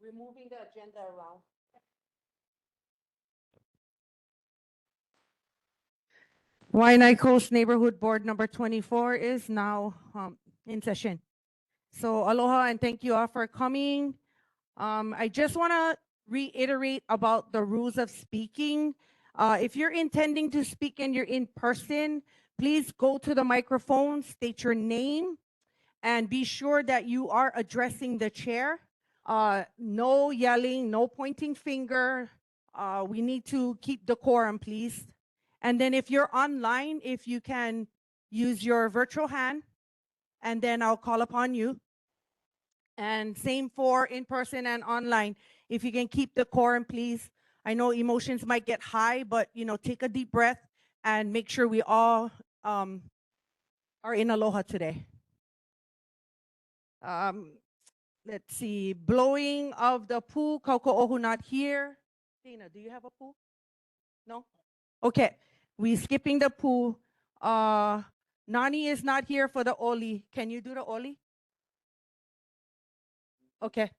Removing the agenda around. Wai'anae Coast Neighborhood Board number 24 is now in session. So aloha and thank you all for coming. I just want to reiterate about the rules of speaking. If you're intending to speak and you're in person, please go to the microphone, state your name, and be sure that you are addressing the chair. No yelling, no pointing finger. We need to keep decorum, please. And then if you're online, if you can use your virtual hand, and then I'll call upon you. And same for in person and online. If you can keep decorum, please. I know emotions might get high, but take a deep breath and make sure we all are in aloha today. Let's see, blowing of the poo, Kauko'ohu not here. Dana, do you have a poo? No? Okay, we skipping the poo. Nani is not here for the oli. Can you do the oli? Okay.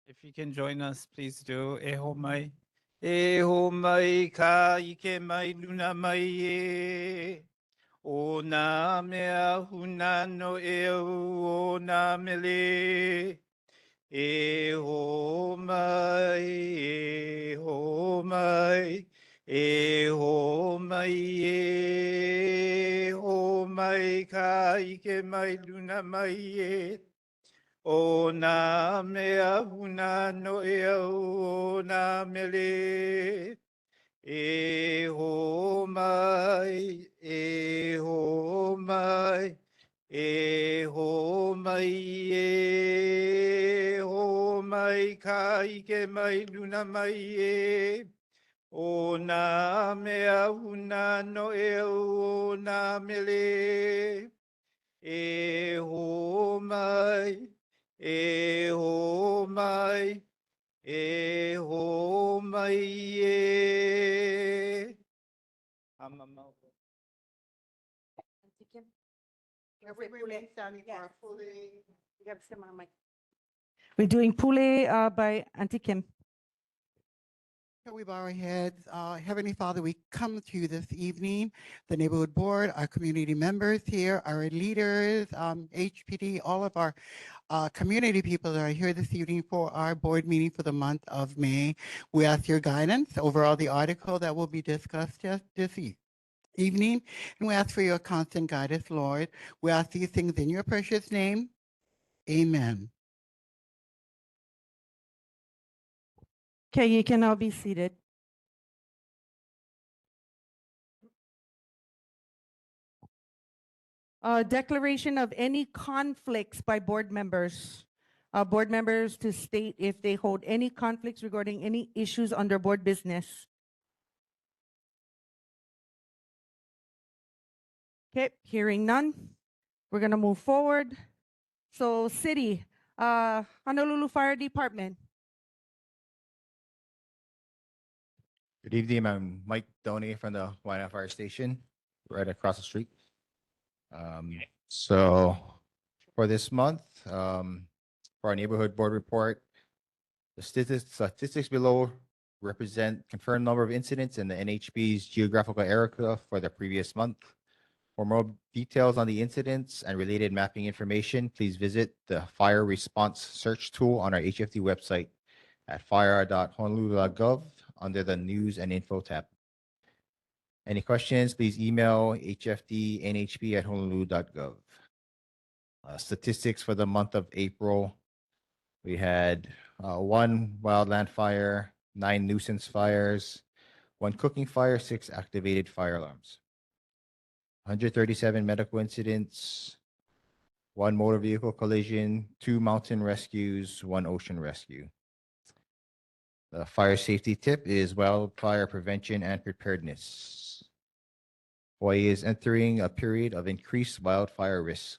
If you can join us, please do. E ho mai ka ike mai luna mai e. O nā mea huna no e au o nā mele. E ho mai, e ho mai, e ho mai, e ho mai ka ike mai luna mai e. O nā mea huna no e au o nā mele. E ho mai, e ho mai, e ho mai, e ho mai ka ike mai luna mai e. O nā mea huna no e au o nā mele. E ho mai, e ho mai, e ho mai e. Amamau. We're doing Pule by Auntie Kim. Shall we bow our heads? Heavenly Father, we come to you this evening, the neighborhood board, our community members here, our leaders, HPD, all of our community people that are here this evening for our board meeting for the month of May. We ask your guidance over all the article that will be discussed this evening, and we ask for your constant guidance, Lord. We ask these things in your precious name. Amen. Okay, you can now be seated. Declaration of any conflicts by board members. Board members to state if they hold any conflicts regarding any issues under board business. Okay, hearing none, we're gonna move forward. So city, Honolulu Fire Department. Good evening. I'm Mike Doney from the Wai'anae Fire Station, right across the street. So for this month, for our neighborhood board report, the statistics below represent confirmed number of incidents in the NHB's geographical area for the previous month. For more details on the incidents and related mapping information, please visit the fire response search tool on our HFD website at fire.honolulu.gov under the news and info tab. Any questions, please email hfdnhb@honolulu.gov. Statistics for the month of April, we had 1 wildland fire, 9 nuisance fires, 1 cooking fire, 6 activated fire alarms, 137 medical incidents, 1 motor vehicle collision, 2 mountain rescues, 1 ocean rescue. The fire safety tip is wildfire prevention and preparedness. Hawaii is entering a period of increased wildfire risk.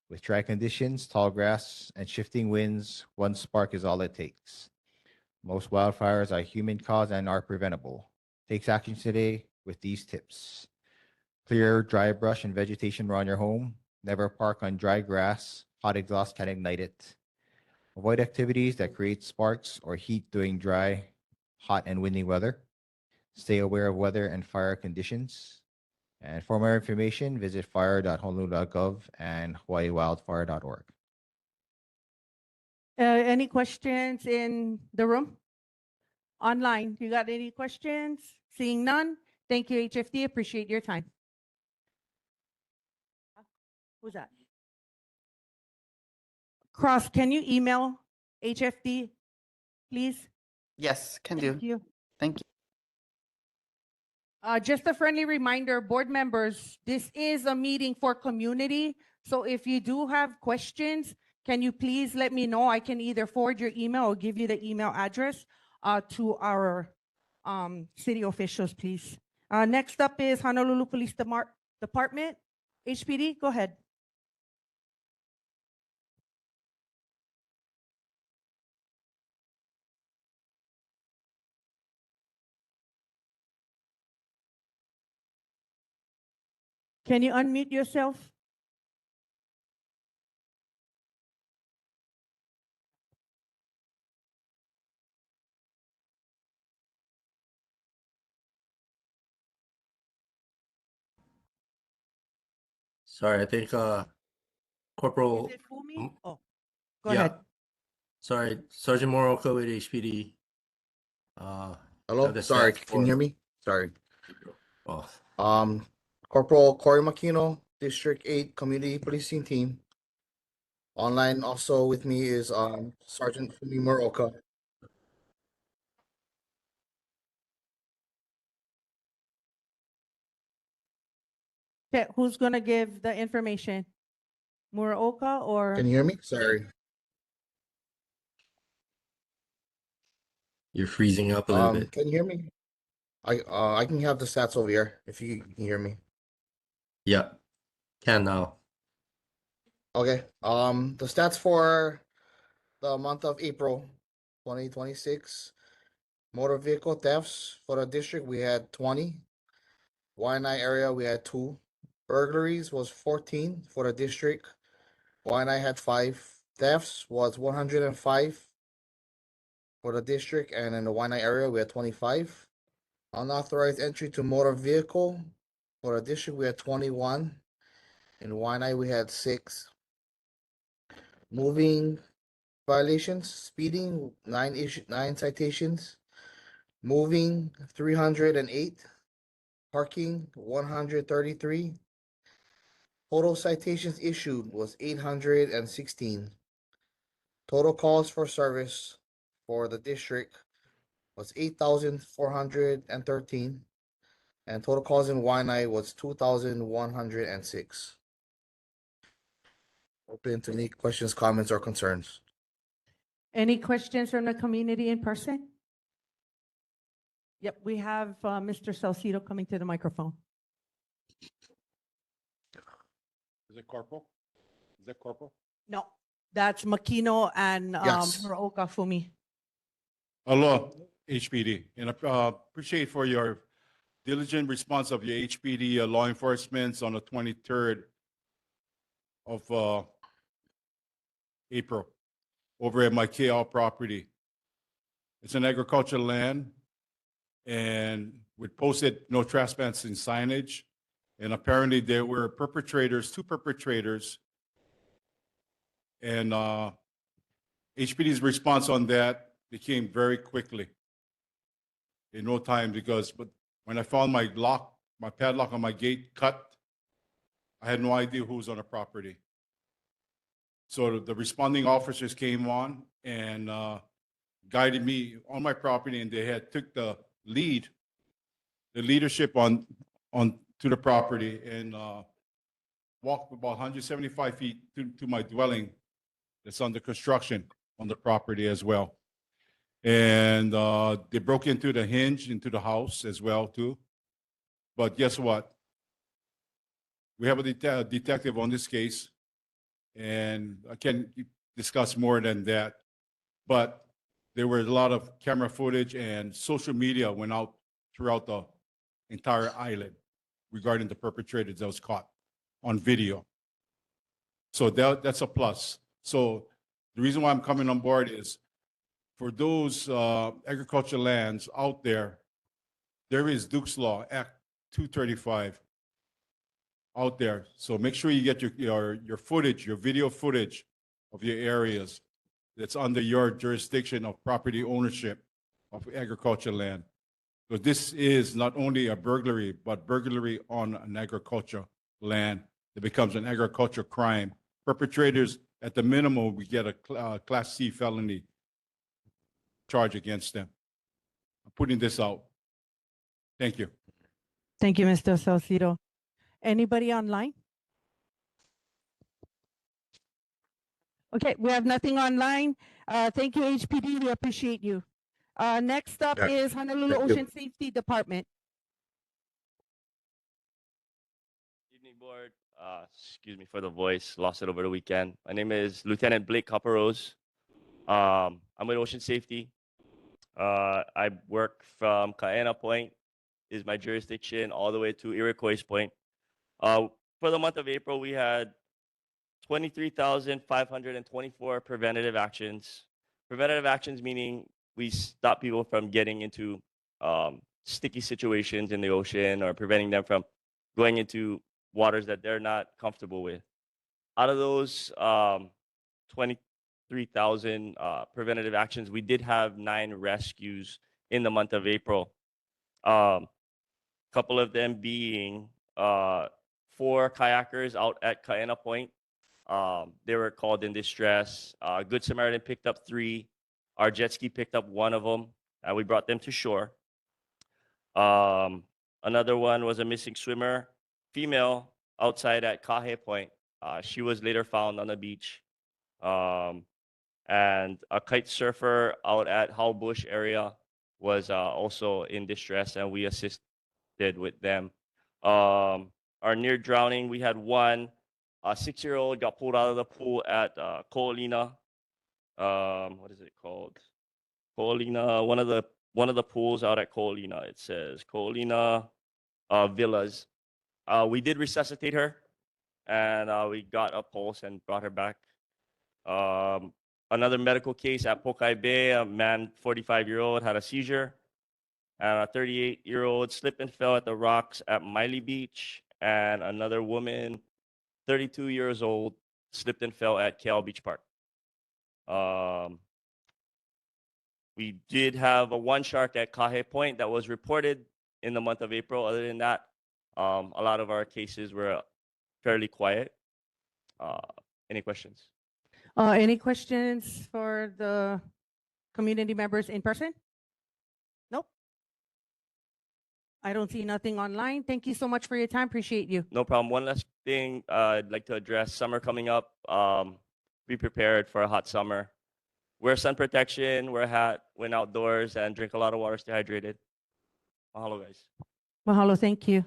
With dry conditions, tall grass, and shifting winds, 1 spark is all it takes. Most wildfires are human caused and are preventable. Take action today with these tips. Clear dry brush and vegetation around your home. Never park on dry grass. Hot exhaust can ignite it. Avoid activities that create sparks or heat during dry, hot, and windy weather. Stay aware of weather and fire conditions. And for more information, visit fire.honolulu.gov and hawaiiwildfire.org. Any questions in the room? Online, you got any questions? Seeing none, thank you, HFD, appreciate your time. Who's that? Cross, can you email HFD, please? Yes, can do. Thank you. Thank you. Just a friendly reminder, board members, this is a meeting for community. So if you do have questions, can you please let me know? I can either forward your email or give you the email address to our city officials, please. Next up is Honolulu Police Department. HPD, go ahead. Can you unmute yourself? Sorry, I think Corporal. Is it Fumi? mm, Oh, go yeah. ahead. Sorry, Sergeant Morocco with HPD. Hello, have the sorry, stats can you for- hear me? Sorry. Oh, Corporal Corey Makino, District 8 Community Policing Team. Online also with me is Sergeant Fumi Muraoka. Okay, who's gonna give the information? Muraoka or? Can you hear me? Sorry. you're freezing up a little bit. Can you hear me? I can have the stats over here if you can hear me. Yeah, can now. Okay. The stats for the month of April 2026. Motor vehicle thefts for the district, we had 20. Wai'anae area, we had 2. Burglaries was 14 for the district. Wai'anae had 5. Thefts was 105 for the district, and in the Wai'anae area, we had 25. Unauthorized entry to motor vehicle for the district, we had 21. In Wai'anae, we had 6. Moving violations, speeding, 9 citations. Moving, 308. Parking, 133. Total citations issued was 816. Total calls for service for the district was 8,413. And total calls in Wai'anae was 2,106. Open to any questions, comments, or concerns. Any questions from the community in person? Yep, we have Mr. Salcido coming to the microphone. Is it Corporal? Is that Corporal? No, that's Makino and Yes. Muraoka Fumi. Aloha, HPD, and I appreciate for your diligent response of your HPD law enforcement on the 23rd of April over at my KL property. It's an agricultural land, and we posted no trespassing signage. And apparently there were perpetrators, 2 perpetrators. And HPD's response on that became very quickly in no time but when I found my padlock on my gate cut, I had no idea who was on the property. So the responding officers came on and guided me on my property, and they had took the leadership on to the property and walked about 175 feet to my dwelling that's under construction on the property as well. And they broke into the hinge into the house as well too. But guess what? We have a detective on this case, and I can't discuss more than that. But there were a lot of camera footage, and social media went out throughout the entire island. regarding the perpetrator that was caught on video. So that's a plus. So the reason why I'm coming on board is for those agricultural lands out there, there is Duke's Law, Act 235 out there. So make sure you get your footage, your video footage of your areas that's under your jurisdiction of property ownership of agricultural land. So this is not only a burglary, but burglary on an agricultural land. It becomes an agricultural crime. Perpetrators, at the minimum, we get a Class C felony charge against them. I'm putting this out. Thank you. Thank you, Mr. Salcido. Anybody online? Okay, we have nothing online. Thank you, HPD. We appreciate you. Next up Yeah, is Honolulu thank you. Ocean Safety Department. Evening, board. Excuse me for the voice. Lost it over the weekend. My name is Lieutenant Blake Copperose. I'm with Ocean Safety. I work from Kaena Point, is my jurisdiction, all the way to Iroquois Point. For the month of April, we had 23,524 preventative actions. Preventative actions meaning we stop people from getting into sticky situations in the ocean or preventing them from going into waters that they're not comfortable with. Out of those 23,000 preventative actions, we did have 9 rescues in the month of April. Couple of them being 4 kayakers out at Kaena Point. They were called in distress. Good Samaritan picked up 3. Our jet ski picked up 1 of them, and we brought them to shore. Another one was a missing swimmer, female, outside at Kahe Point. She was later found on the beach. And a kite surfer out at Hull Bush area was also in distress, and we assisted with them. Our near drowning, we had 1 a 6-year-old got pulled out of the pool at Ko'olina. What is it called? Ko'olina, one of the pools out at Ko'olina. It says Ko'olina Villas. We did resuscitate her, and we got a pulse and brought her back. Another medical case at Pokai Bay, a man, 45-year-old, had a seizure. And a 38-year-old slipped and fell at the rocks at Miley Beach. And another woman, 32 years old, slipped and fell at Cal Beach Park. We did have a 1 shark at Kahe Point that was reported in the month of April. Other than that, a lot of our cases were fairly quiet. Any questions? Any questions for the community members in person? Nope. I don't see nothing online. Thank you so much for your time. Appreciate you. No problem. One last thing I'd like to address. Summer coming up. Be prepared for a hot summer. Wear sun protection, wear a hat when outdoors, and drink a lot of water. Stay hydrated. Mahalo, guys. Mahalo, thank you.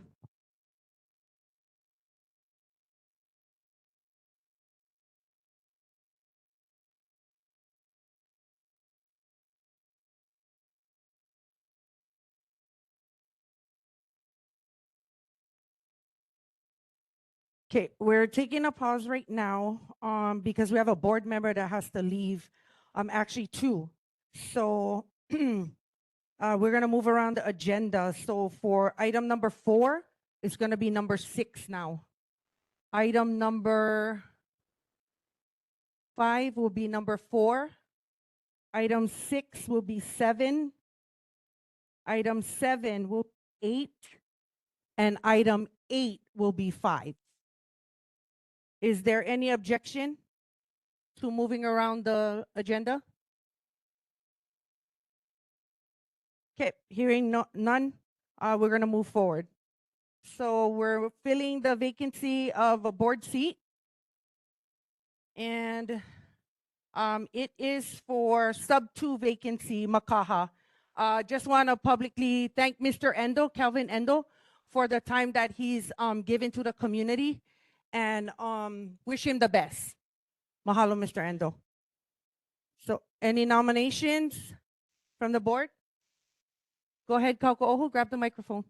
Okay, we're taking a pause right now because we have a board member that has to leave, actually 2. So we're gonna move around the agenda. So for item number 4, it's gonna be number 6 now. Item number 5 will be number 4. Item 6 will be 7. Item 7 will be 8. And item 8 will be 5. Is there any objection to moving around the agenda? Okay, hearing none, we're gonna move forward. So we're filling the vacancy of a board seat. And it is for sub 2 vacancy, Makaha. Just wanna publicly thank Mr. Endo, Calvin Endo, for the time that he's given to the community, and wish him the best. Mahalo, Mr. Endo. So any nominations from the board? Go ahead, Kauko'ohu, grab the microphone.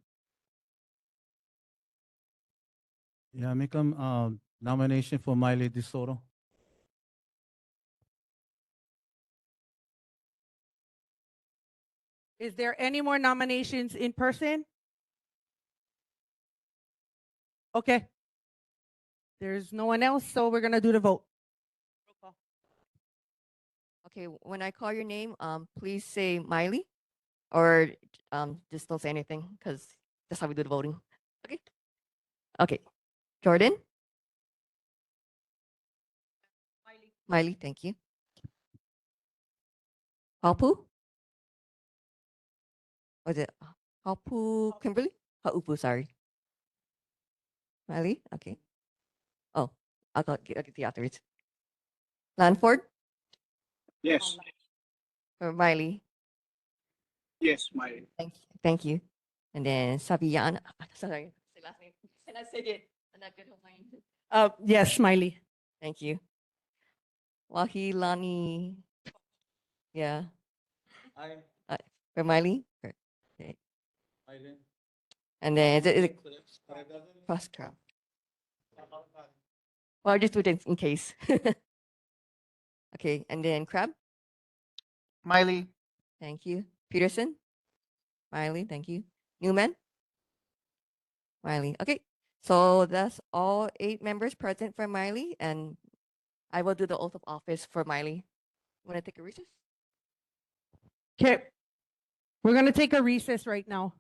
Yeah, make a nomination for Miley DeSoto. Is there any more nominations in person? Okay. There's no one else, so we're gonna do the vote. Roll call. Okay, when I call your name, please say Miley, or just don't say anything because that's how we do the voting. Okay. Okay. Jordan. Miley, thank you. Haupu. Was it Haupu Kimberly? Haupu, sorry. Miley, okay. Oh, I'll get the afterwards. Lanford Yes. or Miley. Yes, Miley. Thank you. And then Sabian. Sorry, say last name. And I said it. I'm not good with mine. Yes, Smiley. Thank you. Wahilani. Yeah. For Miley. Okay. And then is it cross crowd? Well, I'll just do it in case. Okay, and then Crab. Miley. Thank you. Peterson. Miley, thank you. Newman. Miley. Okay. So that's all 8 members present for Miley, and I will do the oath of office for Miley. Want to take a recess? Okay. We're gonna take a recess right now.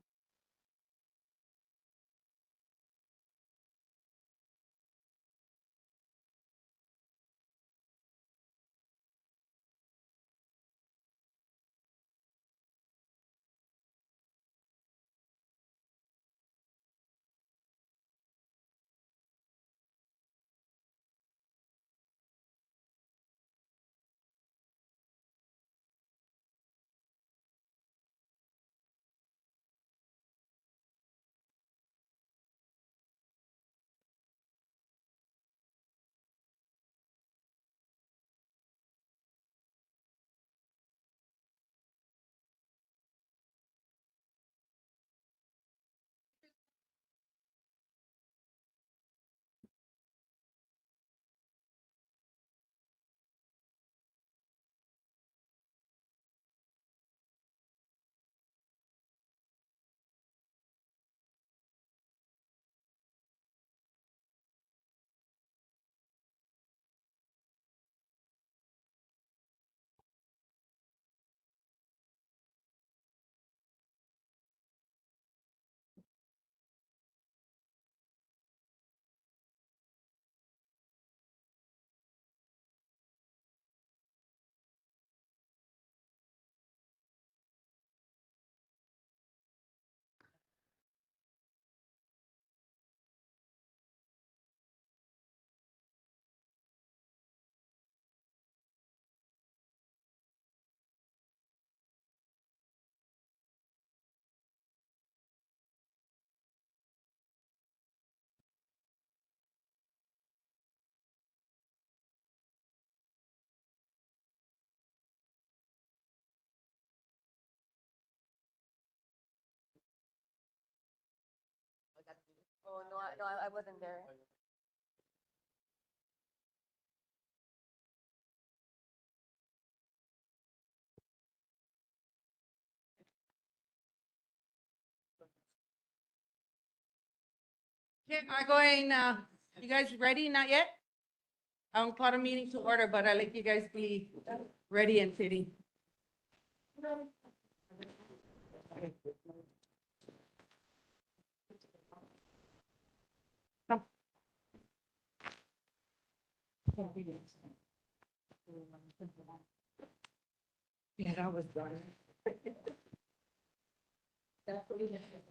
Oh no, I wasn't there. Okay, I'm going, you guys ready? Not yet? I'll call the meeting to order, but I'll let you guys be ready and sitting. Come. Yeah, that was done.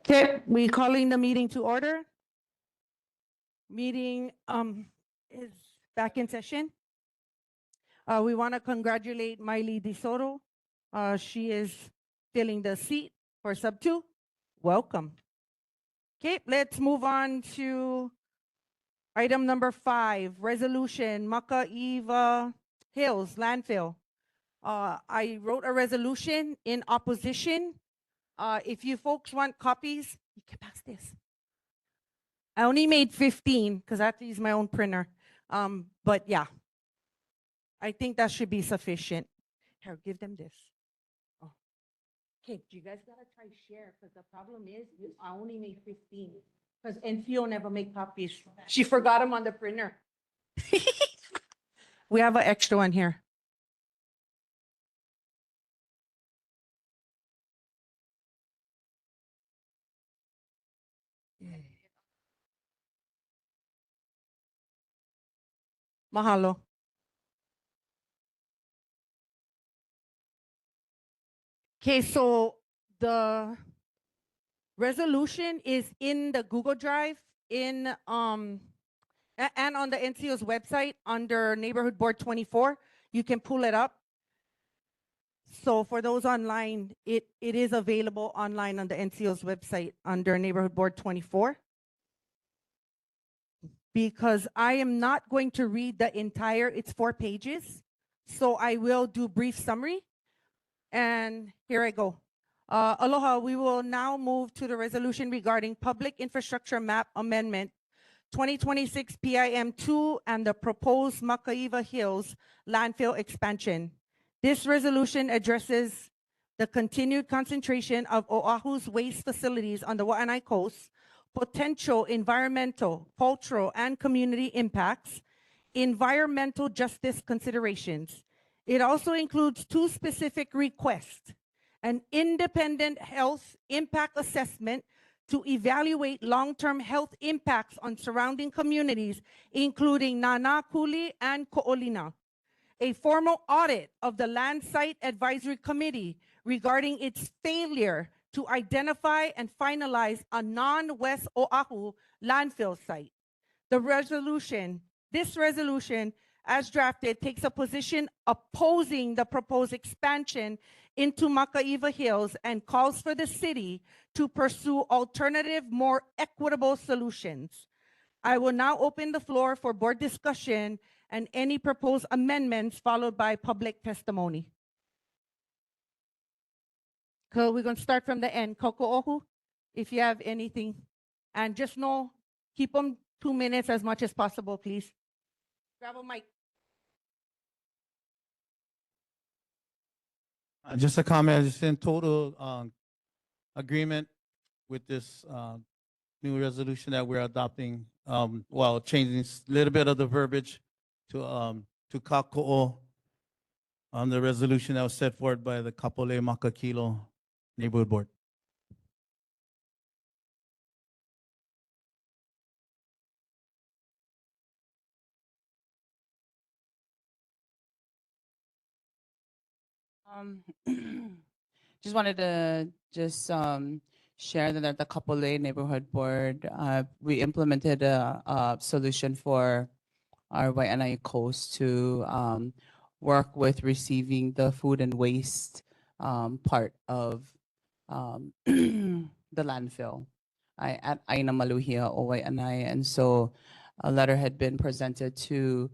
Okay, we calling the meeting to order. Meeting is back in session. We want to congratulate Miley DeSoto. She is filling the seat for sub 2. Welcome. Okay, let's move on to item number 5, resolution Makaiva Hills landfill. I wrote a resolution in opposition. If you folks want copies, you can pass this. I only made 15 because I have to use my own printer. But yeah, I think that should be sufficient. Here, give them this. Oh. Okay, you guys gotta try share because the problem is I only made 15 because NCO never make copies. She forgot them on the printer. We have an extra one here. Mahalo. Okay, so the resolution is in the Google Drive and on the NCO's website under Neighborhood Board 24. You can pull it up. So for those online, it is available online on the NCO's website under Neighborhood Board 24. Because I am not going to read the entire, it's 4 pages. So I will do brief summary. And here I go. Aloha, we will now move to the resolution regarding Public Infrastructure Map Amendment 2026 PIM2 and the proposed Makaiva Hills landfill expansion. This resolution addresses the continued concentration of Oahu's waste facilities on the Wai'anae coast, potential environmental, cultural, and community impacts, environmental justice considerations. It also includes 2 specific requests: an independent health impact assessment to evaluate long-term health impacts on surrounding communities, including Nanakuli and Ko'olina, a formal audit of the Land Site Advisory Committee regarding its failure to identify and finalize a non-West Oahu landfill site. This resolution, as drafted, takes a position opposing the proposed expansion into Makaiva Hills and calls for the city to pursue alternative, more equitable solutions. I will now open the floor for board discussion and any proposed amendments, followed by public testimony. So we're going to start from the end. Koko'ohu, if you have anything. And just know, keep them 2 minutes as much as possible, please. Grab a mic. Just a comment, just in total agreement with this new resolution that we're adopting, while changing a little bit of the verbiage to Kako'o on the resolution that was set forward by the Kapolei Makakilo Neighborhood Board. Just wanted to share that at the Kapolei Neighborhood Board, we implemented a solution for our Wai'anae coast to work with receiving the food and waste part of the landfill at Aina Maluhia o Wai'anae. And so a letter had been presented to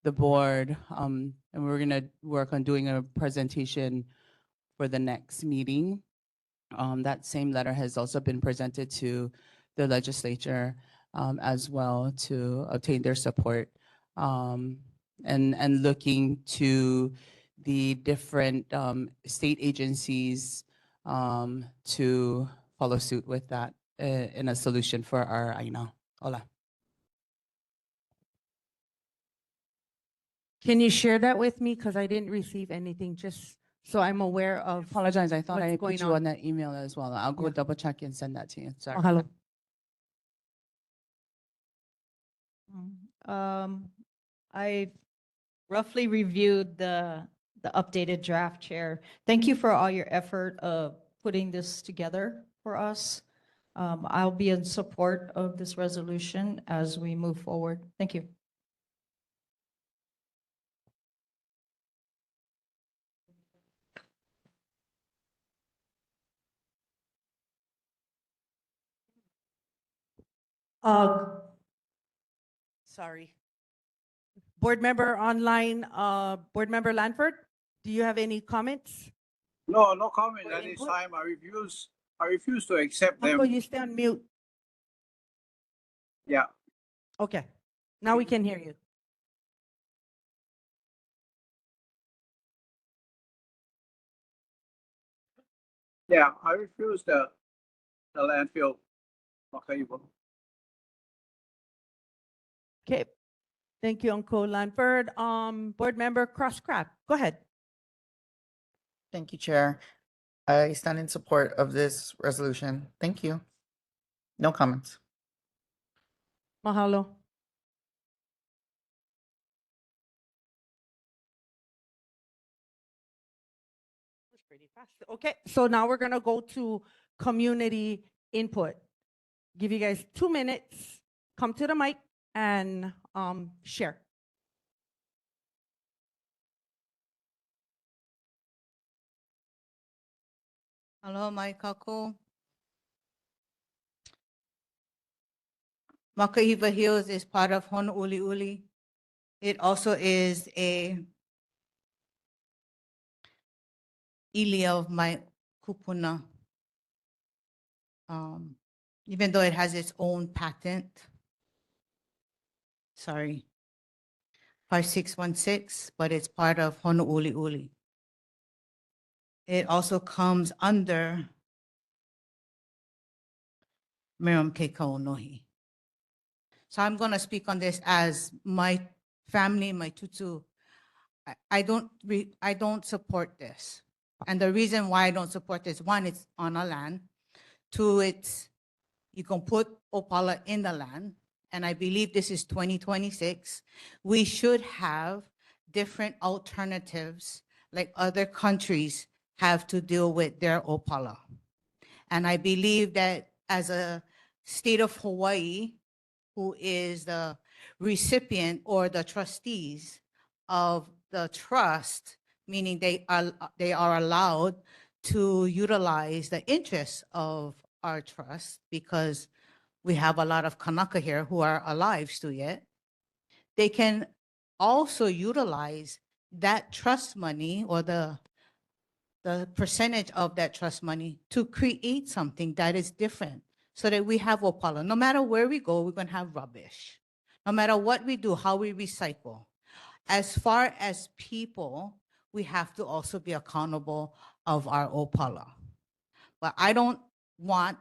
the board, and we're going to work on doing a presentation for the next meeting. That same letter has also been presented to the legislature as well to obtain their support, and looking to the different state agencies to follow suit with that in a solution for our Aina. Hola. Can you share that with me? Because I didn't receive anything, just so I'm aware of. Apologize, I thought what's I going put you on that email as well. I'll go Yeah. double check and send that to you. Sorry. Mahalo. I roughly reviewed the updated draft, Chair. Thank you for all your effort of putting this together for us. I'll be in support of this resolution as we move forward. Thank you. Sorry. Board member online, Board member Lanford, do you have any comments? No, no comment Or at this input? time. I refuse to accept Uncle, them. you stay on mute. Yeah, Okay, now we can hear you. yeah, I refuse the landfill. Makaibo. Okay, thank you, Uncle Lanford. Board Member Crosscraft, go ahead. Thank you, Chair. I stand in support of this resolution. Thank you. No comments. Mahalo. Was pretty fast. Okay, so now we're gonna go to community input. Give you guys 2 minutes, come to the mic and share. Hello, Mai Kaku. Makaiva Hills is part of Honouliuli. It also is a ilia of my kupuna. Even though it has its own patent. Sorry. 5616, but it's part of Honouliuli. It also comes under Miriam Keikaonohi. So I'm going to speak on this as my family, my tutu. I don't support this. And the reason why I don't support this, one, it's on our land. Two, it's, you can put Opala in the land. And I believe this is 2026. We should have different alternatives like other countries have to deal with their Opala. And I believe that as a state of Hawaii, who is the recipient or the trustees of the trust, meaning they are allowed to utilize the interests of our trust because we have a lot of Kanaka here who are alive still yet. They can also utilize that trust money or the percentage of that trust money to create something that is different so that we have Opala. No matter where we go, we're going to have rubbish. No matter what we do, how we recycle. As far as people, we have to also be accountable of our Opala. But I don't want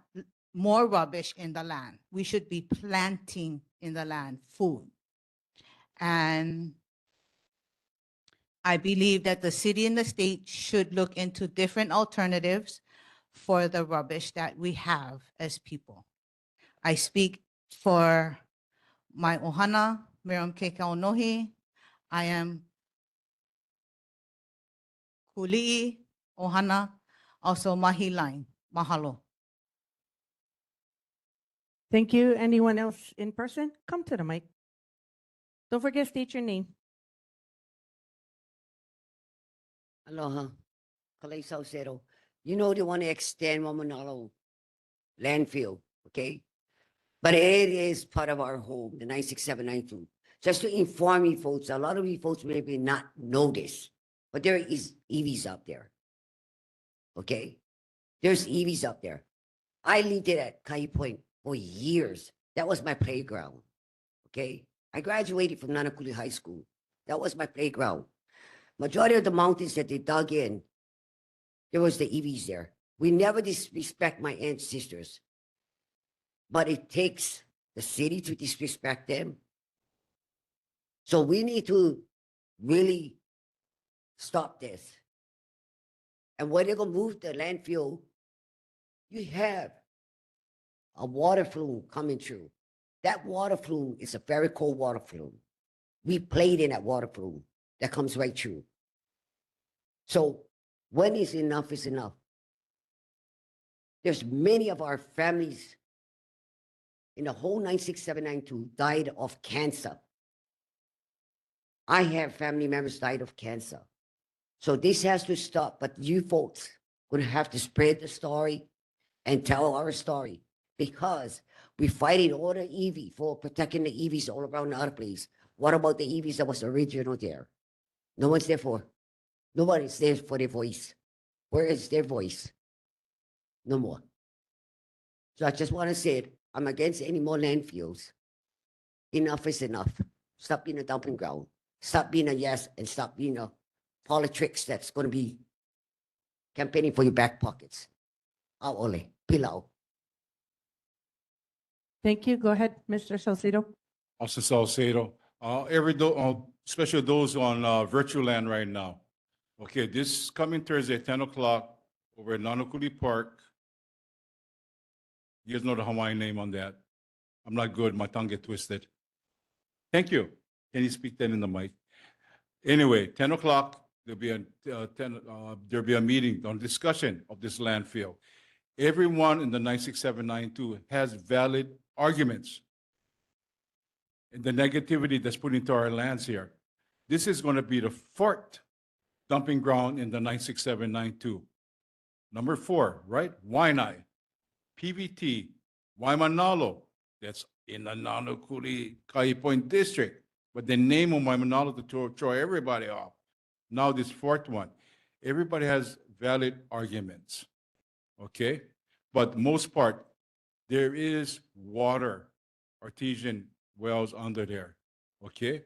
more rubbish in the land. We should be planting in the land food. And I believe that the city and the state should look into different alternatives for the rubbish that we have as people. I speak for my ohana, Miriam Keikaonohi. I am Kuli'i, ohana, also mahi line. Mahalo. Thank you. Anyone else in person? Come to the mic. Don't forget, state your name. Aloha, Kalei Saucedo. You know they want to extend Wamanalo landfill, okay? But it is part of our home, the 96792. Just to inform you folks, a lot of you folks maybe not know this, but there is EVs out there, okay? There's EVs out there. I lived it at Kai Point for years. That was my playground, okay? I graduated from Nanakuli High School. That was my playground. Majority of the mountains that they dug in, there was the EVs there. We never disrespect my ancestors, but it takes the city to disrespect them. So we need to really stop this. And when they're gonna move the landfill, you have a water flume coming through. That water flume is a very cold water flume. We played in that water flume that comes right through. So when is enough is enough. There's many of our families in the whole 96792 died of cancer. I have family members died of cancer. So this has to stop, but you folks gonna have to spread the story and tell our story because we're fighting all the EV for protecting the EVs all around the other place. What about the EVs that was original there? No one's there for. Nobody's there for their voice. Where is their voice? No more. So I just want to say it. I'm against any more landfills. enough is enough. Stop being a dumping ground. Stop being a yes and stop being a politics that's going to be campaigning for your back pockets. Ao ole, pilao. Thank you. Go ahead, Mr. Salcido. Austin Salcedo, especially those on virtual land right now. Okay, this coming Thursday, 10 o'clock, over at Nanukuli Park. You guys know the Hawaiian name on that. I'm not good, my tongue get twisted. Thank you. Can you speak that in the mic? Anyway, 10 o'clock, there'll be a meeting on discussion of this landfill. Everyone in the 96792 has valid arguments. And the negativity that's put into our lands here. This is going to be the fourth dumping ground in the 96792. Number 4, right? Wai'anae, PVT, Waimanalo, that's in the Nanukuli Kai Point district, but the name of Waimanalo to throw everybody off. Now this fourth one, everybody has valid arguments, okay? But most part, there is water, artesian wells under there, okay?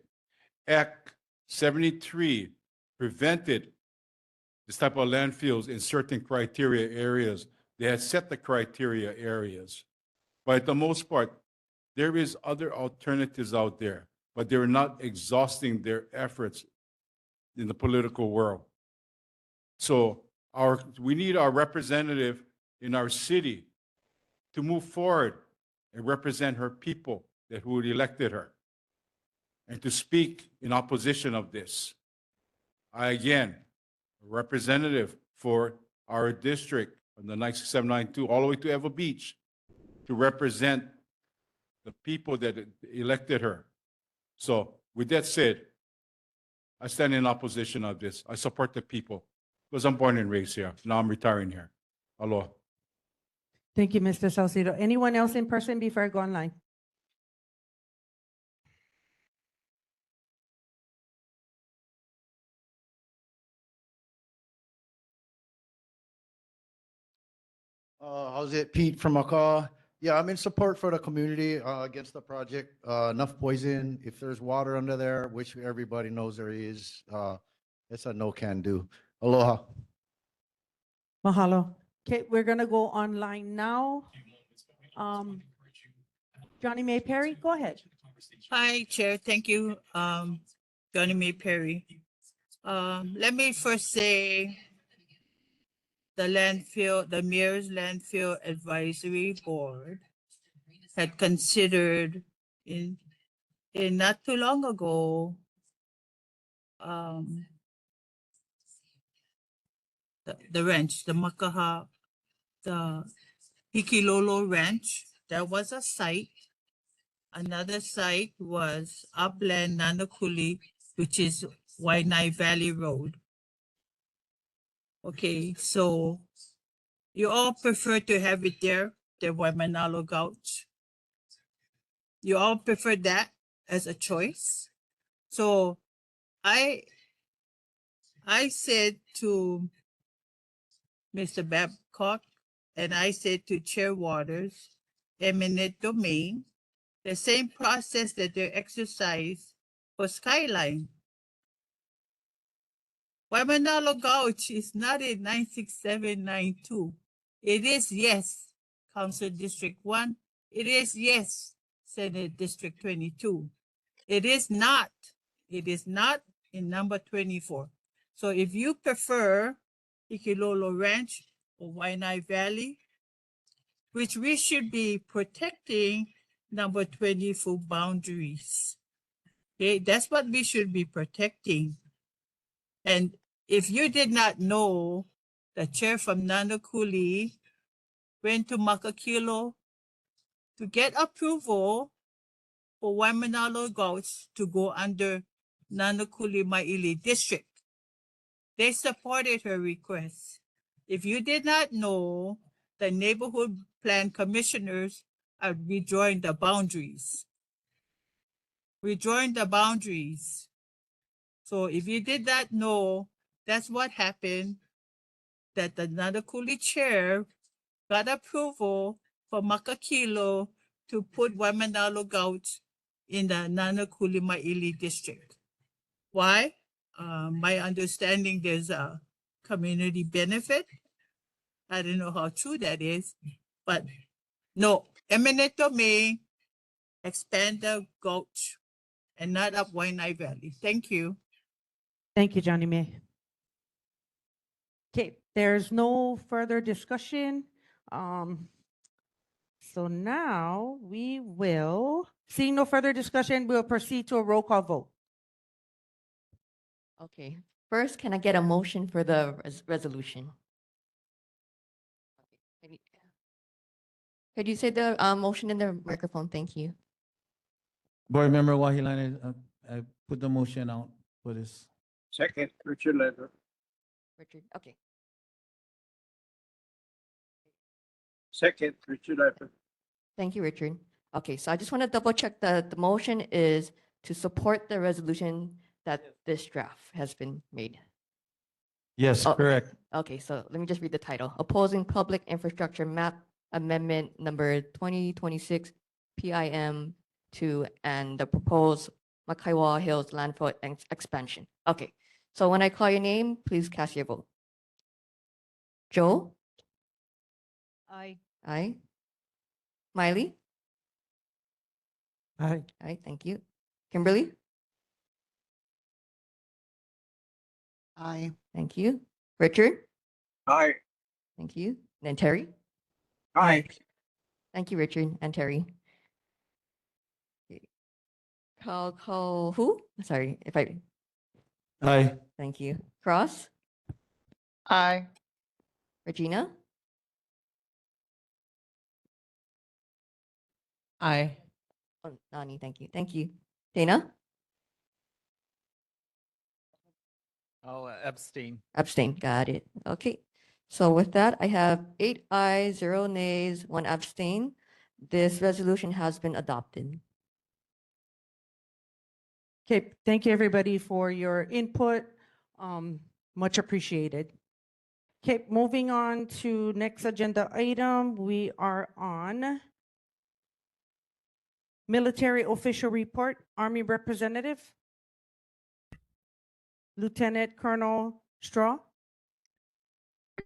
Act 73 prevented this type of landfills in certain criteria areas. They had set the criteria areas. But at the most part, there is other alternatives out there, but they're not exhausting their efforts in the political world. So we need our representative in our city to move forward and represent her people who elected her and to speak in opposition of this. I, again, a representative for our district from the 96792 all the way to Ewa Beach to represent the people that elected her. So with that said, I stand in opposition of this. I support the people because I'm born and raised here. Now I'm retiring here. Aloha. Thank you, Mr. Salcido. Anyone else in person before I go online? How's it, Pete from Akaw? Yeah, I'm in support for the community against the project. Enough poison. If there's water under there, which everybody knows there is, it's a no can do. Aloha. Mahalo. Okay, we're gonna go online now. Johnny May Perry, go ahead. Hi, Chair. Thank you, Johnny May Perry. Let me first say the Mayor's Landfill Advisory Board had considered in not too long ago, the ranch, the Makaha, the Hikilolo Ranch, that was a site. Another site was Upland Nanakuli, which is Wai'anae Valley Road. Okay, so you all prefer to have it there, the Waimanalo Gouch. You all prefer that as a choice. So I said to Mr. Babcock, and I said to Chair Waters, eminent domain, the same process that they exercise for Skyline. Waimanalo Gouch is not in 96792. It is yes, Council District 1. It is yes, Senate District 22. It is not in number 24. So if you prefer Ikilolo Ranch or Wai'anae Valley, which we should be protecting number 24 boundaries. Okay, that's what we should be protecting. And if you did not know, the chair from Nanakuli went to Makakilo to get approval for Waimanalo Gouch to go under Nanakuli Maili district. They supported her request. If you did not know, the neighborhood plan commissioners are redrawing the boundaries. Redrawing the boundaries. So if you did not know, that's what happened, that the Nanakuli chair got approval for Makakilo to put Waimanalo Gouch in the Nanakulimaili district. Why? My understanding there's a community benefit. I don't know how true that is, but no, eminent domain, expand the gulch and not up Wai'anae Valley. Thank you. Thank you, Johnny May. Okay, there's no further discussion. So now we will, seeing no further discussion, we'll proceed to a roll call vote. Okay, first, can I get a motion for the resolution? Okay, could you say the motion in the microphone? Thank you. Board Member Wai'anae, I put the motion out for this. Second, Richard Leder. Richard, okay. Second, Richard Leder. Thank you, Richard. Okay, so I just want to double check that the motion is to support the resolution that this draft has been made. Yes, Oh, correct. Okay, so let me just read the title. Opposing Public Infrastructure Map Amendment Number 2026 PIM 2 and the proposed Makaiwa Hills landfill expansion. Okay, so when I call your name, please cast your vote. Joe? Aye. Aye. Miley? Aye. Aye, thank you. Kimberly? Aye. Thank you. Richard? Aye. Thank you. And Terry? Aye. Thank you, Richard and Terry. Call who? Sorry, if I, Aye. thank you. Cross? Aye. Regina? Aye. Oh, Nani, thank you. Thank you. Dana? I'll abstain. Abstain, got it. Okay. So with that, I have 8 ayes, 0 nays, 1 abstain. This resolution has been adopted. Okay, thank you, everybody, for your input. Much appreciated. Okay, moving on to next agenda item. We are on military official report, Army Representative, Lieutenant Colonel Straw.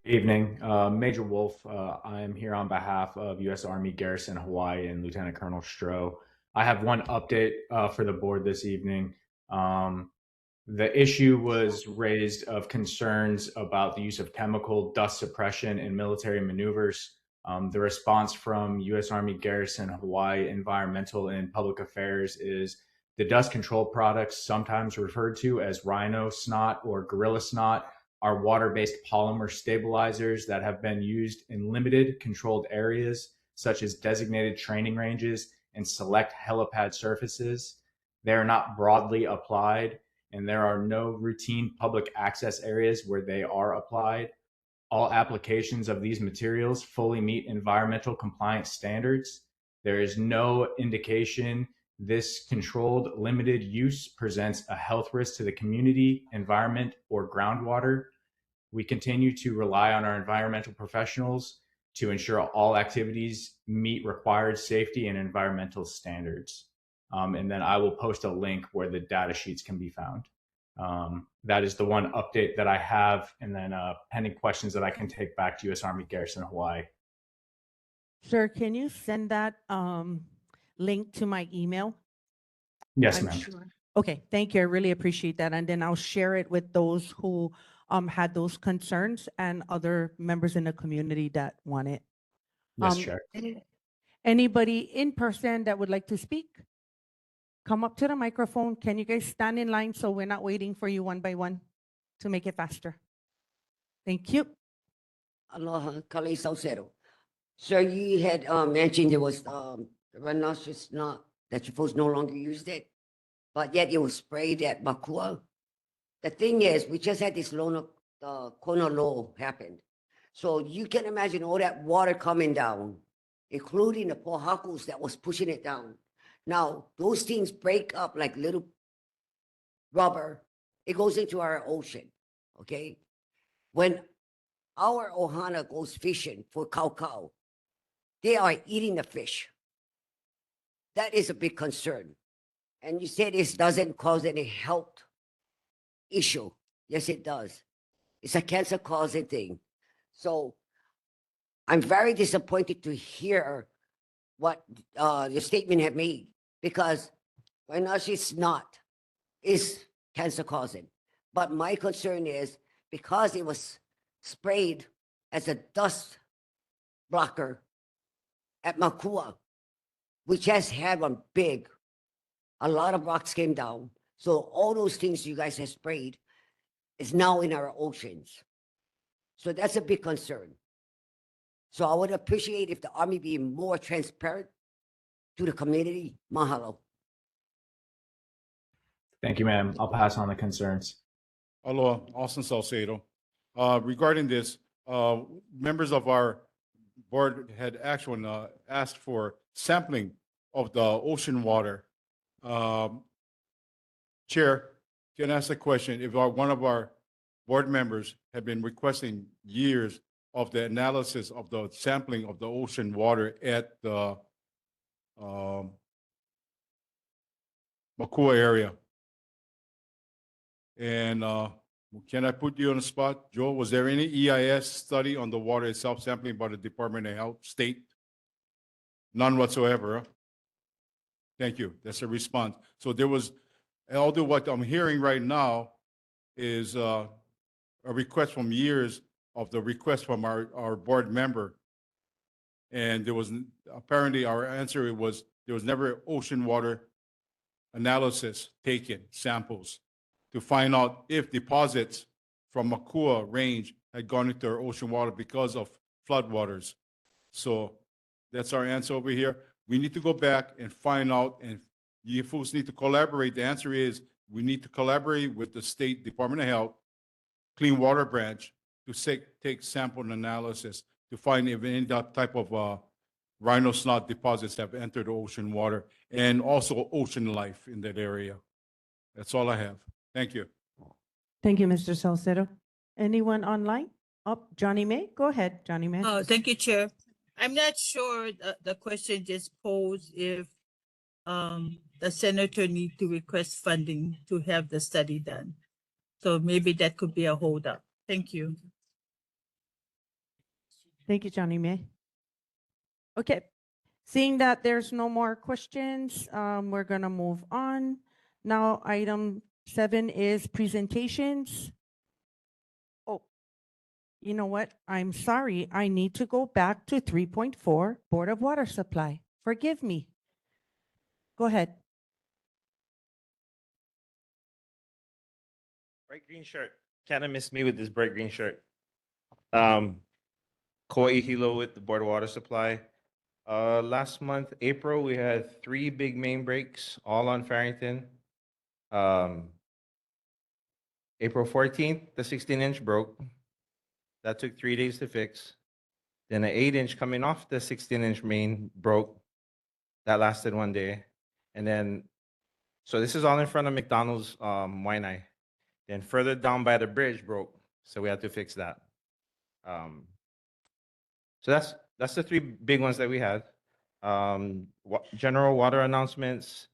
Evening, Major Wolf. I am here on behalf of U.S. Army Garrison Hawaii and Lieutenant Colonel Stroh. I have one update for the board this evening. The issue was raised of concerns about the use of chemical dust suppression in military maneuvers. The response from U.S. Army Garrison Hawaii Environmental and Public Affairs is the dust control products, sometimes referred to as rhino snot or gorilla snot, are water-based polymer stabilizers that have been used in limited controlled areas, such as designated training ranges and select helipad surfaces. They are not broadly applied, and there are no routine public access areas where they are applied. All applications of these materials fully meet environmental compliance standards. There is no indication this controlled limited use presents a health risk to the community, environment, or groundwater. We continue to rely on our environmental professionals to ensure all activities meet required safety and environmental standards. And then I will post a link where the data sheets can be found. That is the one update that I have, and then pending questions that I can take back to U.S. Army Garrison Hawaii. Sir, can you send that link to my email? Yes, I'm ma'am. sure. Okay, thank you. I really appreciate that. And then I'll share it with those who had those concerns and other members in the community that want it. Yes, Chair. Anybody in person that would like to speak? Come up to the microphone. Can you guys stand in line so we're not waiting for you one by one to make it faster? Thank you. Aloha, Kale Salcedo. Sir, you had mentioned there was rhinoceros snot that you're supposed to no longer use it, but yet it was sprayed at Makua. The thing is, we just had this Kona Low happen. So you can imagine all that water coming down, including the pohakus that was pushing it down. Now, those things break up like little rubber. It goes into our ocean, okay? When our ohana goes fishing for cow, they are eating the fish. That is a big concern. And you say this doesn't cause any health issue. Yes, it does. It's a cancer causing thing. So I'm very disappointed to hear what your statement have made, because Wai'anae is not, is cancer causing. But my concern is because it was sprayed as a dust blocker at Makua, which has had one big, a lot of rocks came down. So all those things you guys have sprayed is now in our oceans. So that's a big concern. So I would appreciate if the Army be more transparent to the community. Mahalo. Thank you, ma'am. I'll pass on the concerns. Aloha, Austin Salcedo. Regarding this, members of our board had actually asked for sampling of the ocean water. Chair, can I ask a question? If one of our board members had been requesting years of the analysis of the sampling of the ocean water at the Makua area. And can I put you on the spot? Joel, was there any EIS study on the water itself sampling by the Department of Health, state? None whatsoever. Huh? Thank you. That's a response. So there was, although what I'm hearing right now is a request from years of the request from our board member. And there was, apparently our answer was, there was never ocean water analysis taken, samples, to find out if deposits from Makua range had gone into our ocean water because of floodwaters. So that's our answer over here. We need to go back and find out, and you folks need to collaborate. The answer is we need to collaborate with the State Department of Health, Clean Water Branch, to take sample analysis to find if any type of rhino snot deposits have entered the ocean water, and also ocean life in that area. That's all I have. Thank you. Thank you, Mr. Salcedo. Anyone online? Oh, Johnny May, go ahead, Johnny May. Oh, thank you, Chair. I'm not sure the question just posed if the senator need to request funding to have the study done. So maybe that could be a holdup. Thank you. Thank you, Johnny May. Okay, seeing that there's no more questions, we're gonna move on. Now, item 7 is presentations. Oh, you know what? I'm sorry. I need to go back to 3.4, Board of Water Supply. Forgive me. Go ahead. Bright green shirt. Kind of miss me with this bright green shirt. Kauai Hilo with the Board of Water Supply. Last month, April, we had 3 big main breaks, all on Farrington. April 14th, the 16-inch broke. That took 3 days to fix. Then an 8-inch coming off the 16-inch main broke. That lasted 1 day. And then, so this is all in front of McDonald's Wai'anae. Then further down by the bridge broke. So we had to fix that. So that's the 3 big ones that we had. General water announcements.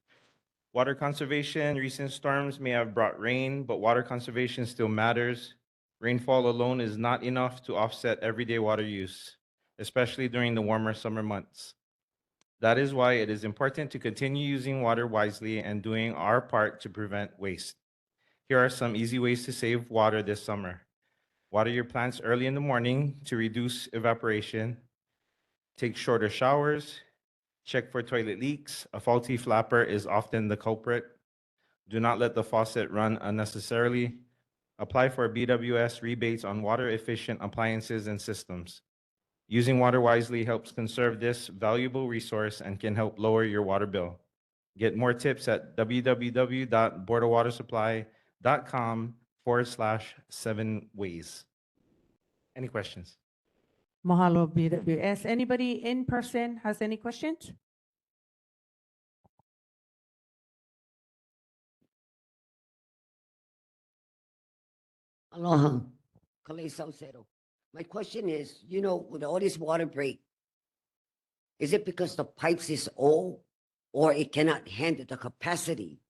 Water conservation. Recent storms may have brought rain, but water conservation still matters. Rainfall alone is not enough to offset everyday water use, especially during the warmer summer months. That is why it is important to continue using water wisely and doing our part to prevent waste. Here are some easy ways to save water this summer. Water your plants early in the morning to reduce evaporation. Take shorter showers. Check for toilet leaks. A faulty flapper is often the culprit. Do not let the faucet run unnecessarily. Apply for BWS rebates on water-efficient appliances and systems. Using water wisely helps conserve this valuable resource and can help lower your water bill. Get more tips at www.boardofwatersupply.com/7 ways. Any questions? Mahalo, BWS. Anybody in person has any questions? Aloha. Kalei Salcedo. My question is, with all this water break, is it because the pipes is old or it cannot handle the capacity?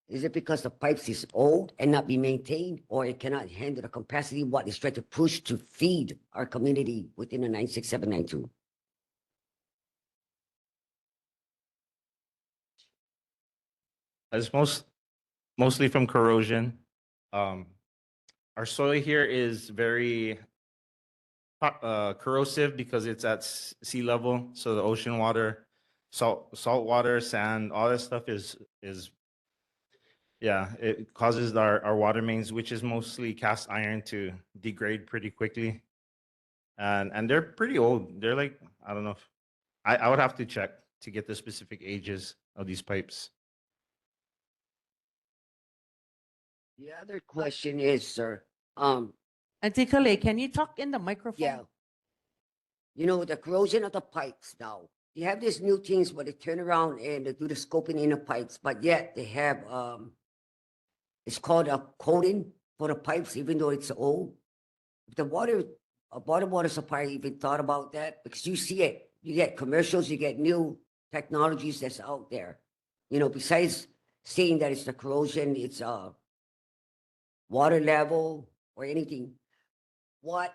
Is it because the pipes is old and not be maintained, or it cannot handle the capacity what is trying to push to feed our community within the 96792? It's mostly from corrosion. Our soil here is very corrosive because it's at sea level. So the ocean water, salt water, sand, all that stuff is yeah, it causes our water mains, which is mostly cast iron, to degrade pretty quickly. And they're pretty old. They're like, I don't know if I would have to check to get the specific ages of these pipes. The other question is, sir, Antikale, can you talk in the microphone? yeah, you know, the corrosion of the pipes now. You have these new things where they turn around and they do the scoping in the pipes, but yet they have it's called a coating for the pipes, even though it's old. If the bottled water supplier even thought about that, because you see it, you get commercials, you get new technologies that's out there. You know, besides saying that it's the corrosion, it's water level or anything, what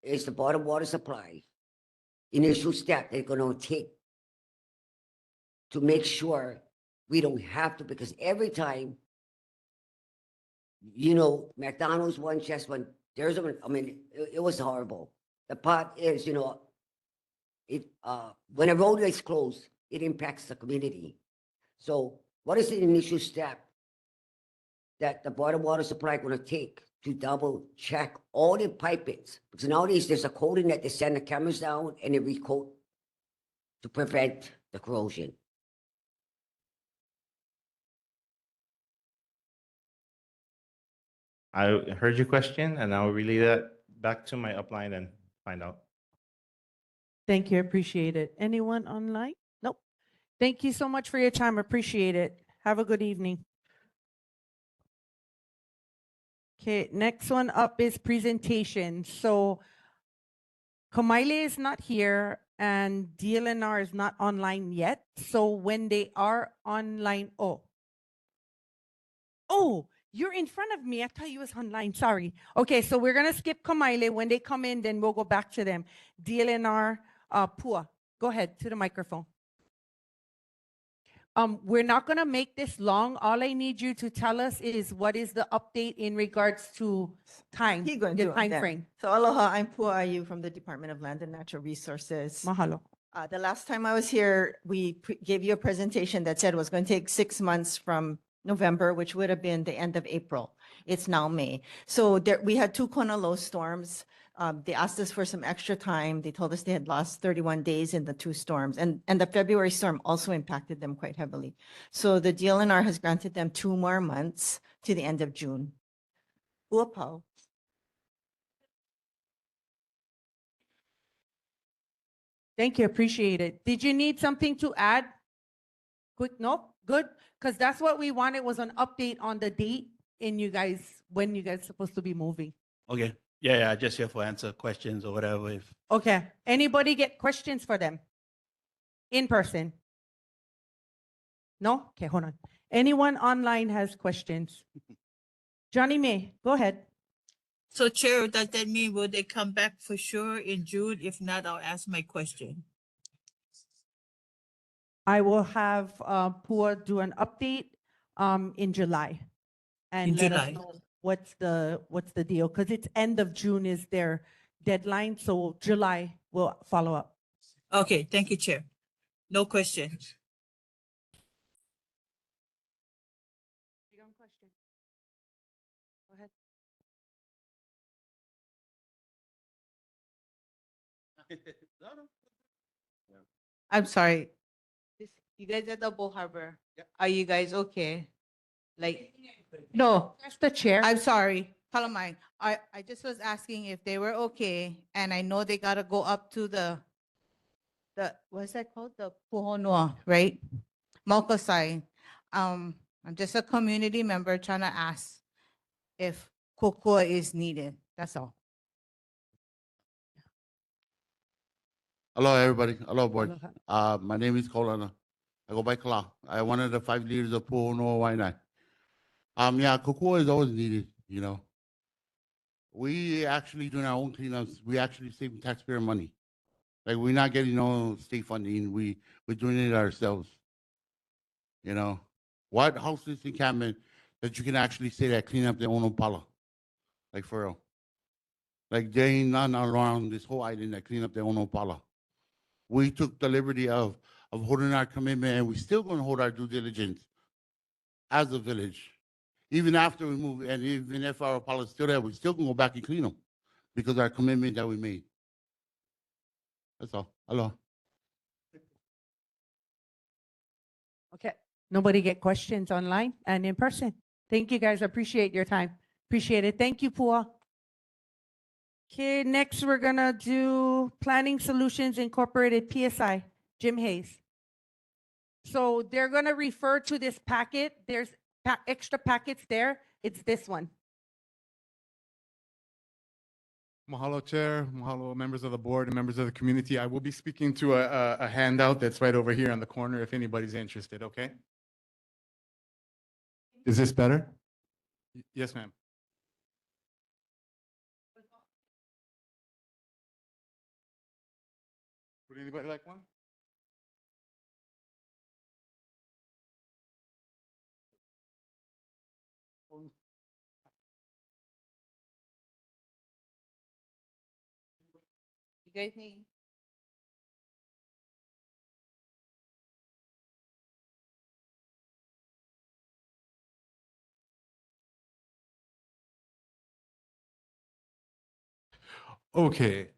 is the bottled water supply initial step they're gonna take to make sure we don't have to? Because every time, you know, McDonald's one, just one, there's a, I mean, it was horrible. The part is, you know, when a road is closed, it impacts the community. So what is the initial step that the bottled water supply gonna take to double check all the pipings? Because nowadays there's a coating that they send the cameras down and they recoat to prevent the corrosion. I heard your question, and I'll relay that back to my upline and find out. Thank you, appreciate it. Anyone online? Nope. Thank you so much for your time, appreciate it. Have a good evening. Okay, next one up is presentation. So Kamaile is not here and DLNR is not online yet. So when they are online, oh, you're in front of me. I thought you was online, sorry. Okay, so we're gonna skip Kamaile. When they come in, then we'll go back to them. DLNR, Pua, go ahead to the microphone. We're not gonna make this long. All I need you to tell us is what is the update in regards to time, He going to the do it time then. frame. So aloha, I'm Pua Ayu from the Department of Land and Natural Resources. Mahalo. The last time I was here, we gave you a presentation that said it was going to take 6 months from November, which would have been the end of April. It's now May. So there, we had two Kona low storms. They asked us for some extra time. They told us they had lost 31 days in the two storms. And the February storm also impacted them quite heavily. So the DLNR has granted them 2 more months to the end of June. Uapau. Thank you, appreciate it. Did you need something to add? Quick, nope, good, because that's what we wanted, was an update on the date in you guys, when you guys supposed to be moving. Okay, yeah, just here for answer questions or whatever. If Okay, anybody get questions for them? In person? No? Okay, hold on. Anyone online has questions? Johnny May, go ahead. So Chair, does that mean will they come back for sure in June? If not, I'll ask my question. I will have Pua do an update in July. And In let us July. know what's the deal, because it's end of June is their deadline, so July will follow up. Okay, thank you, Chair. No questions. Go ahead. I'm sorry. You guys at the Bull Harbor, are you guys okay? Like, no, That's the chair. I'm sorry. Calamine, I just was asking if they were okay, and I know they gotta go up to the, what's that called? The Puhonua, right? Maukasai. I'm just a community member trying to ask if kokua is needed. That's all. Hello, everybody. Hello, board. Aloha. My name is Kolana. I go by Kala. I one of the 5 leaders of Pu'uno Wai'anae. Yeah, kukua is always needed, you know. We actually doing our own cleanups. We actually saving taxpayer money. Like we're not getting no state funding. We're doing it ourselves. You know, what houseless encampment that you can actually say that clean up their own opala, like for real. Like there ain't none around this whole island that clean up their own opala. We took the liberty of holding our commitment, and we're still going to hold our due diligence as a village. Even after we move, and even if our opala is still there, we still going to go back and clean them because of our commitment that we made. That's all. Hello. Okay. Nobody get questions online and in person? Thank you, guys. Appreciate your time. Appreciate it. Thank you, Pua. Okay, next we're gonna do Planning Solutions Incorporated, PSI, Jim Hayes. So they're gonna refer to this packet. There's extra packets there. It's this one. Mahalo, Chair. Mahalo, members of the board and members of the community. I will be speaking to a handout that's right over here on the corner if anybody's interested, okay? Is this better? Yes, ma'am. Would anybody like one? You guys need. Okay.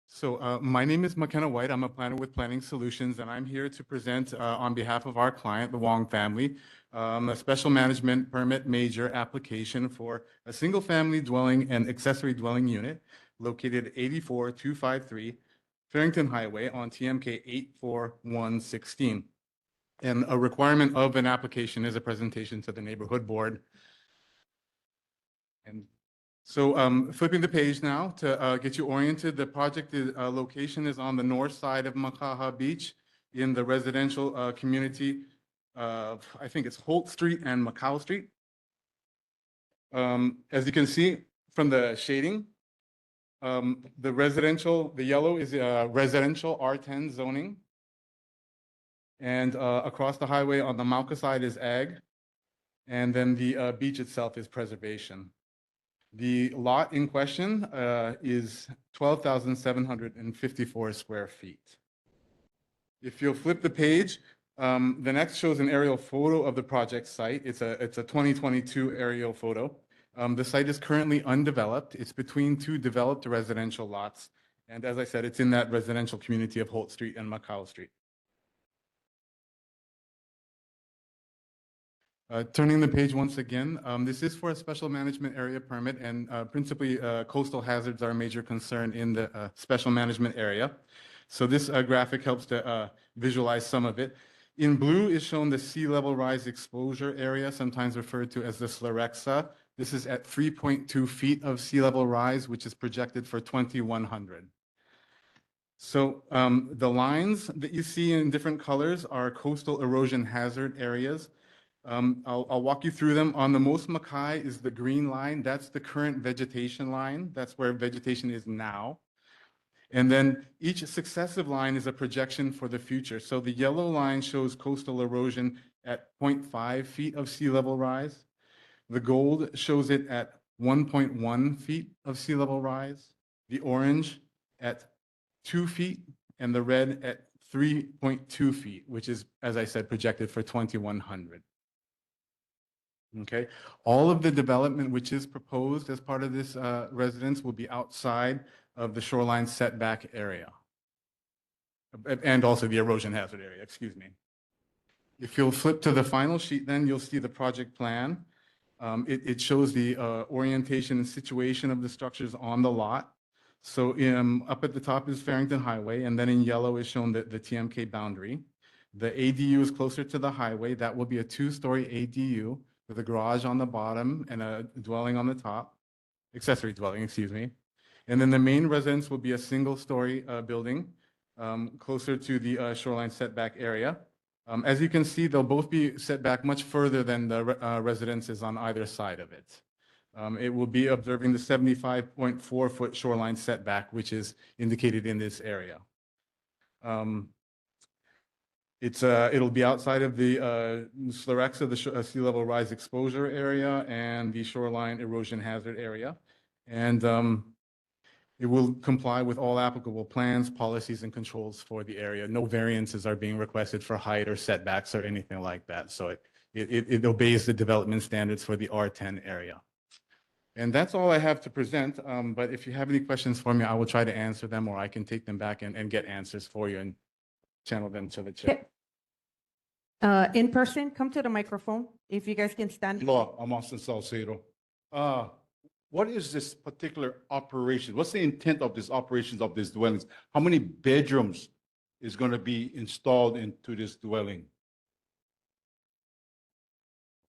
So my name is McKenna White. I'm a planner with Planning Solutions, and I'm here to present on behalf of our client, the Wong family, a special management permit major application for a single-family dwelling and accessory dwelling unit located at 84253 Farrington Highway on TMK 84116. And a requirement of an application is a presentation to the neighborhood board. And so flipping the page now to get you oriented, the project location is on the north side of Makaha Beach in the residential community of, I think it's Holt Street and Macau Street. As you can see from the shading, the yellow is residential R10 zoning. And across the highway on the Mauka side is ag. And then the beach itself is preservation. The lot in question is 12,754 square feet. If you'll flip the page, the next shows an aerial photo of the project site. It's a 2022 aerial photo. The site is currently undeveloped. It's between two developed residential lots. And as I said, it's in that residential community of Holt Street and Macau Street. Turning the page once again, this is for a special management area permit, and principally coastal hazards are a major concern in the special management area. So this graphic helps to visualize some of it. In blue is shown the sea level rise exposure area, sometimes referred to as the Slarexa. This is at 3.2 feet of sea level rise, which is projected for 2100. So the lines that you see in different colors are coastal erosion hazard areas. I'll walk you through them. On the most Makai is the green line. That's the current vegetation line. That's where vegetation is now. And then each successive line is a projection for the future. So the yellow line shows coastal erosion at 0.5 feet of sea level rise. The gold shows it at 1.1 feet of sea level rise. The orange at 2 feet, and the red at 3.2 feet, which is, as I said, projected for 2100. Okay, all of the development which is proposed as part of this residence will be outside of the shoreline setback area. And also the erosion hazard area, excuse me. If you'll flip to the final sheet, then you'll see the project plan. It shows the orientation and situation of the structures on the lot. So up at the top is Farrington Highway, and then in yellow is shown the TMK boundary. The ADU is closer to the highway. That will be a 2-story ADU with a garage on the bottom and a dwelling on the top, accessory dwelling, excuse me. And then the main residence will be a single-story building closer to the shoreline setback area. As you can see, they'll both be set back much further than the residences on either side of it. It will be observing the 75.4-foot shoreline setback, which is indicated in this area. It'll be outside of the SLREXA, the sea level rise exposure area, and the shoreline erosion hazard area. And it will comply with all applicable plans, policies, and controls for the area. No variances are being requested for height or setbacks or anything like that. So it obeys the development standards for the R10 area. And that's all I have to present. But if you have any questions for me, I will try to answer them, or I can take them back and get answers for you and channel them to the chair. In person, come to the microphone. If you guys can stand. Law, I'm Austin Salcedo. What is this particular operation? What's the intent of this operations of these dwellings? How many bedrooms is going to be installed into this dwelling?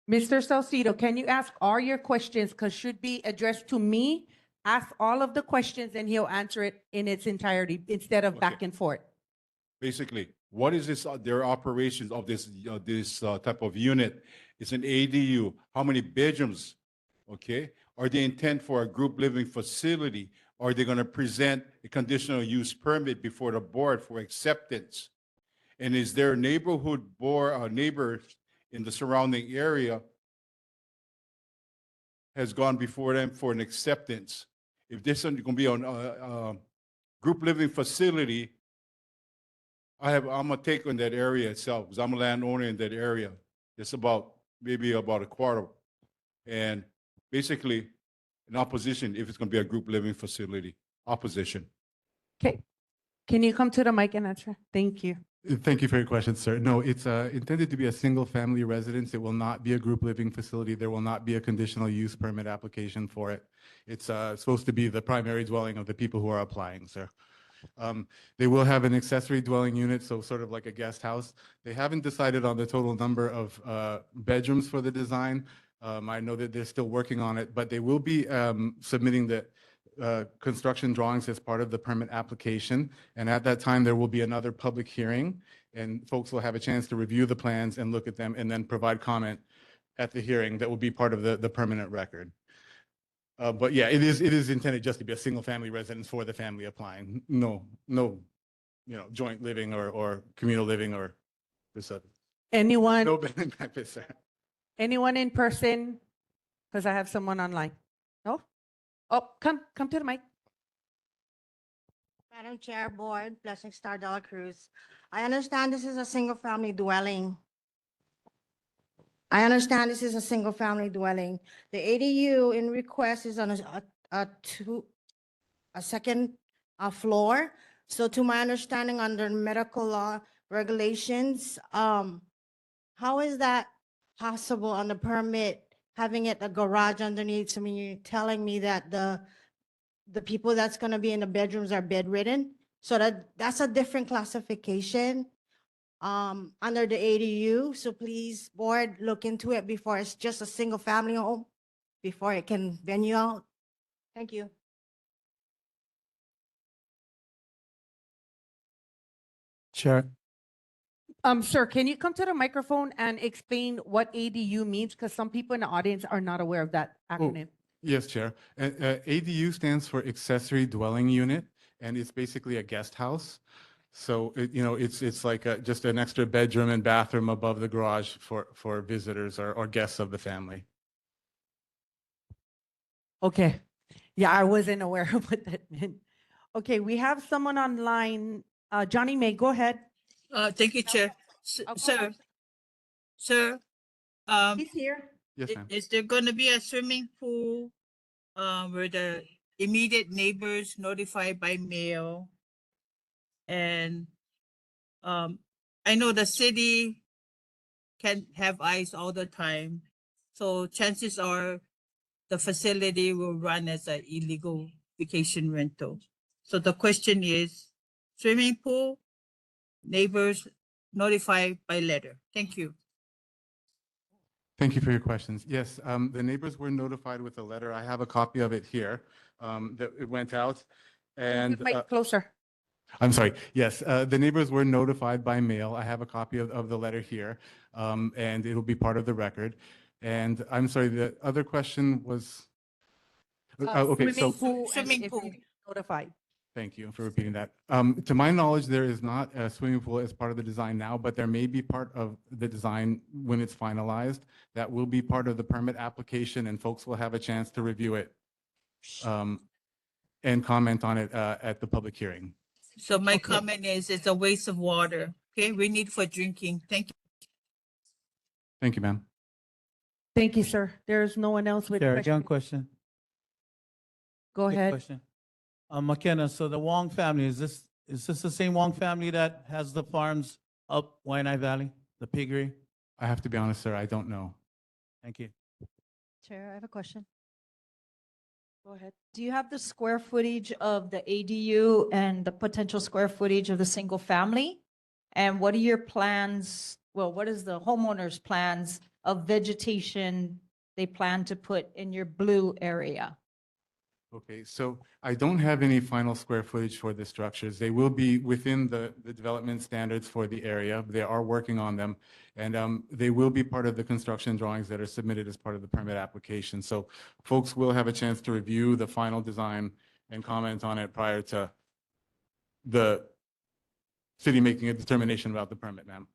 Mr. Salcido, can you ask all your questions, because should be addressed to me? Ask all of the questions and he'll answer it in its entirety instead of back and forth. Basically, what is this, their operations of this, type of unit? It's an ADU. How many bedrooms? Okay. Are they intent for a group living facility? Are they going to present a conditional use permit before the board for acceptance? And is there neighborhood board, neighbors in the surrounding area has gone before them for an acceptance? If this is going to be on a group living facility, I'm a take on that area itself, because I'm a landowner in that area. It's maybe about a quarter. And basically in opposition if it's going to be a group living facility. Opposition. Okay. Can you come to the mic and answer? Thank you. Thank you for your question, sir. No, it's intended to be a single-family residence. It will not be a group living facility. There will not be a conditional use permit application for it. It's supposed to be the primary dwelling of the people who are applying, sir. They will have an accessory dwelling unit, so sort of like a guest house. They haven't decided on the total number of bedrooms for the design. I know that they're still working on it, but they will be submitting the construction drawings as part of the permit application. And at that time, there will be another public hearing, and folks will have a chance to review the plans and look at them and then provide comment at the hearing that will be part of the permanent record. But yeah, it is intended just to be a single family residence for the family applying. No, joint living or communal living or this other. Anyone? No bed and breakfast, sir. Anyone in person? Because I have someone online. No? Oh, come to the mic. Madam Chair, Board, Blessing Star de la Cruz. I understand this is a single-family dwelling. The ADU in request is on a second floor. So to my understanding, under medical law regulations, how is that possible on the permit, having it a garage underneath? I mean, you're telling me that the people that's gonna be in the bedrooms are bedridden? So that's a different classification under the ADU. So please, board, look into it before it's just a single family home, before it can venue out. Thank you. Chair. Sir, can you come to the microphone and explain what ADU means? Because some people in the audience are not aware of that acronym. Yes, Chair. ADU stands for accessory dwelling unit, and it's basically a guest house. So it's like just an extra bedroom and bathroom above the garage for visitors or guests of the family. Okay. Yeah, I wasn't aware of what that meant. Okay, we have someone online. Johnny May, go ahead. Thank you, Chair. Sir, He's here. Yes, ma'am. Is there going to be a swimming pool where the immediate neighbors notified by mail? And I know the city can't have ice all the time, so chances are the facility will run as an illegal vacation rental. So the question is, swimming pool, neighbors notified by letter. Thank you. Thank you for your questions. Yes, the neighbors were notified with a letter. I have a copy of it here that it went out. And Mic closer. I'm sorry. Yes, the neighbors were notified by mail. I have a copy of the letter here, and it'll be part of the record. And I'm sorry, the other question was, okay, so. Swimming pool and Swimming if pool. you notified. Thank you for repeating that. To my knowledge, there is not a swimming pool as part of the design now, but there may be part of the design when it's finalized. That will be part of the permit application and folks will have a chance to review it and comment on it at the public hearing. So my comment is it's a waste of water. Okay, we need for drinking. Thank you. Thank you, ma'am. Thank you, sir. There's no one else with Chair, again, questions. question. Go Quick ahead. question. McKenna, so the Wong family, is this the same Wong family that has the farms up Wai'anae Valley, the piggery? I have to be honest, sir, I don't know. Thank you. Chair, I have a question. Go ahead. Do you have the square footage of the ADU and the potential square footage of the single family? And what are your plans? Well, what is the homeowner's plans of vegetation they plan to put in your blue area? Okay, so I don't have any final square footage for the structures. They will be within the development standards for the area. They are working on them. And they will be part of the construction drawings that are submitted as part of the permit application. So folks will have a chance to review the final design and comment on it prior to the city making a determination about the permit, ma'am.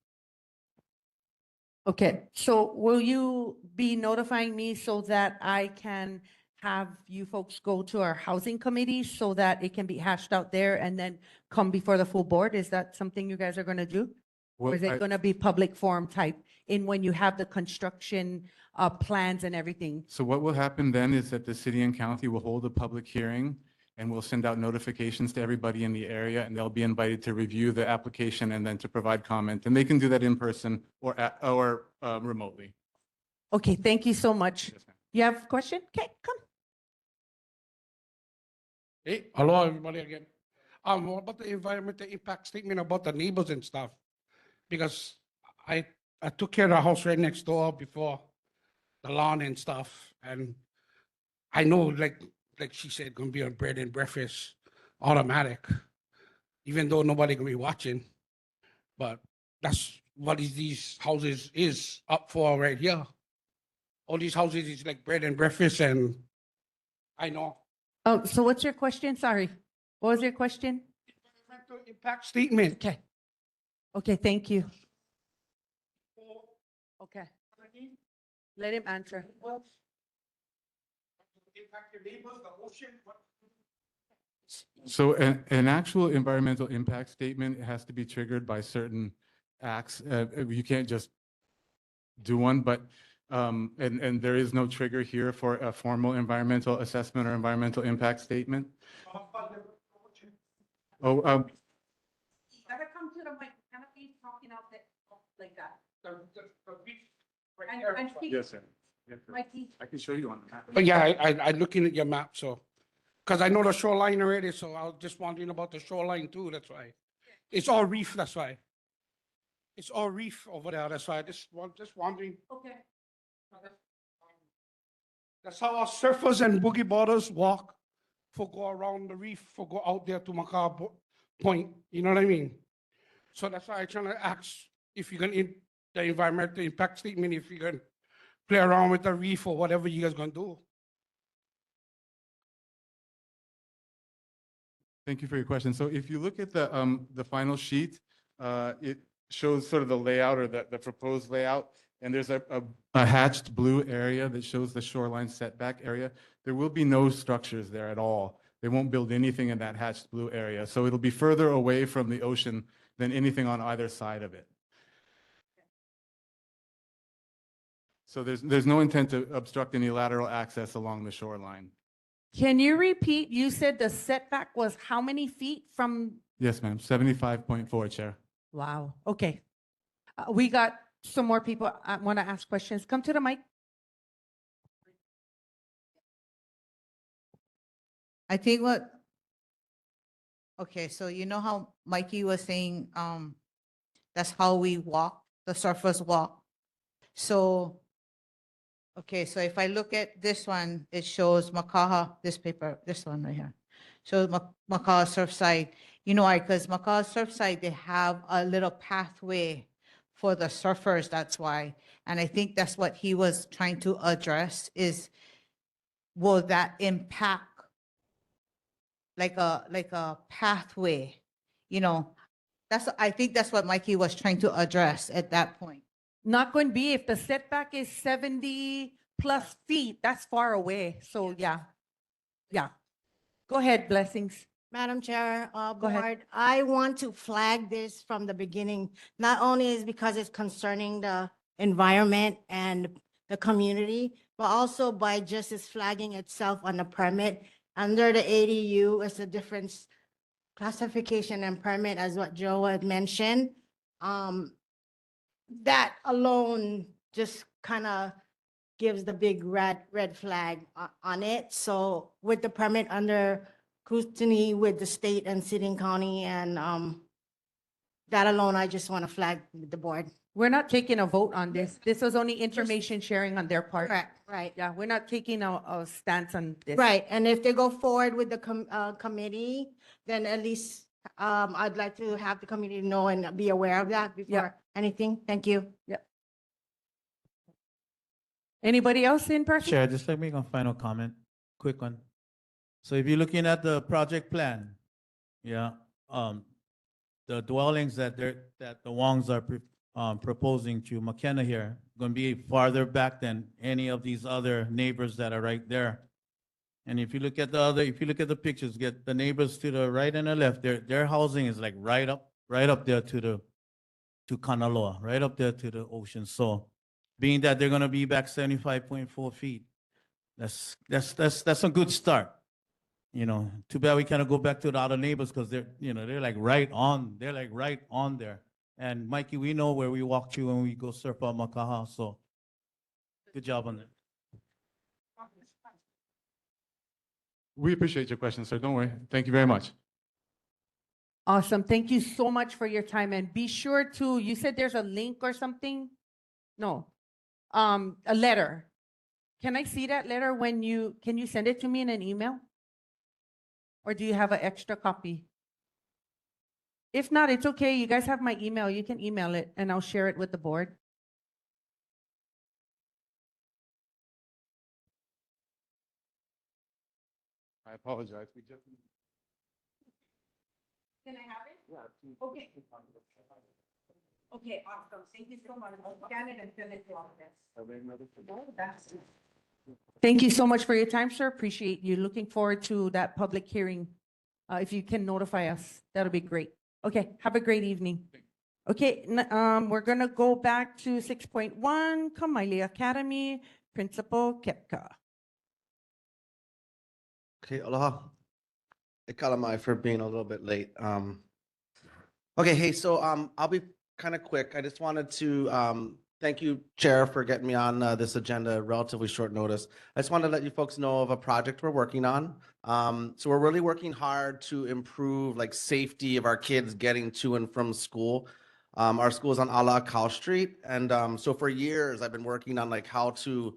Okay, so will you be notifying me so that I can have you folks go to our housing committee so that it can be hashed out there and then come before the full board? Is that something you guys are going to do? Or Well, is it going to be public forum type in when you have the construction plans and everything? So what will happen then is that the city and county will hold a public hearing and we'll send out notifications to everybody in the area and they'll be invited to review the application and then to provide comment. And they can do that in person or remotely. Okay, thank you so much. You have a question? Okay, come. Hey, hello, everybody again. What about the environmental impact statement about the neighbors and stuff? Because I took care of the house right next door before the lawn and stuff, and I know, like she said, gonna be a bread and breakfast, automatic, even though nobody gonna be watching. But that's what these houses is up for right here. All these houses is like bread and breakfast, and I know. Oh, so what's your question? Sorry. What was your question? Environmental impact statement. Okay. Okay, thank you. Okay. Let him answer. Impact your neighbors, the ocean, what? So an actual environmental impact statement has to be triggered by certain acts. You can't just do one, but and there is no trigger here for a formal environmental assessment or environmental impact statement. Oh, You gotta come to the mic, kind of be talking out there like that. And speak. Yes, sir. Mikey. I can show you on the map. But yeah, I looking at your map, so, because I know the shoreline already, so I was just wondering about the shoreline too, that's why. It's all reef, that's why. It's all reef over there, that's why I just wondering. Okay. That's how our surfers and boogie boarders walk, for go around the reef, for go out there to Macau Point, you know what I mean? So that's why I'm trying to ask if you're gonna, the environmental impact statement, if you're gonna play around with the reef or whatever you guys gonna do. Thank you for your question. So if you look at the final sheet, it shows sort of the layout or the proposed layout. And there's a hatched blue area that shows the shoreline setback area. There will be no structures there at all. They won't build anything in that hatched blue area. So it'll be further away from the ocean than anything on either side of it. So there's no intent to obstruct any lateral access along the shoreline. Can you repeat? You said the setback was how many feet from? Yes, ma'am. 75.4, Chair. Wow. Okay. We got some more people want to ask questions. Come to the mic. I think okay, so you know how Mikey was saying, that's how we walk, the surfers walk. So, okay, so if I look at this one, it shows Makaha, this paper, this one right here, shows Makaha Surfside. You know, because Macau Surfside, they have a little pathway for the surfers, that's why. And I think that's what he was trying to address is, will that impact like a pathway? You know, I think that's what Mikey was trying to address at that point. Not going to be if the setback is 70 plus feet, that's far away. So yeah. Go ahead, Blessings. Madam Chair, Go ahead. Board, I want to flag this from the beginning. Not only is because it's concerning the environment and the community, but also by just its flagging itself on the permit. Under the ADU, it's a different classification and permit as what Joe had mentioned. That alone just kind of gives the big red flag on it. So with the permit under scrutiny with the state and city and county and that alone, I just want to flag with the board. We're not taking a vote on this. This was only information sharing on their part. Correct, right. Yeah, we're not taking a stance on this. Right, and if they go forward with the committee, then at least I'd like to have the community know and be aware of that before anything. Thank you. Yep. Anybody else in person? Chair, just let me make a final comment, quick one. So if you're looking at the project plan, yeah, the dwellings that the Wongs are proposing to McKenna here, going to be farther back than any of these other neighbors that are right there. And if you look at the pictures, get the neighbors to the right and the left, their housing is like right up there to Kanaloa, right up there to the ocean. So being that they're going to be back 75.4 feet, that's a good start. You know, too bad we kind of go back to the other neighbors because they're like right on there. And Mikey, we know where we walk to when we go surf on Makaha. So good job on that. We appreciate your question, sir. Don't worry. Thank you very much. Awesome. Thank you so much for your time. And be sure to, you said there's a link or something? No. A letter. Can I see that letter can you send it to me in an email? Or do you have an extra copy? If not, it's okay. You guys have my email. You can email it and I'll share it with the board. I apologize. We just. Can I have it? Yeah. Okay. Okay, awesome. Thank you so much. I'll scan it and send it to all of us. Thank you so much for your time, sir. Appreciate you. Looking forward to that public hearing. If you can notify us, that'll be great. Okay, have a great evening. Okay, we're gonna go back to 6.1, Kamaili Academy, Principal Kepka. Okay, aloha. Ikalamai for being a little bit late. Okay, hey, so I'll be kind of quick. I just wanted to thank you, Chair, for getting me on this agenda relatively short notice. I just wanted to let you folks know of a project we're working on. So we're really working hard to improve like safety of our kids getting to and from school. Our school is on Ala Cal Street, and so for years I've been working on like how to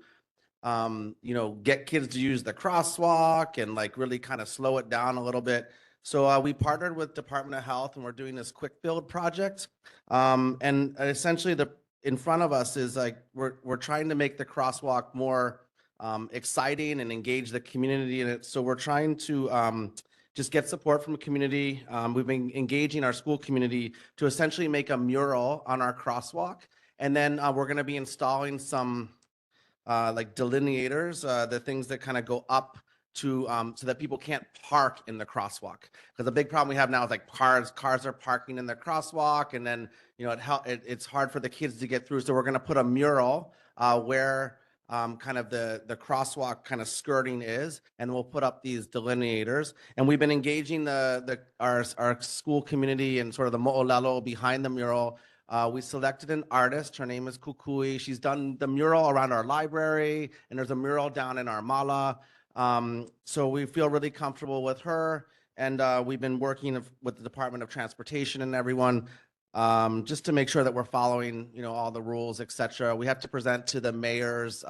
get kids to use the crosswalk and like really kind of slow it down a little bit. So we partnered with Department of Health and we're doing this quick build project. And essentially in front of us is like, we're trying to make the crosswalk more exciting and engage the community in it. So we're trying to just get support from the community. We've been engaging our school community to essentially make a mural on our crosswalk. And then we're gonna be installing some like delineators, the things that kind of go up to so that people can't park in the crosswalk. Because the big problem we have now is like cars are parking in the crosswalk, and then it's hard for the kids to get through. So we're going to put a mural where kind of the crosswalk kind of skirting is, and we'll put up these delineators. And we've been engaging our school community and sort of the mo'olelo behind the mural. We selected an artist. Her name is Kukui. She's done the mural around our library, and there's a mural down in our mala. So we feel really comfortable with her, and we've been working with the Department of Transportation and everyone just to make sure that we're following, all the rules, et cetera. We have to present to the mayor's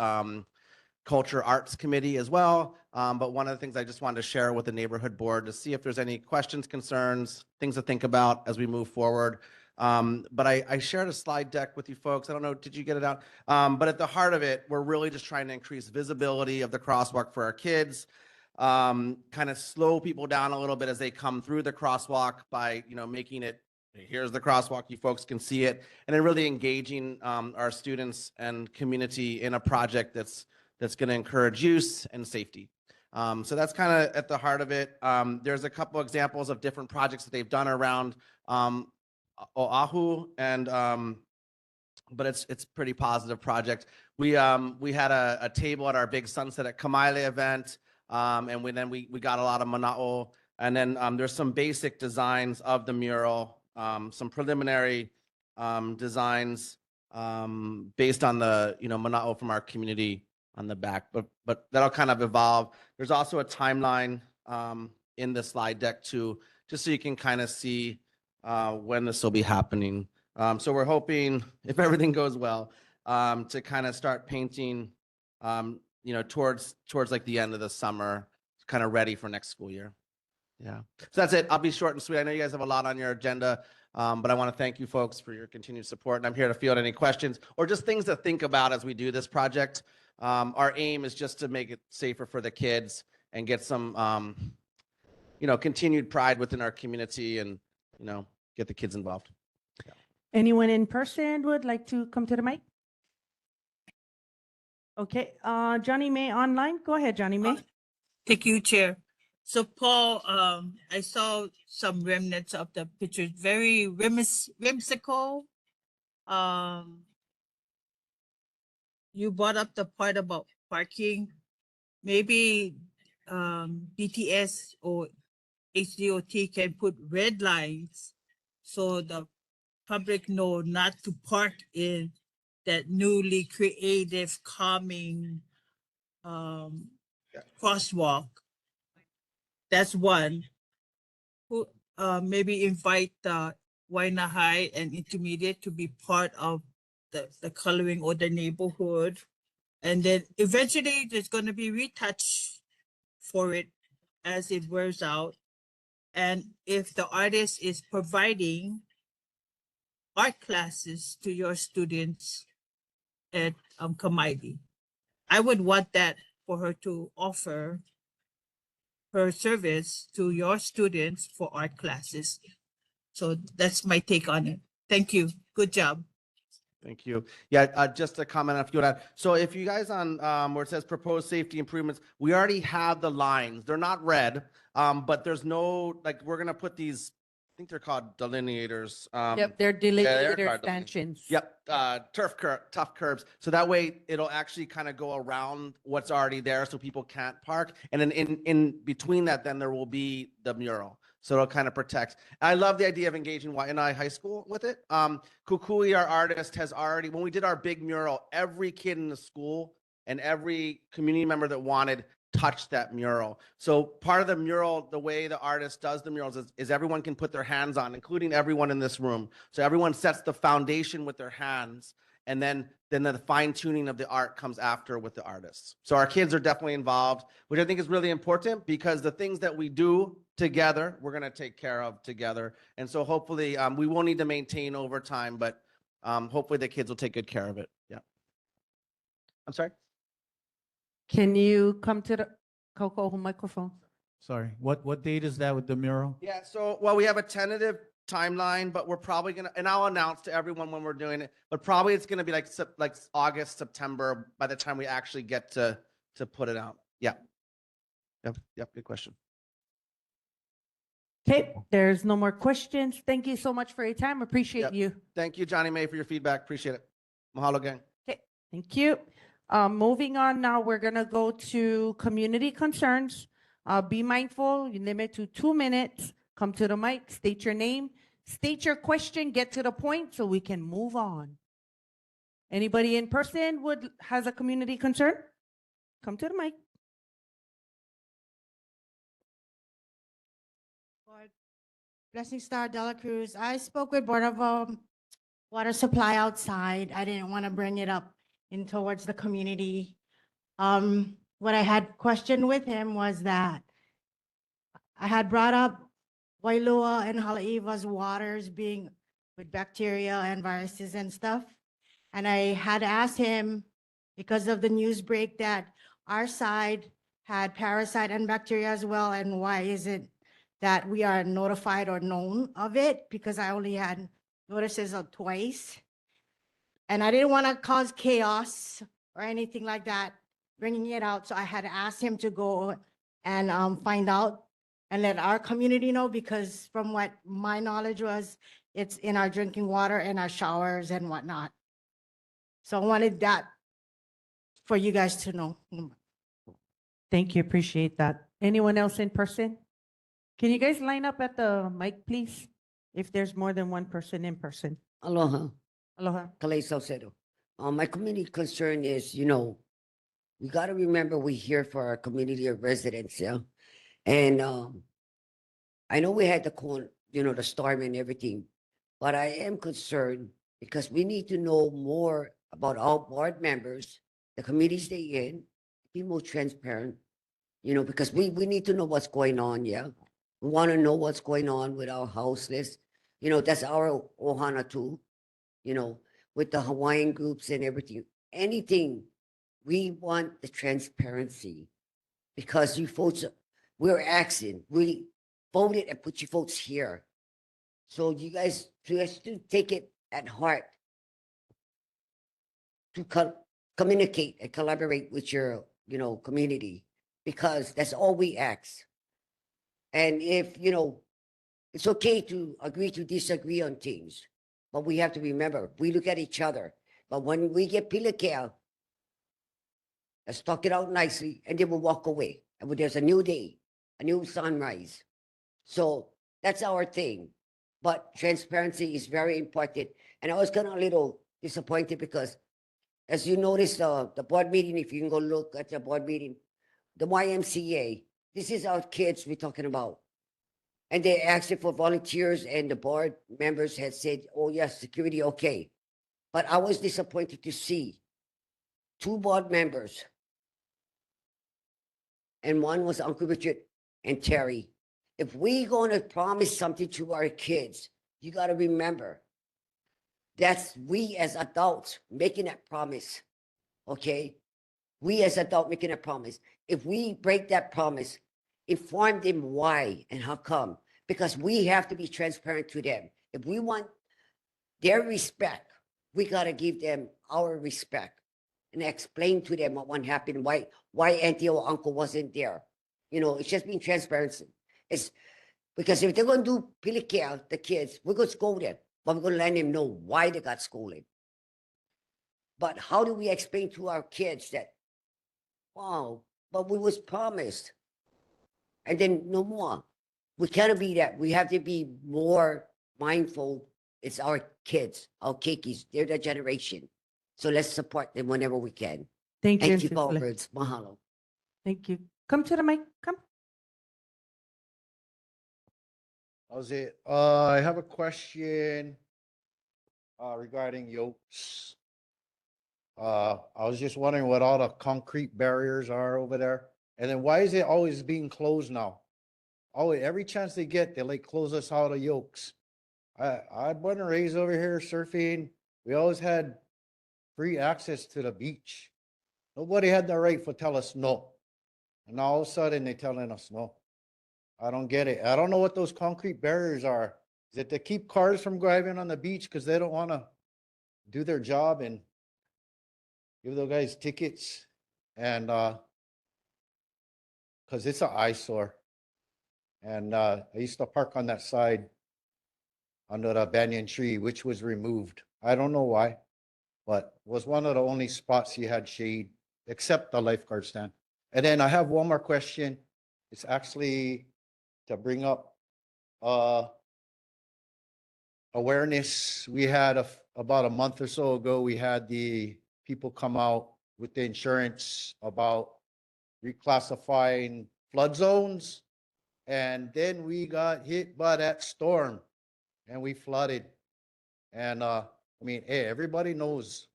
Culture Arts Committee as well. But one of the things I just wanted to share with the neighborhood board to see if there's any questions, concerns, things to think about as we move forward. But I shared a slide deck with you folks. I don't know, did you get it out? But at the heart of it, we're really just trying to increase visibility of the crosswalk for our kids, kind of slow people down a little bit as they come through the crosswalk by, making it, here's the crosswalk, you folks can see it, and then really engaging our students and community in a project that's going to encourage use and safety. So that's kind of at the heart of it. There's a couple examples of different projects that they've done around Oahu, and but it's pretty positive project. We had a table at our big Sunset at Kamaile event, and we got a lot of mana'o, and then there's some basic designs of the mural, some preliminary designs based on the mana'o from our community on the back, but that'll kind of evolve. There's also a timeline in the slide deck too, just so you can kind of see when this will be happening. So we're hoping, if everything goes well, to kind of start painting, towards like the end of the summer, kind of ready for next school year. Yeah. So that's it. I'll be short and sweet. I know you guys have a lot on your agenda, but I want to thank you folks for your continued support. And I'm here to field any questions or just things to think about as we do this project. Our aim is just to make it safer for the kids and get some, continued pride within our community and, get the kids involved. Anyone in person would like to come to the mic? Okay, Johnny May online. Go ahead, Johnny May. Thank you, Chair. So Paul, I saw some remnants of the pictures, very whimsical. You brought up the part about parking. Maybe BTS or HDOT can put red lines so the public know not to park in that newly creative, calming crosswalk. That's one. Who maybe invite the Wai'anae High and Intermediate to be part of the coloring or the neighborhood. And then eventually there's going to be retouch for it as it wears out. And if the artist is providing art classes to your students at Kamaile, I would want that for her to offer her service to your students for art classes. So that's my take on it. Thank you. Good job. Thank you. Yeah, just a comment on a few of that. So if you guys on where it says proposed safety improvements, we already have the lines. They're not red, but there's no, like, we're going to put these, I think they're called delineators. Yep, they're they're delineator called stanchions. Yep, tough curbs. So that way it'll actually kind of go around what's already there so people can't park. And then in between that, then there will be the mural. So it'll kind of protect. I love the idea of engaging Wai'anae High School with it. Kukui, our artist, has already, when we did our big mural, every kid in the school and every community member that wanted touched that mural. So part of the mural, the way the artist does the murals is everyone can put their hands on, including everyone in this room. So everyone sets the foundation with their hands, and then the fine tuning of the art comes after with the artists. So our kids are definitely involved, which I think is really important because the things that we do together, we're going to take care of together. And so hopefully we will need to maintain over time, but hopefully the kids will take good care of it. Yeah. I'm sorry. Can you come to the Coco microphone? Sorry, what date is that with the mural? Yeah, so, well, we have a tentative timeline, but we're probably gonna, and I'll announce to everyone when we're doing it, but probably it's gonna be like August, September, by the time we actually get to put it out. Yeah. Yep, good question. Okay, there's no more questions. Thank you so much for your time. Appreciate Yep. you. Thank you, Johnny May, for your feedback. Appreciate it. Mahalo, gang. Okay, thank you. Moving on now, we're gonna go to community concerns. Be mindful, you limit to 2 minutes. Come to the mic, state your name, state your question, get to the point so we can move on. Anybody in person has a community concern? Come to the mic. Blessing Star Dela Cruz. I spoke with Board of Water Supply outside. I didn't want to bring it up in towards the community What I had questioned with him was that I had brought up Wailua and Halaiwa's waters being with bacteria and viruses and stuff. And I had asked him, because of the news break, that our side had parasite and bacteria as well, and why is it that we are notified or known of it? Because I only had notices of twice. And I didn't want to cause chaos or anything like that, bringing it out. So I had asked him to go and find out and let our community know, because from what my knowledge was, it's in our drinking water and our showers and whatnot. So I wanted that for you guys to know. Thank you, appreciate that. Anyone else in person? Can you guys line up at the mic, please? If there's more than one person in person. Aloha. Aloha. Kalei Salcedo. My community concern is, you know, we got to remember we're here for our community of residents, yeah? And I know we had the storm and everything, but I am concerned because we need to know more about our board members, the committees they in, be more transparent, because we need to know what's going on, yeah? We want to know what's going on with our house list. That's our ohana too, with the Hawaiian groups and everything. Anything, we want the transparency because you folks, we're asking, we voted and put your votes here. So you guys do take it at heart to communicate and collaborate with your, community, because that's all we ask. And if, it's okay to agree to disagree on things, but we have to remember, we look at each other. But when we get pilakea, let's talk it out nicely, and then we'll walk away. And when there's a new day, a new sunrise. So that's our thing. But transparency is very important. And I was kind of a little disappointed because, as you notice, the board meeting, if you can go look at the board meeting, the YMCA, this is our kids we're talking about. And they asked for volunteers, and the board members had said, oh, yes, security, okay. But I was disappointed to see 2 board members, and one was Uncle Richard and Terry. If we're going to promise something to our kids, you got to remember, that's we as adults making that promise, okay? We as adults making a promise. If we break that promise, inform them why and how come. Because we have to be transparent to them. If we want their respect, we got to give them our respect and explain to them what happened, why auntie or uncle wasn't there. It's just being transparent. It's because if they're going to do pilakea, the kids, we're going to scold them, but we're going to let them know why they got scolded. But how do we explain to our kids that, wow, but we was promised, and then no more? We can't be that. We have to be more mindful. It's our kids, our kikis. They're the generation. So let's support them whenever we can. Thank you. And keep our Sifle. words. Mahalo. Thank you. Come to the mic, come. How's it? I have a question regarding yokes. I was just wondering what all the concrete barriers are over there. And then why is it always being closed now? Always, every chance they get, they like close us out of yokes. I born and raised over here surfing. We always had free access to the beach. Nobody had the right to tell us no. And all of a sudden they telling us no. I don't get it. I don't know what those concrete barriers are. Is it to keep cars from driving on the beach because they don't want to do their job and give those guys tickets? And because it's an eyesore. And I used to park on that side under the banyan tree, which was removed. I don't know why, but was one of the only spots you had shade, except the lifeguard stand. And then I have one more question. It's actually to bring up awareness. We had about a month or so ago, we had the people come out with the insurance about reclassifying flood zones. And then we got hit by that storm and we flooded. And hey, everybody knows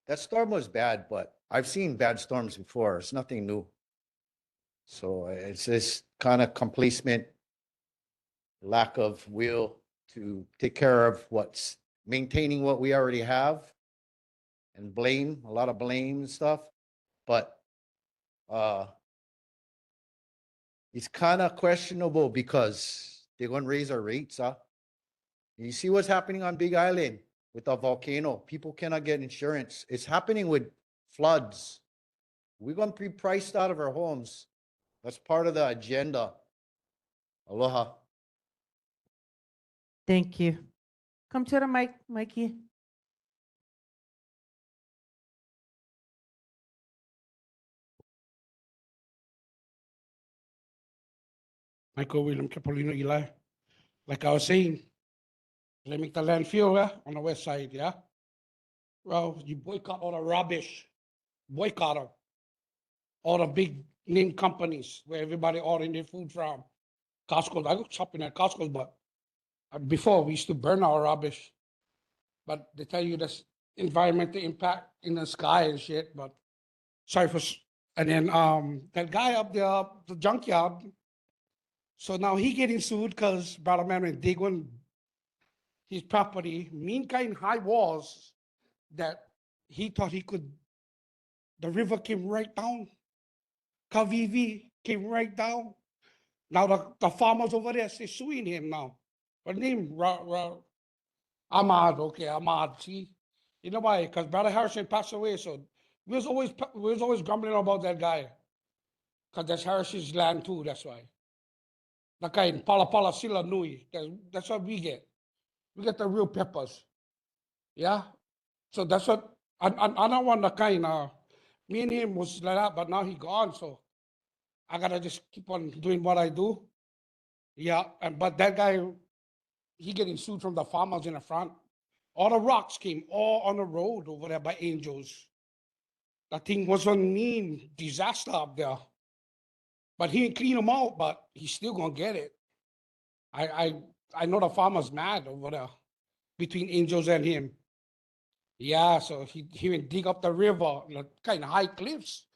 that storm was bad, but I've seen bad storms before. It's nothing new. So it's this kind of complacement, lack of will to take care of what's maintaining what we already have, and blame, a lot of blame and stuff. But it's kind of questionable because they're going to raise our rates, huh? You see what's happening on Big Island with the volcano. People cannot get insurance. It's happening with floods. We're going to be priced out of our homes. That's part of the agenda. Aloha. Thank you. Come to the mic, Mikey. Michael William Capolino Eli. Like I was saying, they make the landfill on the west side, yeah? Well, you boycott all the rubbish. Boycott them. All the big name companies where everybody ordering their food from. Costco, I go shopping at Costco, but before we used to burn our rubbish. But they tell you this environmental impact in the sky and shit, but sorry for, and then that guy up there, the junkyard, so now he getting sued because Brother Man went dig on his property, mean kind high walls that he thought he could, the river came right down. Kavivi came right down. Now the farmers over there, they're suing him now. What name? Ahmad, okay, Ahmad, see? You know why? Because Brother Harrison passed away, so we was always grumbling about that guy. Because that's Harrison's land too, that's why. The guy in Pala Pala Sila Nui, that's what we get. We get the real peppers. Yeah? So that's what, I don't want the kind, me and him was like that, but now he gone, so I gotta just keep on doing what I do. Yeah, but that guy, he getting sued from the farmers in the front. All the rocks came all on the road over there by Angels. That thing was a mean disaster up there. But he didn't clean them out, but he's still gonna get it. I know the farmer's mad over there between Angels and him. Yeah, so he went dig up the river, like kind of high cliffs.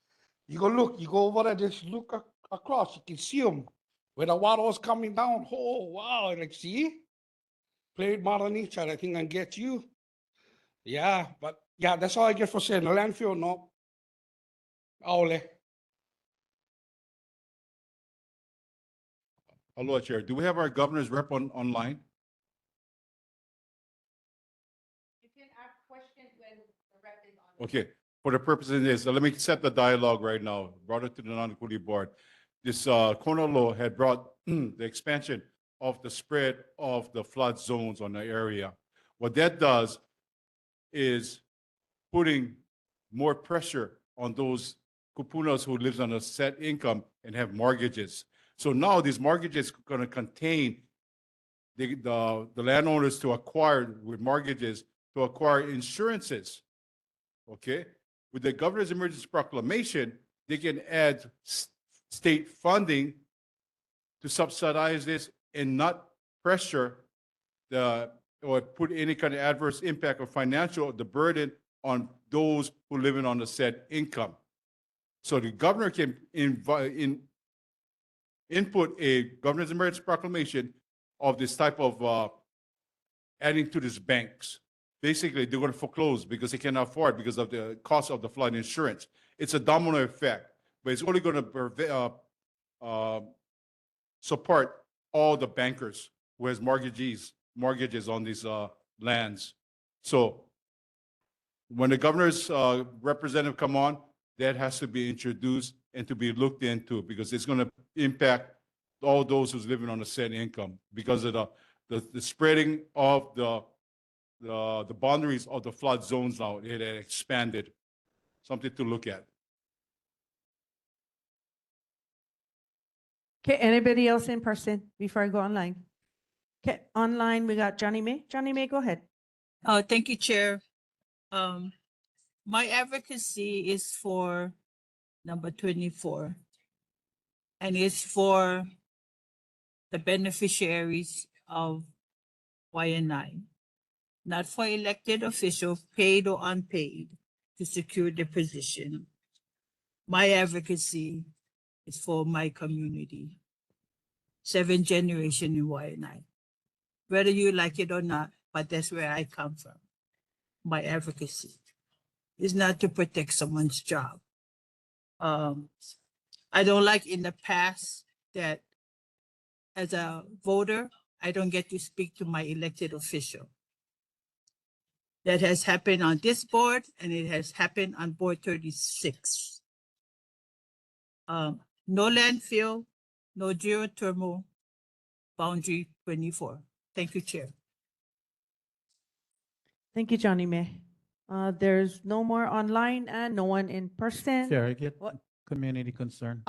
You go over there, just look across, you can see them where the water was coming down. Oh wow, like see, play with Mother Nature. I think I get you. Yeah, but yeah, that's all I get for saying. The landfill, no. Aule. Aloha, Chair. Do we have our governor's rep online? You can ask questions when the rep is on. Okay, for the purpose of this, let me set the dialogue right now, brought it to the non-equity board. This Kona law had brought the expansion of the spread of the flood zones on the area. What that does is putting more pressure on those kupunas who lives on a set income and have mortgages. So now these mortgages are going to contain the landowners to acquire with mortgages to acquire insurances. Okay, with the governor's emergency proclamation, they can add state funding to subsidize this and not pressure or put any kind of adverse impact or financial the burden on those who live on a set income. So the governor can input a governor's emergency proclamation of this type of adding to these banks. Basically, they're going to foreclose because they cannot afford because of the cost of the flood insurance. It's a domino effect, but it's only going to support all the bankers who has mortgages on these lands. So when the governor's representative come on, that has to be introduced and to be looked into because it's going to impact all those who's living on a set income because of the spreading of the boundaries of the flood zones now. It had expanded. Something to look at. Okay, anybody else in person before I go online? Okay, online we got Johnny May. Johnny May, go ahead. Thank you, Chair. My advocacy is for number 24, and it's for the beneficiaries of Wai'anae, not for elected officials, paid or unpaid, to secure the position. My advocacy is for my community. 7th generation in Wai'anae. Whether you like it or not, but that's where I come from. My advocacy is not to protect someone's job. I don't like in the past that as a voter, I don't get to speak to my elected official. That has happened on this board and it has happened on board 36. No landfill, no geothermal, boundary 24. Thank you, Chair. Thank you, Johnny May. There's no more online and no one in person. Chair, I get What? community concern.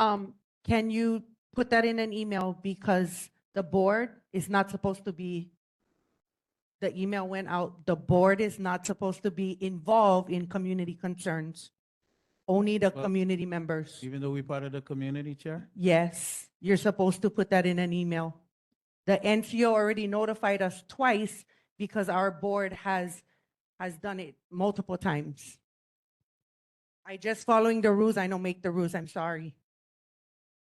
Can you put that in an email because the board is not supposed to be, the email went out, the board is not supposed to be involved in community concerns. Only the Well- community members. Even though we're part of the community, Chair? Yes, you're supposed to put that in an email. The NCO already notified us twice because our board has done it multiple times. I just following the rules. I don't make the rules. I'm sorry.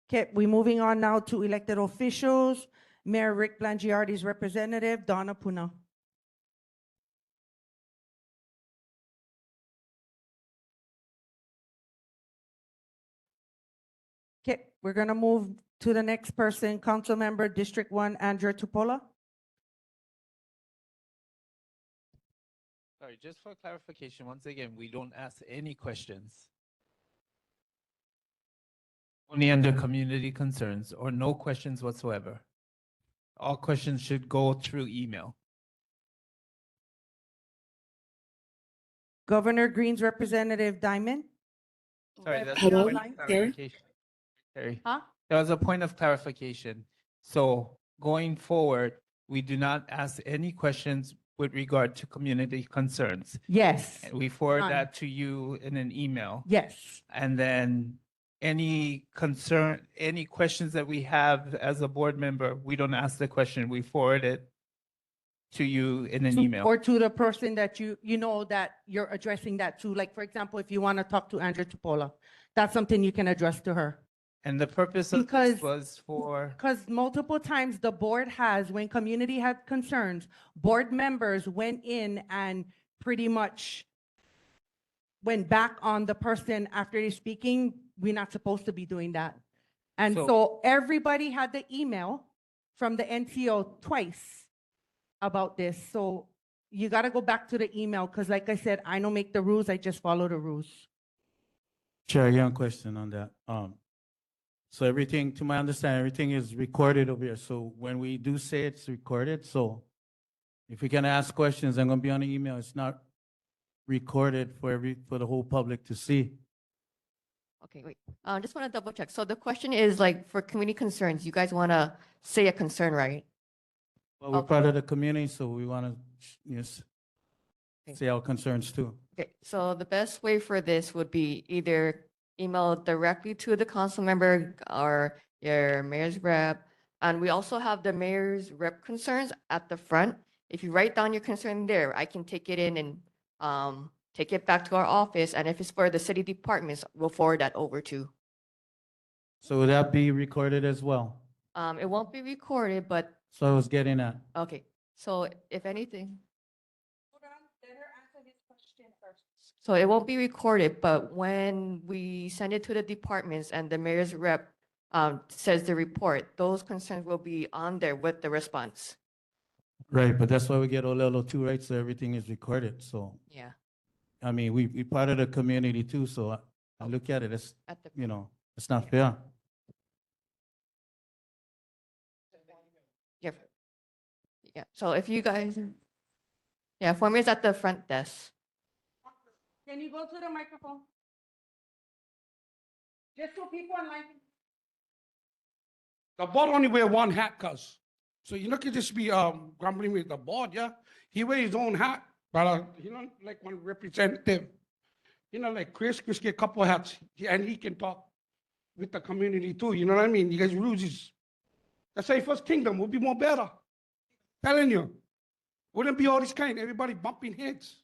Okay, we're moving on now to elected officials. Mayor Rick Blangiardi's representative, Donna Puna. Okay, we're gonna move to the next person, Council Member District 1, Andrea Tupola. Sorry, just for clarification, once again, we don't ask any questions. Only under community concerns or no questions whatsoever. All questions should go through email. Governor Green's representative, Diamond. Sorry, that's a Hello, point of Chair? clarification. Sorry. Huh? That was a point of clarification. So going forward, we do not ask any questions with regard to community concerns. Yes, And we forward None. that to you in an email. yes. And then any concern, any questions that we have as a board member, we don't ask the question, we forward it to you in an email. Or to the person that you know that you're addressing that to. Like, for example, if you want to talk to Andrea Tupola, that's something you can address to her. And the purpose of Because- this was for, Because multiple times the board has, when community had concerns, board members went in and pretty much went back on the person after they're speaking. We're not supposed to be doing that. And So- so everybody had the email from the NCO twice about this. So you got to go back to the email because like I said, I don't make the rules, I just follow the rules. Chair, I got a question on that. So everything, to my understanding, everything is recorded over here. So when we do say it's recorded, so if we can ask questions, I'm gonna be on the email. It's not recorded for the whole public to see. Okay, wait. Just want to double check. So the question is like for community concerns, you guys want to say a concern, right? Well, we're Okay. part of the community, so we wanna, yes, Okay. say our concerns too. Okay, so the best way for this would be either email directly to the council member or your mayor's rep. And we also have the mayor's rep concerns at the front. If you write down your concern there, I can take it in and take it back to our office. And if it's for the city departments, we'll forward that over to. So would that be recorded as well? It won't be recorded, but, So I was getting at. okay. So if anything. So it won't be recorded, but when we send it to the departments and the mayor's rep says the report, those concerns will be on there with the response. Right, but that's why we get Olelo too, right? So everything is recorded, so. Yeah. I mean, we part of the community too, so I look at it as, At the, you know, it's not fair. yeah. Yeah, so if you guys, yeah, form is at the front desk. Can you go to the microphone? Just so people online. The board only wear one hat, cuz. So you not can just be grumbling with the board, yeah? He wear his own hat, but like one representative. Like Chris get a couple hats, and he can talk with the community too, you know what I mean? You guys loses. That's why First Kingdom would be more better. Telling you. Wouldn't be all this kind, everybody bumping heads.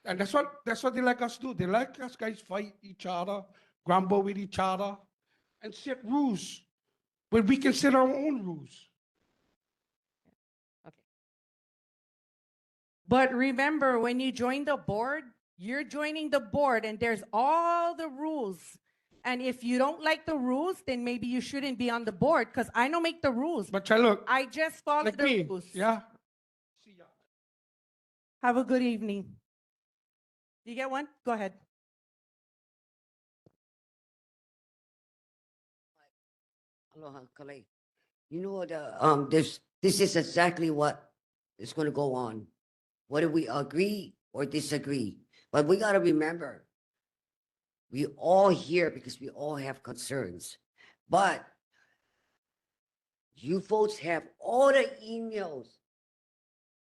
And that's what they like us do. They like us guys fight each other, grumble with each other, and set rules. But we can set our own rules. But remember, when you join the board, you're joining the board and there's all the rules. And if you don't like the rules, then maybe you shouldn't be on the board because I don't make the rules. But look, I just follow like the me, rules. yeah. Have a good evening. Do you get one? Go ahead. Aloha, Kalei. You know what, this is exactly what is gonna go on. Whether we agree or disagree. But we gotta remember, we all here because we all have concerns. But you folks have all the emails.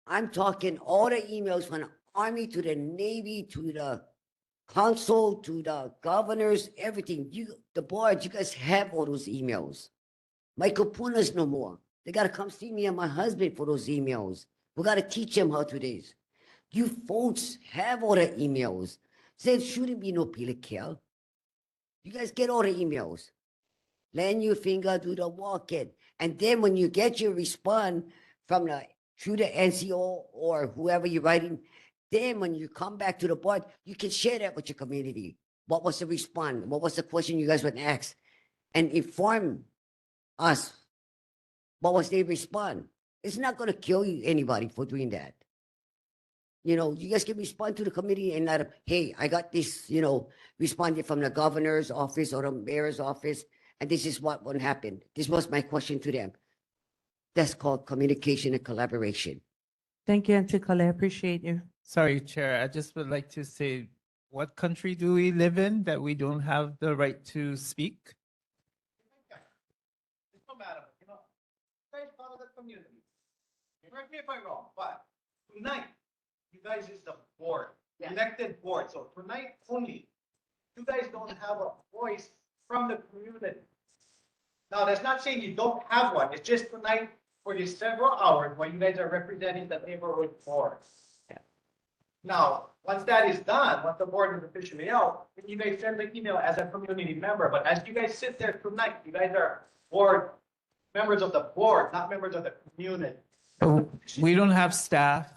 I'm talking all the emails from the Army to the Navy to the council to the governors, everything. The board, you guys have all those emails. My kapunas no more. They gotta come see me and my husband for those emails. We gotta teach them how to do this. You folks have all the emails. There shouldn't be no pilikel. You guys get all the emails. Land your finger, do the walk-in. And then when you get your response from through the NCO or whoever you're writing, then when you come back to the board, you can share that with your community. What was the response? What was the question you guys would ask? And inform us. What was their response? It's not going to kill you, anybody for doing that. You know, you guys can respond to the committee and let them, hey, I got this, responded from the governor's office or the mayor's office, and this is what would happen. This was my question to them. That's called communication and collaboration. Thank you, Auntie Kale. I appreciate you. Sorry, Chair, I just would like to say, what country do we live in that we don't have the right to speak? No matter, you guys follow the community. Correct me if I'm wrong, but tonight, you guys is the board, elected board. So tonight only, you guys don't have a voice from the community. Now, that's not saying you don't have one. It's just tonight for these several hours when you guys are representing the neighborhood board. Now, once that is done, once the board is officially out, then you guys send the email as a community member. But as you guys sit there tonight, you guys are board members of the board, not members of the community. Oh, we don't have staff.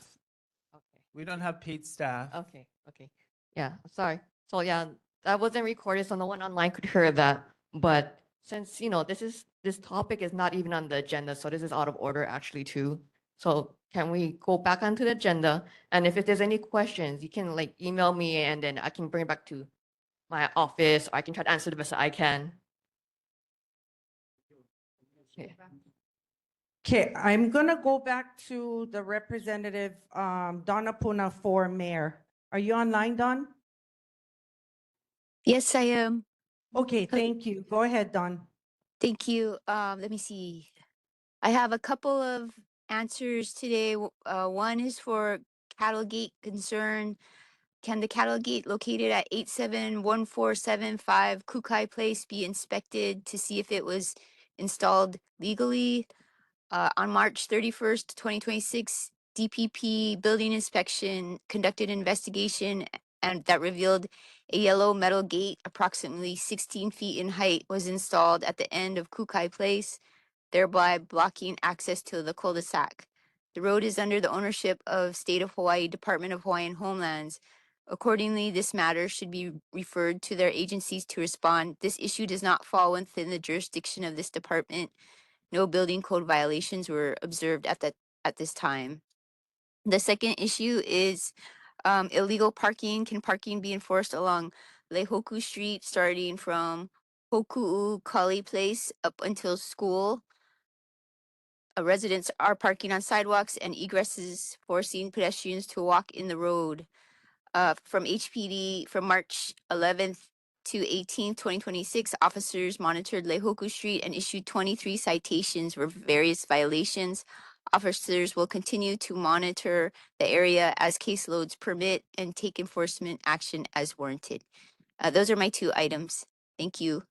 Okay. We don't have paid staff. Okay, okay. Yeah, sorry. So yeah, that wasn't recorded, so no one online could hear that. But since, this topic is not even on the agenda, so this is out of order actually too. So can we go back onto the agenda? And if there's any questions, you can email me and then I can bring it back to my office, or I can try to answer the best I can. Yeah. Okay, I'm gonna go back to the representative, Donna Puna for mayor. Are you online, Don? Yes, I am. Okay, thank you. Go ahead, Don. Thank you. Let me see. I have a couple of answers today. One is for cattle gate concern. Can the cattle gate located at 871475 Kukai Place be inspected to see if it was installed legally? On March 31st, 2026, DPP building inspection conducted an investigation and that revealed a yellow metal gate approximately 16 feet in height was installed at the end of Kukai Place, thereby blocking access to the cul-de-sac. The road is under the ownership of State of Hawaii Department of Hawaiian Homelands. Accordingly, this matter should be referred to their agencies to respond. This issue does not fall within the jurisdiction of this department. No building code violations were observed at this time. The second issue is illegal parking. Can parking be enforced along Lehoku Street starting from Hoku'u Kali Place up until school? Residents are parking on sidewalks and egresses, forcing pedestrians to walk in the road. From HPD, from March 11th to 18th, 2026, officers monitored Lehoku Street and issued 23 citations for various violations. Officers will continue to monitor the area as caseloads permit and take enforcement action as warranted. Those are my two items. Thank you.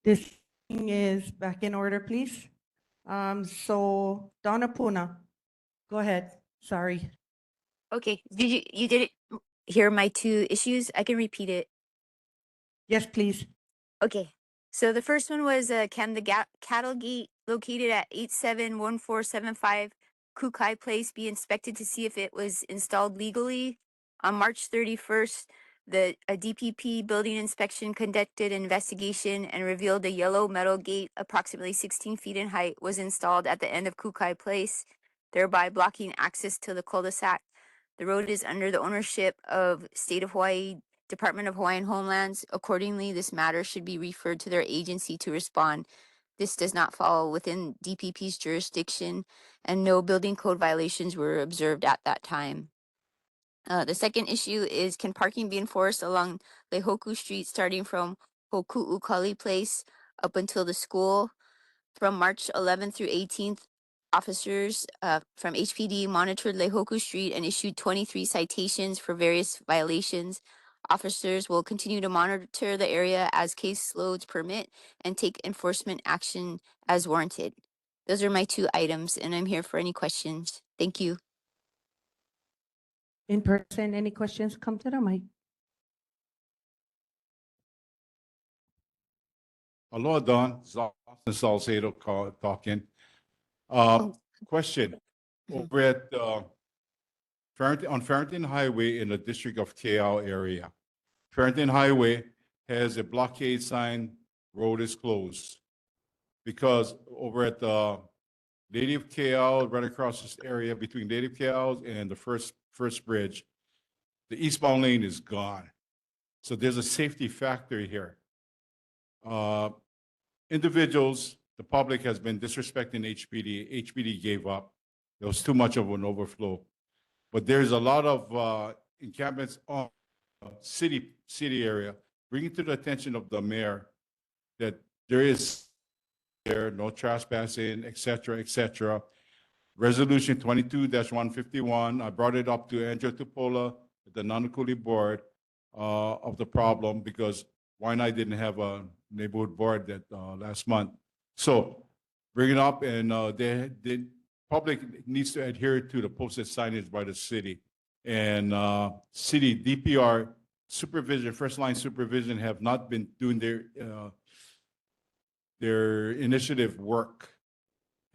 This thing is back in order, please. So Donna Puna, go ahead. Sorry. Okay, you didn't hear my two issues? I can repeat it. Yes, please. Okay, so the first one was can the cattle gate located at 871475 Kukai Place be inspected to see if it was installed legally? On March 31st, a DPP building inspection conducted an investigation and revealed a yellow metal gate approximately 16 feet in height was installed at the end of Kukai Place, thereby blocking access to the cul-de-sac. The road is under the ownership of State of Hawaii Department of Hawaiian Homelands. Accordingly, this matter should be referred to their agency to respond. This does not fall within DPP's jurisdiction, and no building code violations were observed at that time. The second issue is, can parking be enforced along Lehoku Street starting from Hoku'ukali Place up until the school? From March 11th through 18th, officers from HPD monitored Lehoku Street and issued 23 citations for various violations. Officers will continue to monitor the area as caseloads permit and take enforcement action as warranted. Those are my two items, and I'm here for any questions. Thank you. In person, any questions, come to the mic. Aloha, Don. This is Austin Salcedo talking. Question. Over at On Farrington Highway in the district of KL area. Farrington Highway has a blockade sign, road is closed. Because over at the Lady of KL, right across this area between Lady of KL and the first bridge, the eastbound lane is gone. So there's a safety factor here. Individuals, the public has been disrespecting HPD. HPD gave up. There was too much of an overflow. But there's a lot of encampments on city area, bringing to the attention of the mayor that there is no trespassing, et cetera. Resolution 22-151, I brought it up to Andrew Tupola, the Nanakuli board, of the problem because Wai'anae didn't have a neighborhood board that last month. So bring it up, and the public needs to adhere to the posted signage by the city. And city DPR supervision, first line supervision, have not been doing their initiative work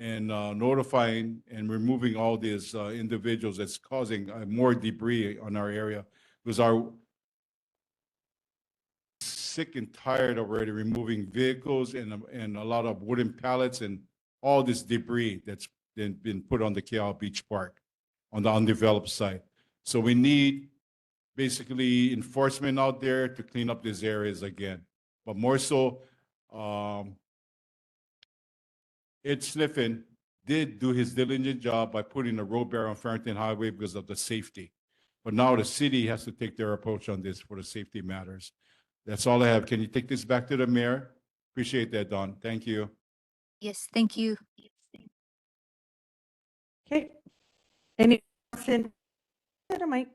and notifying and removing all these individuals that's causing more debris on our area, because our sick and tired of already removing vehicles and a lot of wooden pallets and all this debris that's been put on the KL Beach Park on the undeveloped site. So we need basically enforcement out there to clean up these areas again. But more so, Ed Sniffen did do his diligent job by putting a road barrier on Farrington Highway because of the safety. But now the city has to take their approach on this for the safety matters. That's all I have. Can you take this back to the mayor? Appreciate that, Don. Thank you. Yes, thank you. Okay. Any question? To the mic.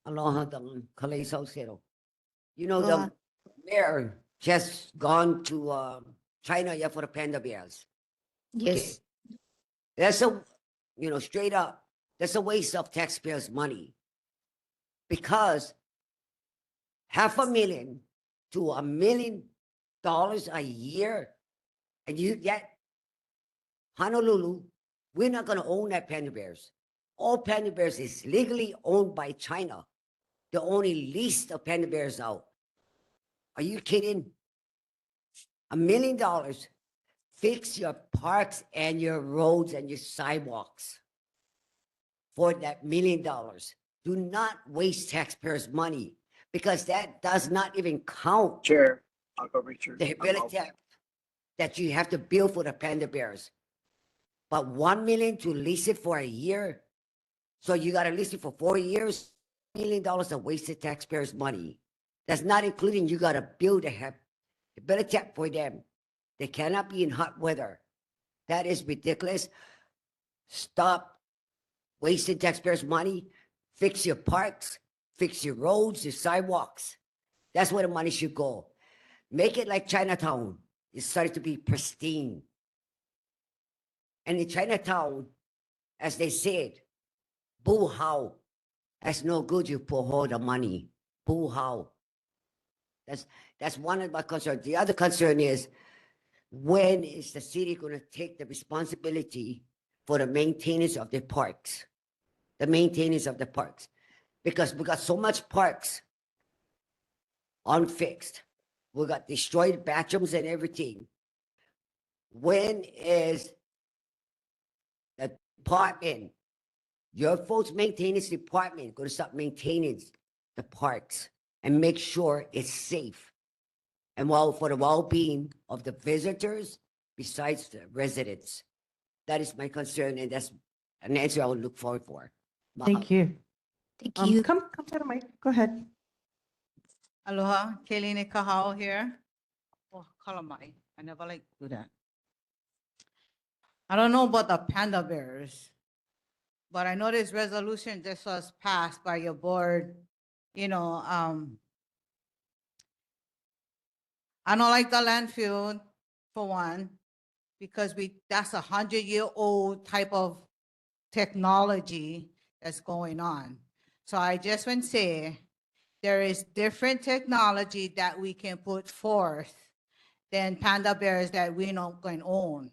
Aloha Dang Kalei Saucero. You know, Aloha. the mayor just gone to China, yeah, for the panda bears. Yes. That's a, straight up, that's a waste of taxpayers' money. Because $500,000 to $1 million a year, and you get Honolulu, we're not gonna own that panda bears. All panda bears is legally owned by China. They only lease the panda bears out. Are you kidding? $1 million, fix your parks and your roads and your sidewalks for that $1 million. Do not waste taxpayers' money, because that does not even count Chair, Uncle Richard. the habitat that you have to build for the panda bears. But $1 million to lease it for a year, so you got to lease it for 4 years. $1 million of wasted taxpayers' money. That's not including you got to build a habitat for them. They cannot be in hot weather. That is ridiculous. Stop wasting taxpayers' money. Fix your parks, fix your roads, your sidewalks. That's where the money should go. Make it like Chinatown. It started to be pristine. And in Chinatown, as they said, boo how. That's no good, you pour all the money. Boo how. That's one of my concerns. The other concern is, when is the city going to take the responsibility for the maintenance of the parks? The maintenance of the parks. Because we got so much parks unfixed. We got destroyed bathrooms and everything. When is the department, your folks maintenance department, going to start maintaining the parks and make sure it's safe? And for the well-being of the visitors, besides the residents. That is my concern, and that's an answer I would look forward for. Thank you. Thank you. Come to the mic. Go ahead. Aloha, Kaylene Kahao here. Oh, Kalamai. I never like to do that. I don't know about the panda bears, but I know this resolution just was passed by your board. I don't like the landfill, for one, because that's 100-year-old type of technology that's going on. So I just want to say, there is different technology that we can put forth than panda bears that we're not going to own,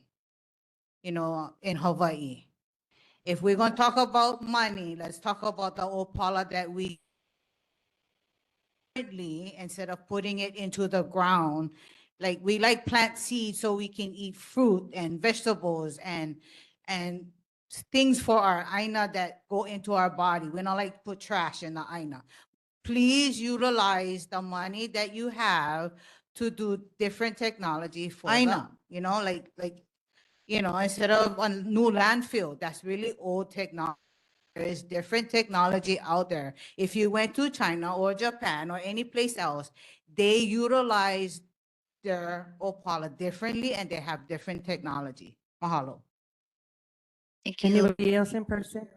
in Hawaii. If we're going to talk about money, let's talk about the opala that we instead of putting it into the ground. Like we like plant seeds so we can eat fruit and vegetables and things for our aina that go into our body. We don't like to put trash in the aina. Please utilize the money that you have to do different technology for aina, instead of a new landfill, that's really old technology. There is different technology out there. If you went to China or Japan or any place else, they utilize their opala differently and they have different technology. Mahalo. Thank you. Anybody else in person?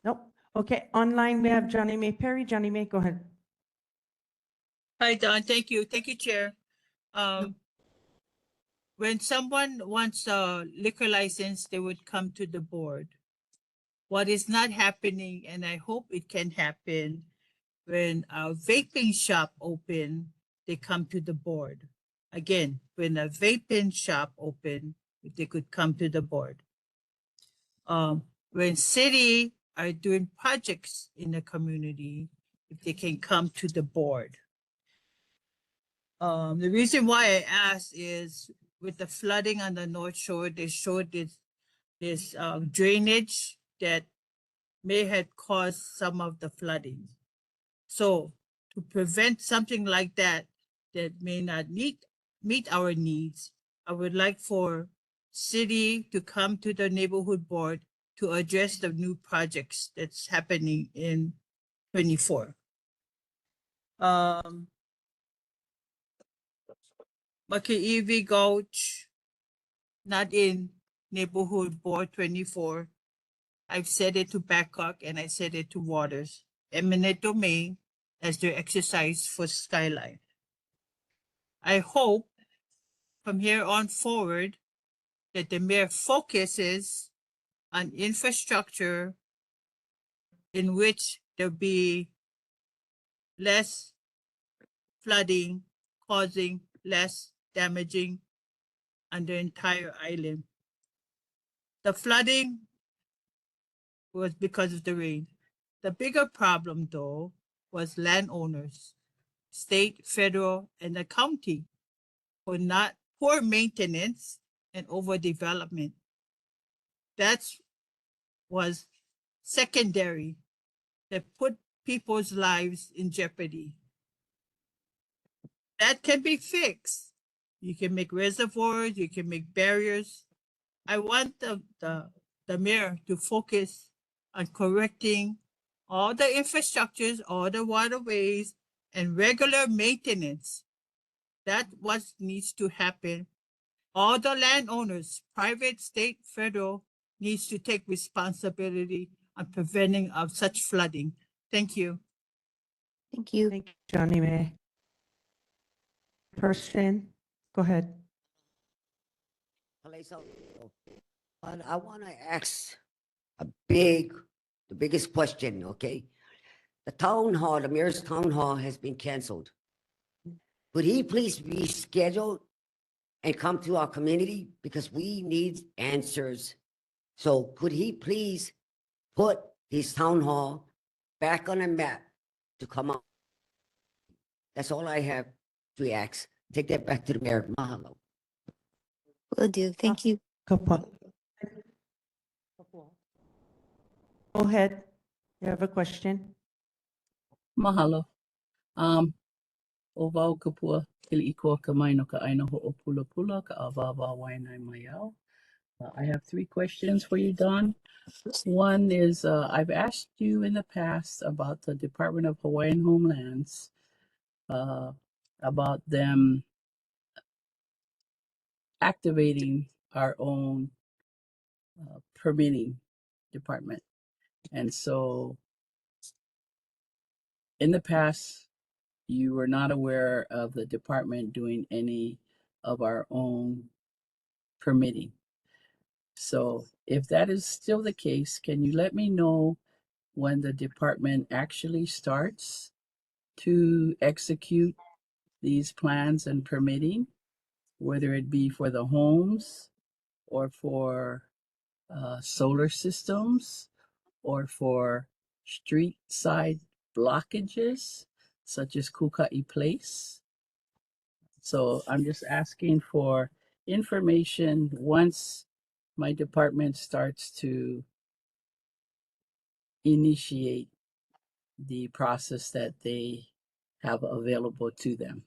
Nope. Okay, online we have Johnny May Perry. Johnny May, go ahead. Hi, Don. Thank you. Thank you, Chair. When someone wants a liquor license, they would come to the board. What is not happening, and I hope it can happen, when a vaping shop open, they come to the board. Again, when a vaping shop open, they could come to the board. When city are doing projects in the community, if they can come to the board. The reason why I asked is with the flooding on the North Shore, they showed this drainage that may have caused some of the flooding. So to prevent something like that may not meet our needs, I would like for city to come to the neighborhood board to address the new projects that's happening in 24. Makaiwi Gulch, not in neighborhood board 24. I've said it to Babcock and I said it to Waters. Eminent domain as their exercise for Skyline. I hope from here on forward that the mayor focuses on infrastructure in which there'll be less flooding, causing less damaging on the entire island. The flooding was because of the rain. The bigger problem, though, was landowners, state, federal, and the county for not poor maintenance and overdevelopment. That was secondary that put people's lives in jeopardy. That can be fixed. You can make reservoirs, you can make barriers. I want the mayor to focus on correcting all the infrastructures, all the waterways, and regular maintenance. That's what needs to happen. All the landowners, private, state, federal, needs to take responsibility on preventing of such flooding. Thank you. Thank you. Thank you, Johnny May. Person, go ahead. And I want to ask the biggest question, okay? The town hall, the mayor's town hall has been canceled. Would he please reschedule and come to our community because we need answers? So could he please put his town hall back on the map to come up? That's all I have to ask. Take that back to the mayor. Mahalo. Will do. Thank you. Go ahead. You have a question? Mahalo. O wau kapua ili ikoa ka mai no ka aina ho'o pula pula ka awāwā Wai'anae mai au. I have 3 questions for you, Don. One is, I've asked you in the past about the Department of Hawaiian Homelands, about them activating our own permitting department. And so in the past, you were not aware of the department doing any of our own permitting. So if that is still the case, can you let me know when the department actually starts to execute these plans and permitting, whether it be for the homes or for solar systems or for street side blockages such as Kuka'i Place. So I'm just asking for information once my department starts to initiate the process that they have available to them.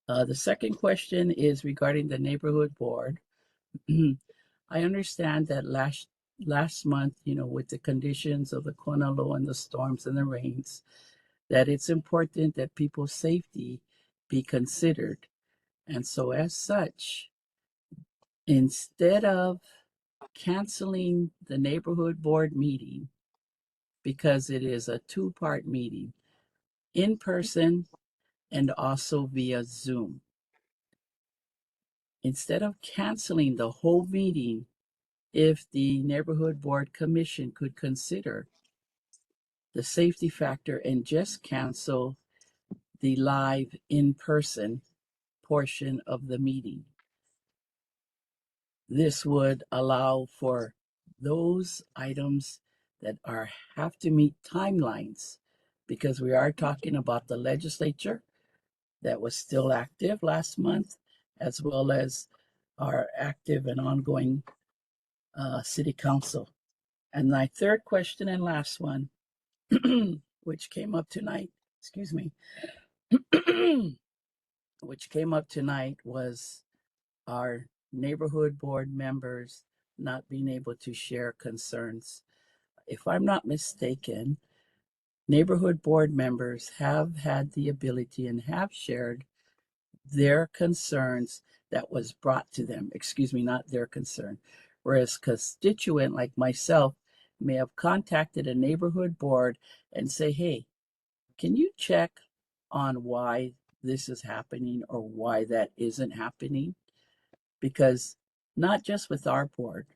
The second question is regarding the neighborhood board. I understand that last month, with the conditions of the Kona low and the storms and the rains, that it's important that people's safety be considered. And so as such, instead of canceling the neighborhood board meeting, because it is a two-part meeting, in person and also via Zoom. Instead of canceling the whole meeting, if the neighborhood board commission could consider the safety factor and just cancel the live in-person portion of the meeting. This would allow for those items that have to meet timelines, because we are talking about the legislature that was still active last month, as well as our active and ongoing city council. And my third question and last one, which came up tonight, which came up tonight, was our neighborhood board members not being able to share concerns. If I'm not mistaken, neighborhood board members have had the ability and have shared their concerns that was brought to them, not their concern. Whereas constituent like myself may have contacted a neighborhood board and say, hey, can you check on why this is happening or why that isn't happening? Because not just with our board,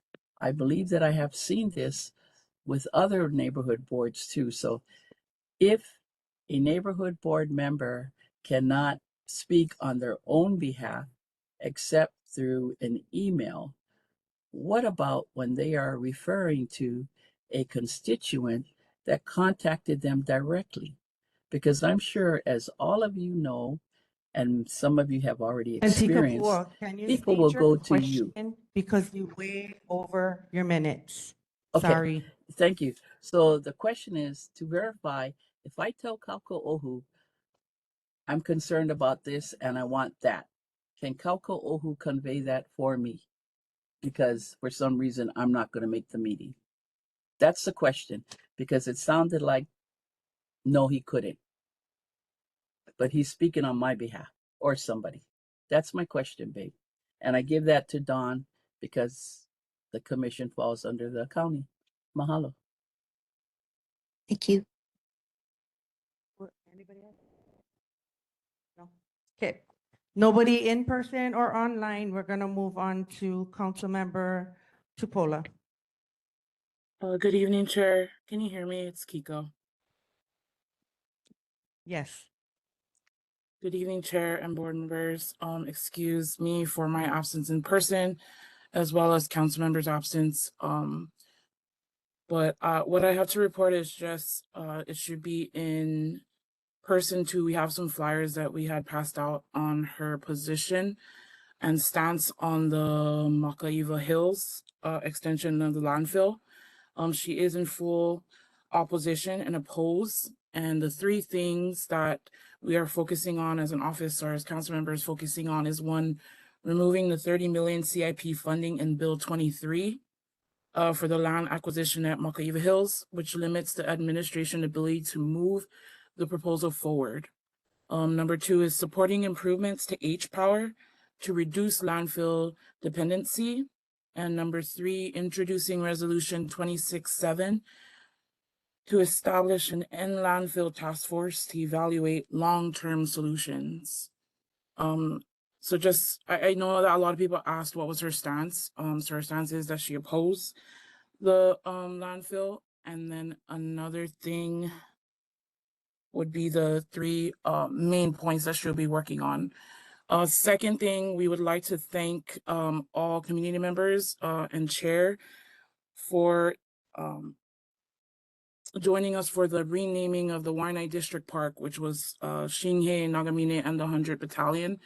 I believe that I have seen this with other neighborhood boards too. So if a neighborhood board member cannot speak on their own behalf except through an email, what about when they are referring to a constituent that contacted them directly? Because I'm sure, as all of you know, and some of you have already Auntie experienced, Kapua, can you people state will your go to you. question? Because you way over your minutes. Okay, Sorry. thank you. So the question is to verify, if I tell Kauko Ohu, I'm concerned about this and I want that, can Kauko Ohu convey that for me? Because for some reason, I'm not going to make the meeting. That's the question, because it sounded like, no, he couldn't. But he's speaking on my behalf or somebody. That's my question, babe. And I give that to Don because the commission falls under the county. Mahalo. Thank you. Anybody else? No. Okay. Nobody in person or online. We're gonna move on to Councilmember Tupola. Good evening, Chair. Can you hear me? It's Kiko. Yes. Good evening, Chair and board members. Excuse me for my absence in person, as well as council members' absence. But what I have to report is just it should be in person too. We have some flyers that we had passed out on her position and stance on the Makaiva Hills extension of the landfill. She is in full opposition and oppose. And the three things that we are focusing on as an office or as council members focusing on is one, removing the 30 million CIP funding in Bill 23 for the land acquisition at Makaiva Hills, which limits the administration ability to move the proposal forward. Number two is supporting improvements to H-Power to reduce landfill dependency. And number three, introducing resolution 26-7 to establish an end landfill task force to evaluate long-term solutions. So just, I know that a lot of people asked what was her stance. So her stance is that she opposed the landfill. And then another thing, would be the three main points that she'll be working on. Second thing, we would like to thank all community members and chair for joining us for the renaming of the Wai'anae District Park, which was Shinhei, Nagamine, and the 100th Battalion.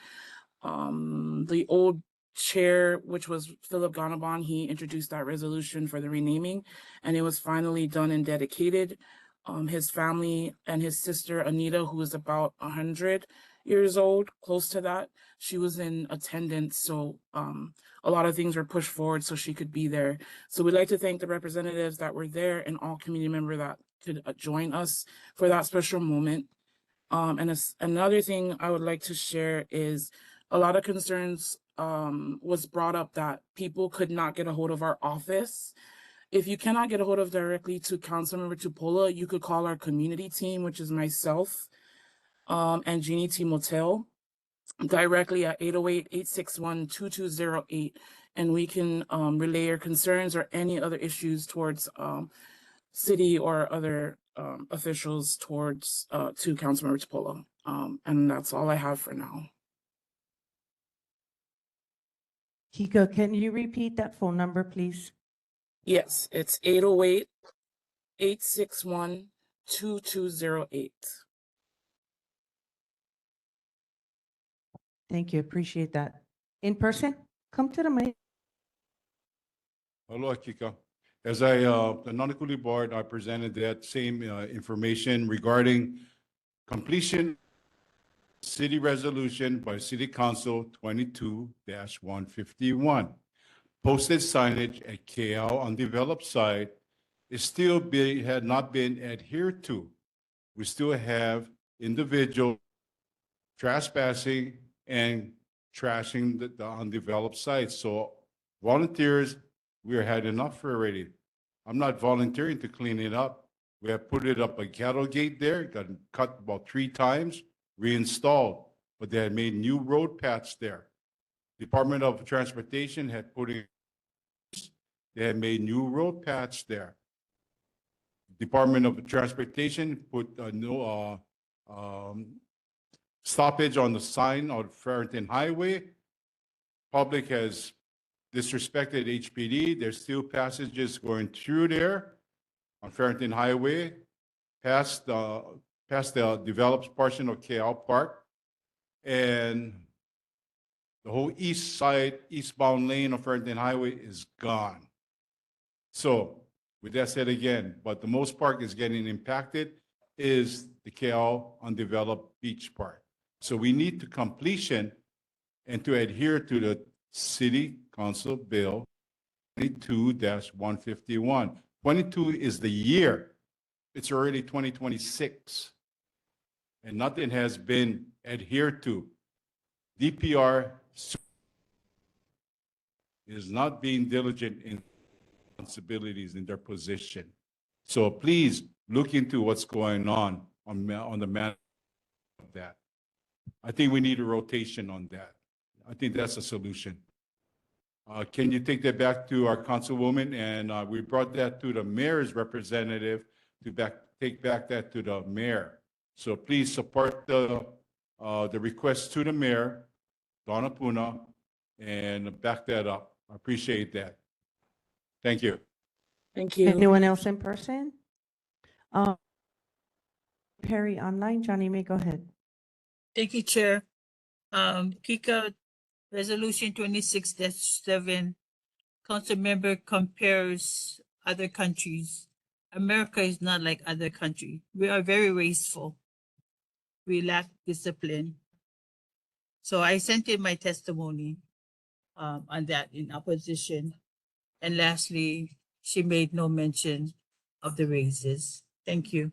The old chair, which was Philip Ganaban, he introduced that resolution for the renaming, and it was finally done and dedicated. His family and his sister, Anita, who is about 100 years old, close to that, she was in attendance, so a lot of things were pushed forward so she could be there. So we'd like to thank the representatives that were there and all community members that could join us for that special moment. Another thing I would like to share is a lot of concerns was brought up that people could not get a hold of our office. If you cannot get a hold of directly to Councilmember Tupola, you could call our community team, which is myself and Jeannie T. Motel, directly at 808-861-2208, and we can relay your concerns or any other issues towards city or other officials towards to Councilmember Tupola. And that's all I have for now. Kika, can you repeat that phone number, please? Yes, it's 808-861-2208. Thank you, appreciate that. In person, come to the mic. Aloha, Kika. As the Nanakuli Board, I presented that same information regarding completion city resolution by City Council 22-151. Posted signage at KL undeveloped site had not been adhered to. We still have individual trespassing and trashing the undeveloped sites. So volunteers, we had enough already. I'm not volunteering to clean it up. We have put it up a cattle gate there, got cut about 3 times, reinstalled, but they had made new road paths there. Department of Transportation had they had made new road paths there. Department of Transportation put no stoppage on the sign on Farrington Highway. Public has disrespected HPD. There's still passages going through there on Farrington Highway, past the developed portion of KL Park, and the whole east side, eastbound lane of Farrington Highway is gone. So with that said again, but the most part is getting impacted is the KL undeveloped beach part. So we need to completion and to adhere to the City Council Bill 22-151. 22 is the year. It's already 2026. And nothing has been adhered to. DPR is not being diligent in responsibilities in their position. So please look into what's going on the matter of that. I think we need a rotation on that. I think that's a solution. Can you take that back to our councilwoman? And we brought that to the mayor's representative to take back that to the mayor. So please support the request to the mayor, Donna Puna, and back that up. I appreciate that. Thank you. Thank you. Anyone else in person? Perry online, Johnny May, go ahead. Thank you, Chair. Kika, Resolution 26-7, Council member compares other countries. America is not like other countries. We are very wasteful. We lack discipline. So I sent in my testimony on that in opposition. And lastly, she made no mention of the raises. Thank you.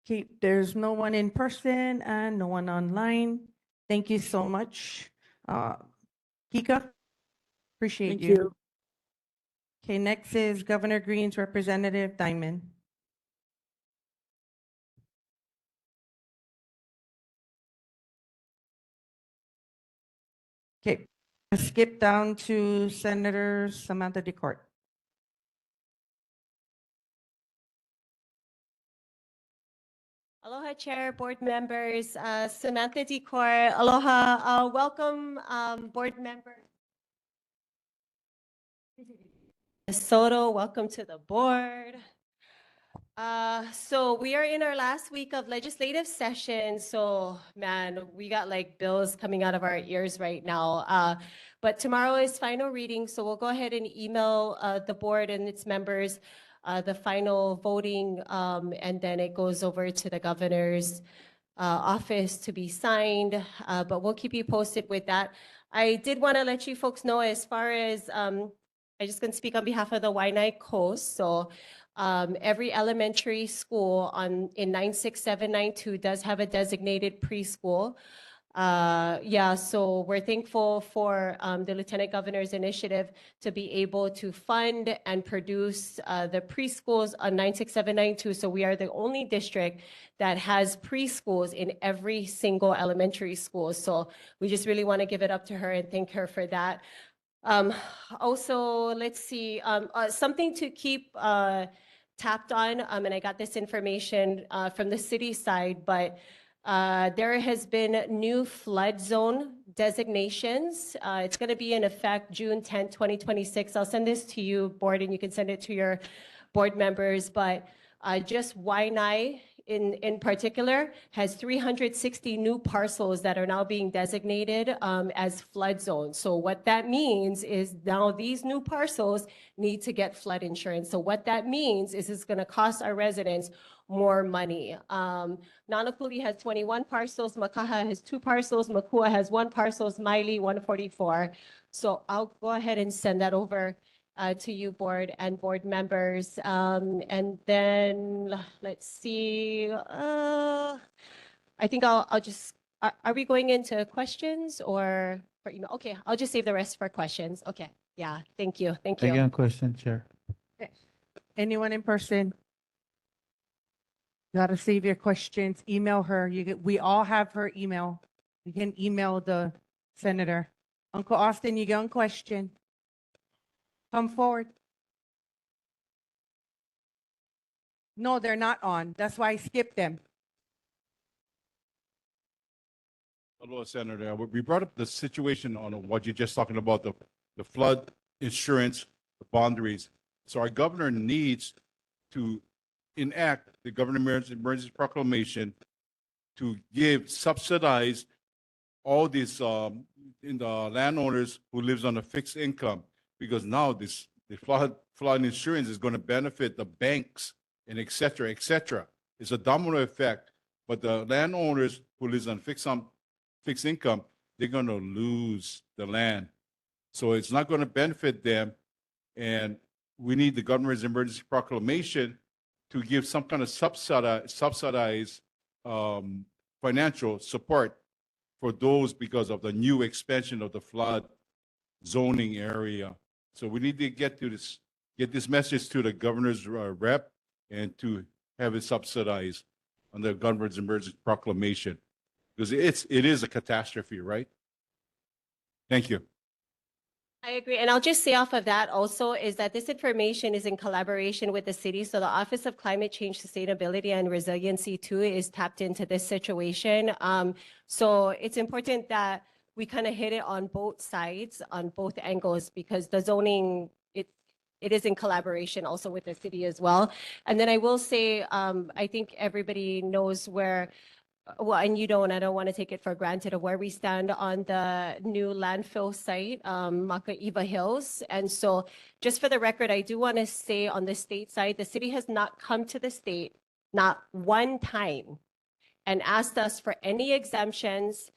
Okay, there's no one in person and no one online. Thank you so much. Kika, appreciate Thank you. you. Okay, next is Governor Green's Representative Diamond. Okay, skip down to Senator Samantha DeCourt. Aloha Chair, board members, Samantha Decor, aloha, welcome board members. Soto, welcome to the board. So we are in our last week of legislative session. So man, we got like bills coming out of our ears right now. But tomorrow is final reading. So we'll go ahead and email the board and its members the final voting. And then it goes over to the governor's office to be signed. But we'll keep you posted with that. I did want to let you folks know as far as, I just gonna speak on behalf of the Wai'anae Coast. So every elementary school in 96792 does have a designated preschool. Yeah, so we're thankful for the Lieutenant Governor's initiative to be able to fund and produce the preschools on 96792. So we are the only district that has preschools in every single elementary school. So we just really want to give it up to her and thank her for that. Also, let's see, something to keep tapped on, and I got this information from the city side, but there has been new flood zone designations. It's going to be in effect June 10th, 2026. I'll send this to you, board, and you can send it to your board members, but just Wai'anae in particular has 360 new parcels that are now being designated as flood zones. So what that means is now these new parcels need to get flood insurance. So what that means is it's going to cost our residents more money. Nanakuli has 21 parcels, Makaha has 2 parcels, Makua has 1 parcel, Miley 144. So I'll go ahead and send that over to you, board and board members. And then let's see. I think I'll just, are we going into questions or for email? Okay, I'll just save the rest for questions. Okay, yeah, thank you, thank you. Again, question, Chair. Anyone in person? Gotta save your questions, email her. We all have her email. You can email the senator. Uncle Austin, you got a question? Come forward. No, they're not on. That's why I skipped them. Hello, Senator. We brought up the situation on what you're just talking about, the flood insurance, the boundaries. So our governor needs to enact the governor's emergency proclamation to subsidize all these in the landowners who lives on a fixed income, because now the flood insurance is going to benefit the banks and et cetera, et cetera. It's a domino effect, but the landowners who lives on fixed income, they're going to lose the land. So it's not going to benefit them. And we need the governor's emergency proclamation to give some kind of subsidized financial support for those because of the new expansion of the flood zoning area. So we need to get this message to the governor's rep and to have it subsidized on the governor's emergency proclamation, because it is a catastrophe, right? Thank you. I agree. And I'll just say off of that also is that this information is in collaboration with the city. So the Office of Climate Change, Sustainability and Resiliency too is tapped into this situation. So it's important that we kind of hit it on both sides, on both angles, because the zoning, it is in collaboration also with the city as well. And then I will say, I think everybody knows where, well, and you don't, I don't want to take it for granted of where we stand on the new landfill site, Makaiva Hills. And so just for the record, I do want to say on the state side, the city has not come to the state, not one time, and asked us for any exemptions,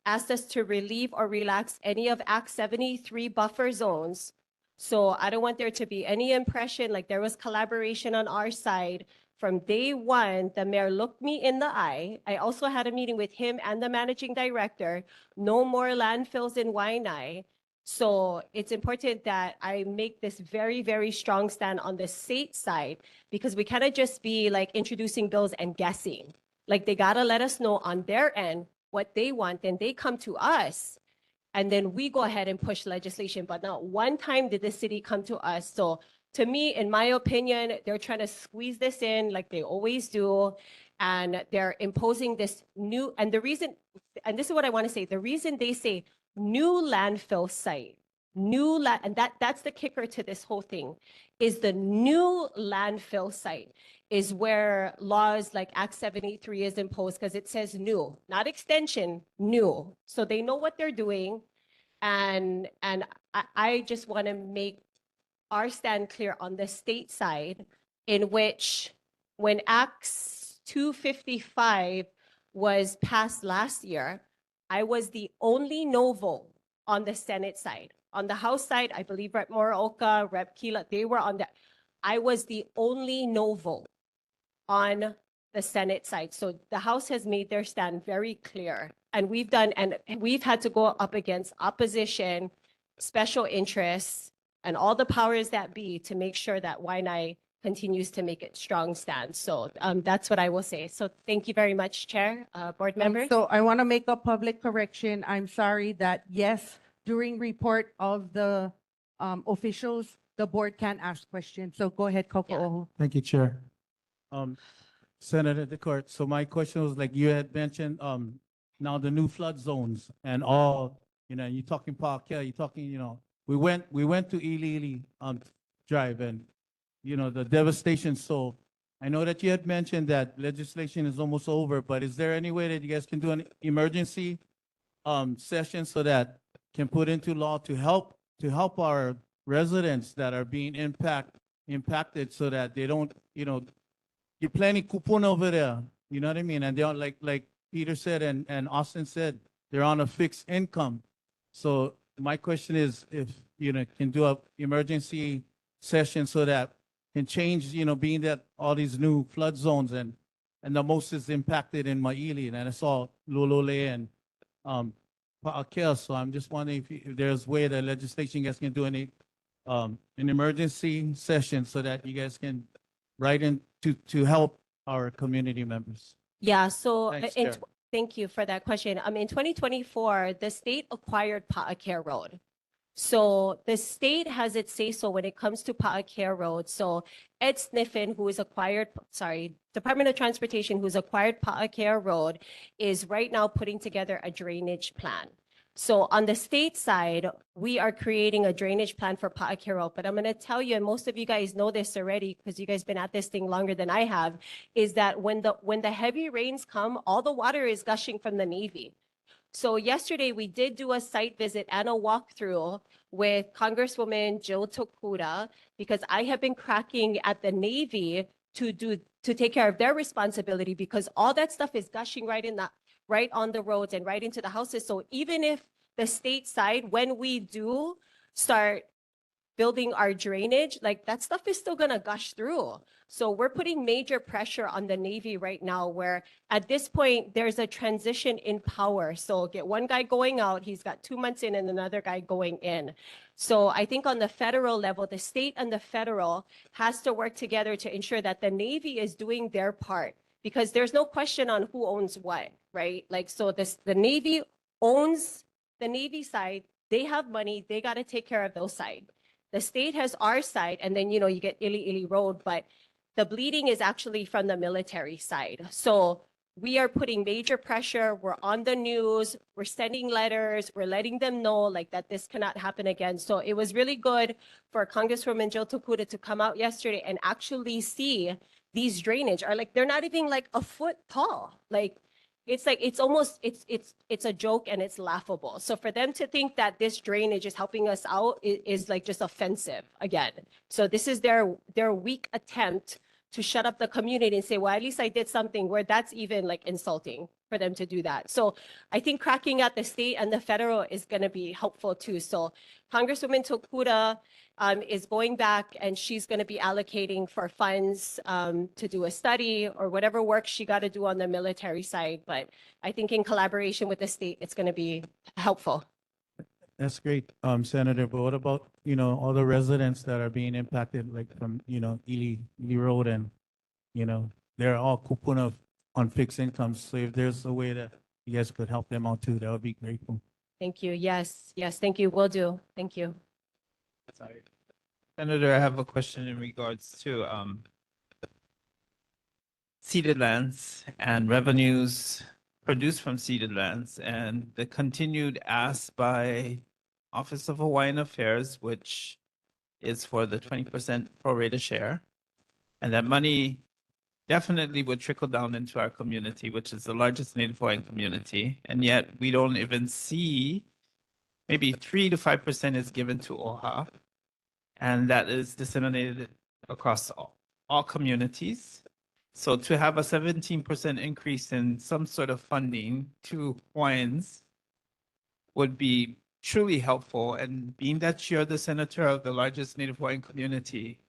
asked us to relieve or relax any of Act 73 buffer zones. So I don't want there to be any impression like there was collaboration on our side. From day one, the mayor looked me in the eye. I also had a meeting with him and the managing director. No more landfills in Wai'anae. So it's important that I make this very, very strong stand on the state side, because we cannot just be like introducing bills and guessing. Like they gotta let us know on their end what they want, then they come to us. And then we go ahead and push legislation. But not one time did the city come to us. So to me, in my opinion, they're trying to squeeze this in like they always do. And they're imposing this new, and the reason, and this is what I want to say, the reason they say new landfill site, and that's the kicker to this whole thing, is the new landfill site is where laws like Act 783 is imposed, because it says new, not extension, new. So they know what they're doing. And I just want to make our stand clear on the state side, in which when Acts 255 was passed last year, I was the only no vote on the Senate side. On the House side, I believe Rep. Moroka, Rep. Kila, they were on the, I was the only no vote on the Senate side. So the House has made their stand very clear. And we've had to go up against opposition, special interests, and all the powers that be to make sure that Wai'anae continues to make its strong stand. So that's what I will say. So thank you very much, Chair, board members. So I want to make a public correction. I'm sorry that, yes, during report of the officials, the board can ask questions. So go ahead, Coco. Thank you, Chair. Senator DeCourt, so my question was like you had mentioned, now the new flood zones and all, you're talking Parkhill, you're talking, we went to Ili Drive and, the devastation. So I know that you had mentioned that legislation is almost over, but is there any way that you guys can do an emergency session so that can put into law to help our residents that are being impacted so that they don't, you're planning coupon over there, you know what I mean? And they're like Peter said and Austin said, they're on a fixed income. So my question is if, can do a emergency session so that can change, being that all these new flood zones and the most is impacted in Maili and it's all Lolole and Pa'akea. So I'm just wondering if there's way that legislation you guys can do an emergency session so that you guys can write in to help our community members. Yeah, so Thanks, in Chair. thank you for that question. In 2024, the state acquired Pa'akea Road. So the state has its say so when it comes to Pa'akea Road. So Ed Sniffen, Department of Transportation, who's acquired Pa'akea Road, is right now putting together a drainage plan. So on the state side, we are creating a drainage plan for Pa'akea Road. But I'm going to tell you, and most of you guys know this already because you guys been at this thing longer than I have, is that when the heavy rains come, all the water is gushing from the Navy. So yesterday we did do a site visit and a walkthrough with Congresswoman Jill Tokuda because I have been cracking at the Navy to take care of their responsibility because all that stuff is gushing right on the roads and right into the houses. So even if the state side, when we do start building our drainage, like that stuff is still gonna gush through. So we're putting major pressure on the Navy right now where at this point, there's a transition in power. So get one guy going out, he's got 2 months in and another guy going in. So I think on the federal level, the state and the federal has to work together to ensure that the Navy is doing their part because there's no question on who owns what, right? Like, so the Navy owns the Navy side, they have money, they gotta take care of those sides. The state has our side, and then, you get Ili Road, but the bleeding is actually from the military side. So we are putting major pressure. We're on the news. We're sending letters. We're letting them know like that this cannot happen again. So it was really good for Congresswoman Jill Tokuda to come out yesterday and actually see these drainage are like, they're not even like a foot tall. Like, it's like, it's a joke and it's laughable. So for them to think that this drainage is helping us out is like just offensive again. So this is their weak attempt to shut up the community and say, well, at least I did something where that's even like insulting for them to do that. So I think cracking at the state and the federal is going to be helpful too. So Congresswoman Tokuda is going back and she's going to be allocating for funds to do a study or whatever work she got to do on the military side. But I think in collaboration with the state, it's going to be helpful. That's great, Senator. But what about, all the residents that are being impacted, like from, Ili Road and, they're all kupuna on fixed incomes. So if there's a way that you guys could help them out too, that would be grateful. Thank you. Yes, thank you. Will do. Thank you. Sorry. Senator, I have a question in regards to ceded lands and revenues produced from ceded lands, and the continued ask by Office of Hawaiian Affairs, which is for the 20% prorated share. And that money definitely would trickle down into our community, which is the largest Native Hawaiian community. And yet we don't even see, maybe 3 to 5% is given to OHA. And that is disseminated across all communities. So to have a 17% increase in some sort of funding to Hawaiians would be truly helpful. And being that you're the senator of the largest Native Hawaiian community,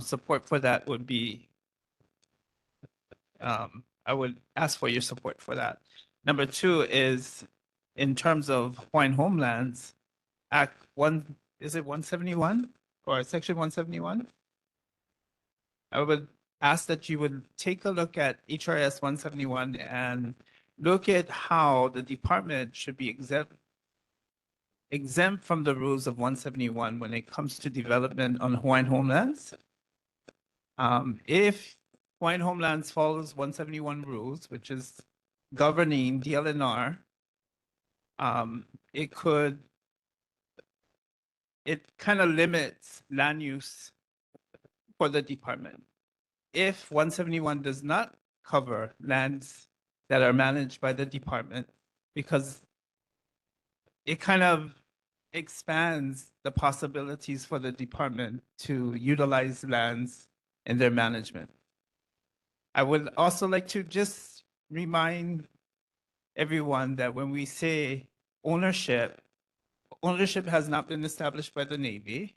support for that would be, I would ask for your support for that. Number two is in terms of Hawaiian homelands, Act 1, is it 171 or Section 171? I would ask that you would take a look at HRS 171 and look at how the department should be exempt from the rules of 171 when it comes to development on Hawaiian homelands. If Hawaiian homelands follows 171 rules, which is governing DLNR, it kind of limits land use for the department. If 171 does not cover lands that are managed by the department, because it kind of expands the possibilities for the department to utilize lands in their management. I would also like to just remind everyone that when we say ownership has not been established by the Navy.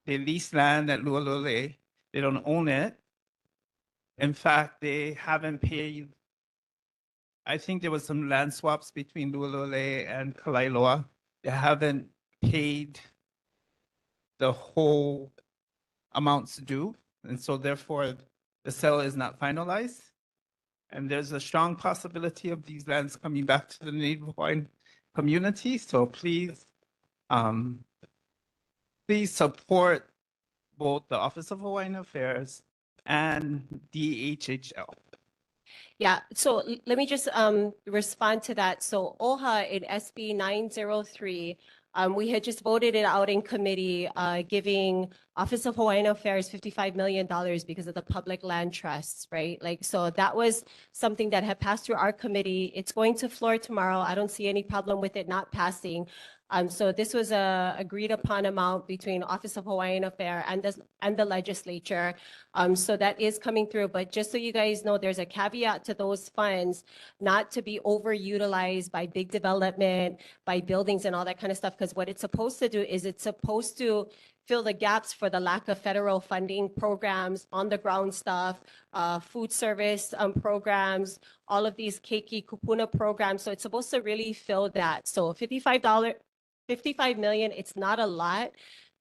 They lease land at Lualole. They don't own it. In fact, they haven't paid. I think there was some land swaps between Lualole and Kalailoa. They haven't paid the whole amounts due. And so therefore, the sale is not finalized. And there's a strong possibility of these lands coming back to the Native Hawaiian community. So please, please support both the Office of Hawaiian Affairs and DHHL. Yeah, so let me just respond to that. So OHA in SB 903, we had just voted it out in committee, giving Office of Hawaiian Affairs $55 million because of the public land trusts, right? Like, so that was something that had passed through our committee. It's going to floor tomorrow. I don't see any problem with it not passing. So this was a agreed upon amount between Office of Hawaiian Affairs and the legislature. So that is coming through, but just so you guys know, there's a caveat to those funds not to be overutilized by big development, by buildings and all that kind of stuff. Because what it's supposed to do is it's supposed to fill the gaps for the lack of federal funding programs, on the ground stuff, food service programs, all of these keiki kupuna programs. So it's supposed to really fill that. So $55 million, it's not a lot,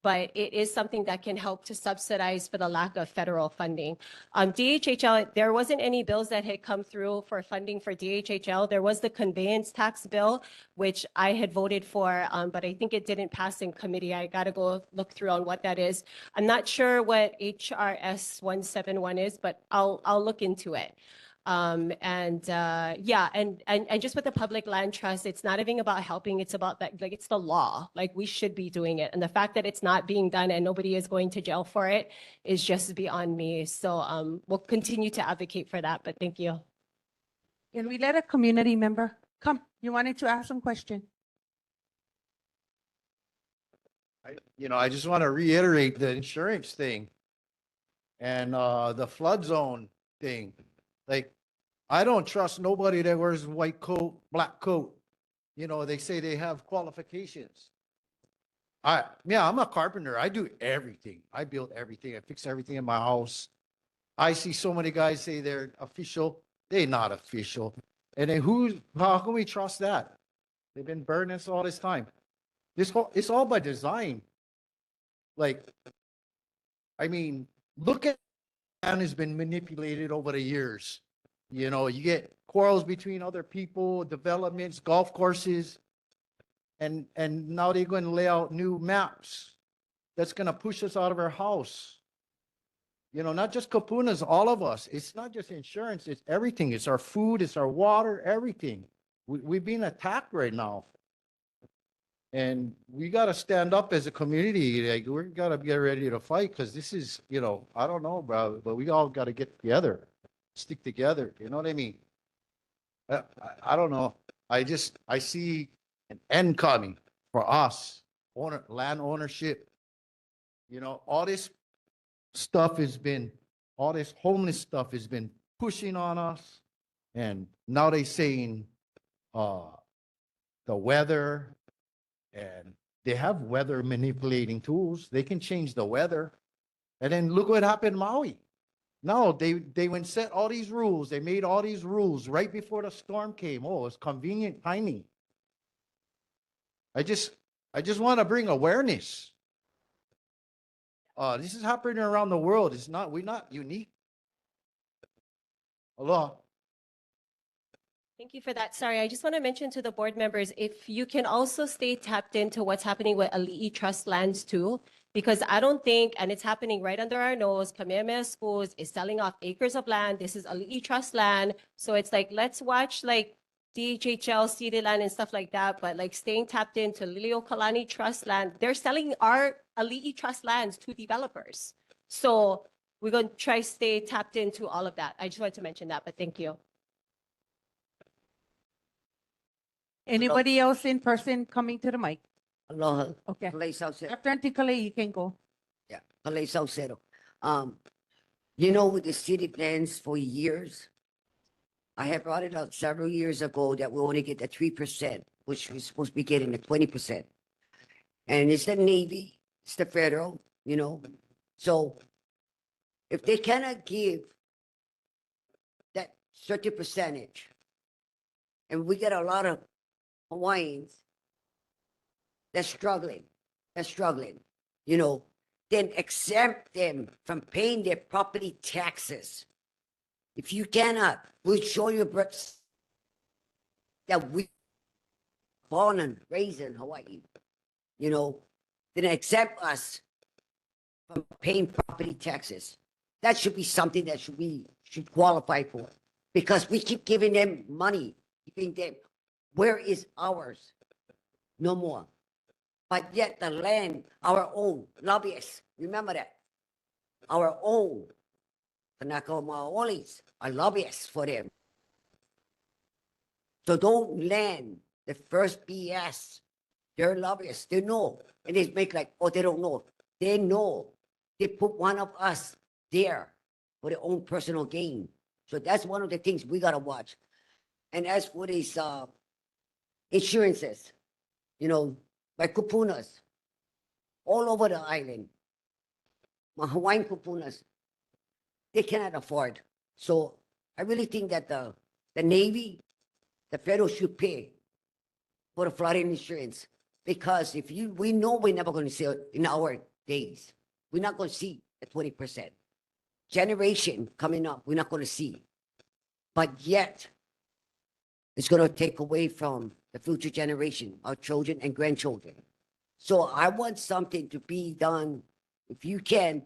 but it is something that can help to subsidize for the lack of federal funding. DHHL, there wasn't any bills that had come through for funding for DHHL. There was the conveyance tax bill, which I had voted for, but I think it didn't pass in committee. I gotta go look through on what that is. I'm not sure what HRS 171 is, but I'll look into it. Yeah, and just with the public land trust, it's not even about helping, it's about that, like, it's the law, like we should be doing it. And the fact that it's not being done and nobody is going to jail for it is just beyond me. So we'll continue to advocate for that, but thank you. Can we let a community member come? You wanted to ask some question? I just want to reiterate the insurance thing and the flood zone thing. Like, I don't trust nobody that wears white coat, black coat. They say they have qualifications. I'm a carpenter. I do everything. I build everything. I fix everything in my house. I see so many guys say they're official. They're not official. And then how can we trust that? They've been burning us all this time. It's all by design. Like, I mean, look at land has been manipulated over the years. You get quarrels between other people, developments, golf courses, and now they're going to lay out new maps that's going to push us out of our house. You know, not just Kapunas, all of us. It's not just insurance, it's everything. It's our food, it's our water, everything. We've been attacked right now. And we gotta stand up as a community, like, we gotta get ready to fight, because this is, you know, I don't know, bro, but we all gotta get together, stick together, you know what I mean? I don't know. I see an end coming for us, land ownership. You know, all this stuff has been, all this homeless stuff has been pushing on us. And now they saying, the weather, and they have weather manipulating tools. They can change the weather. And then look what happened in Maui. No, they went set all these rules. They made all these rules right before the storm came. Oh, it's convenient timing. I just want to bring awareness. This is happening around the world. We're not unique. Aloha. Thank you for that. Sorry, I just want to mention to the board members, if you can also stay tapped into what's happening with Ali'i Trust lands too, because I don't think, and it's happening right under our nose, Kamehameha Schools is selling off acres of land. This is Ali'i Trust land. So it's like, let's watch like DHHL, ceded land and stuff like that, but like staying tapped into Liliuokalani Trust land. They're selling our Ali'i Trust lands to developers. So we're going to try stay tapped into all of that. I just wanted to mention that, but thank you. Anybody else in person coming to the mic? Aloha. Okay. Kalei Saucero. After Auntie Kalei, you can go. Yeah, Kalei Saucero. You know, with the city plans for years, I have brought it up several years ago that we only get the 3%, which we're supposed to be getting the 20%. And it's the Navy, it's the federal, you know. So if they cannot give that certain percentage, and we get a lot of Hawaiians that's struggling, you know, then exempt them from paying their property taxes. If you cannot, we'll show you that we born and raised in Hawaii, you know, then exempt us from paying property taxes. That should be something that should qualify for, because we keep giving them money, giving them, where is ours? No more. But yet the land, our own lobbyists, remember that, our own Kanaka Maolis are lobbyists for them. So don't land the first BS. They're lobbyists, they know. And they make like, oh, they don't know. They know. They put one of us there for their own personal gain. So that's one of the things we gotta watch. And as for these insurances, you know, by kupunas, all over the island, my Hawaiian kupunas, they cannot afford. So I really think that the Navy, the federal should pay for the flooding insurance, because we know we're never going to see it in our days. We're not going to see the 20%. Generation coming up, we're not going to see. But yet, it's going to take away from the future generation, our children and grandchildren. So I want something to be done. If you can,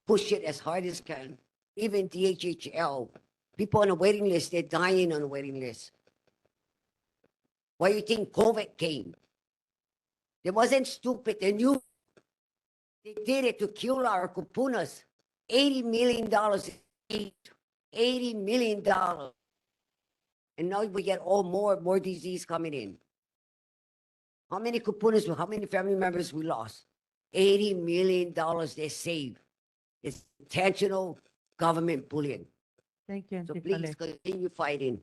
push it as hard as can. Even DHHL, people on the waiting list, they're dying on the waiting list. Why do you think COVID came? It wasn't stupid. They knew they did it to kill our kupunas. $80 million, $80 million. And now we get more disease coming in. How many kupunas, how many family members we lost? $80 million they saved. It's intentional government bullying. Thank you, So Auntie please Kalei. continue fighting.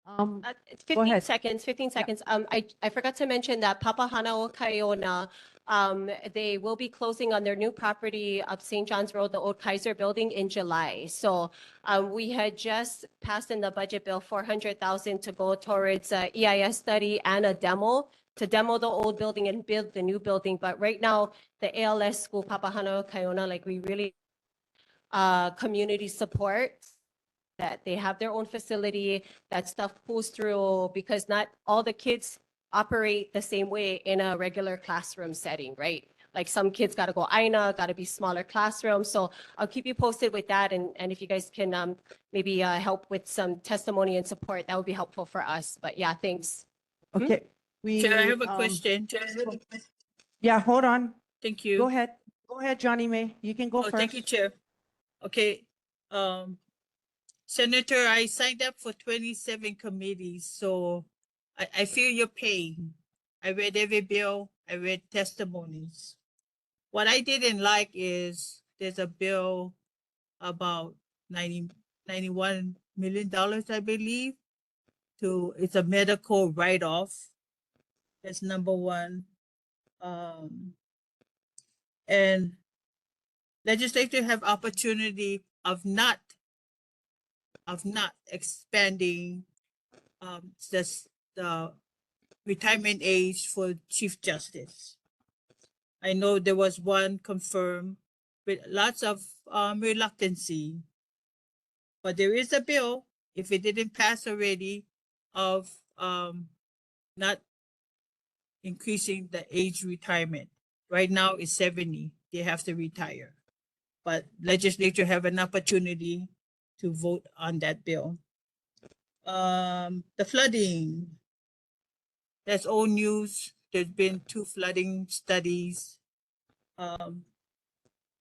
Go 15 ahead. seconds, 15 seconds. I forgot to mention that Papahanao Kaiona, they will be closing on their new property of St. John's Road, the old Kaiser building, in July. So we had just passed in the budget bill 400,000 to go towards EIS study and a demo, to demo the old building and build the new building. But right now, the ALS school, Papahanao Kaiona, like we really community support, that they have their own facility, that stuff pulls through, because not all the kids operate the same way in a regular classroom setting, right? like some kids got to go Aina, got to be smaller classrooms. So I'll keep you posted with that. And if you guys can maybe help with some testimony and support, that would be helpful for us. But yeah, thanks. Okay. Chair, I have a um, question. Chair, I have a question. Yeah, hold on. Thank you. Go ahead. Go ahead, Johnny May. You can go Oh, first. thank you, Chair. Okay, Senator, I signed up for 27 committees, so I feel your pain. I read every bill, I read testimonies. What I didn't like is there's a bill about $91 million, I believe, it's a medical write-off. That's number one. And legislature have opportunity of not expanding the retirement age for Chief Justice. I know there was one confirmed with lots of reluctancy, but there is a bill, if it didn't pass already, of not increasing the age retirement. Right now it's 70, they have to retire. But legislature have an opportunity to vote on that bill. The flooding, that's old news. There's been 2 flooding studies.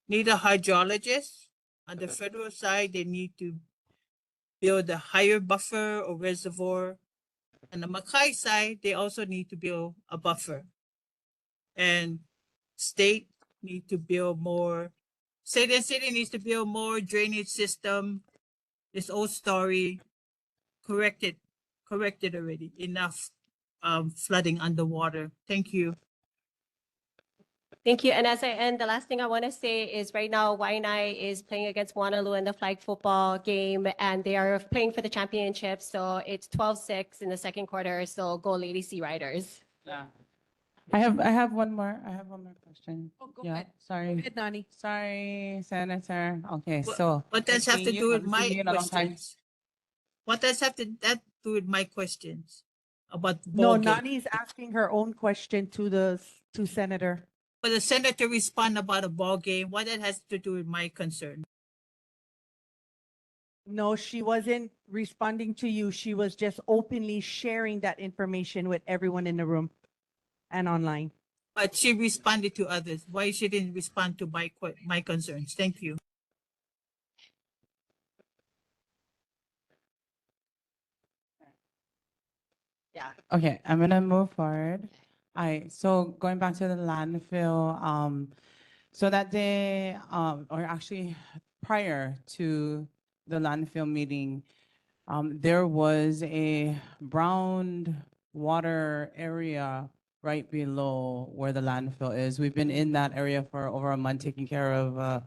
Need a hydrologist. On the federal side, they need to build a higher buffer or reservoir. On the Mackay side, they also need to build a buffer. And state need to build more. State and city needs to build more drainage system. This old story, corrected already. Enough flooding underwater. Thank you. Thank you. And as I end, the last thing I want to say is right now, Wai'anae is playing against Wanaloo in the flag football game, and they are playing for the championship. So it's 12-6 in the second quarter. So go Lady Sea Riders. Yeah. I have one more question. Oh, go Yeah, ahead. sorry. Go ahead, Nani. Sorry, Senator. Okay, What- so. what does have to do with my questions? questions? What does have to that do with my questions about the No, ball game? Nani's asking her own question to Senator. For the senator respond about a ball game, what that has to do with my concern? No, she wasn't responding to you. She was just openly sharing that information with everyone in the room and online. But she responded to others. Why she didn't respond to my concerns? Thank you. Yeah. Okay, I'm gonna move forward. So going back to the landfill, so that day, or actually prior to the landfill meeting, there was a brown water area right below where the landfill is. We've been in that area for over a month taking care of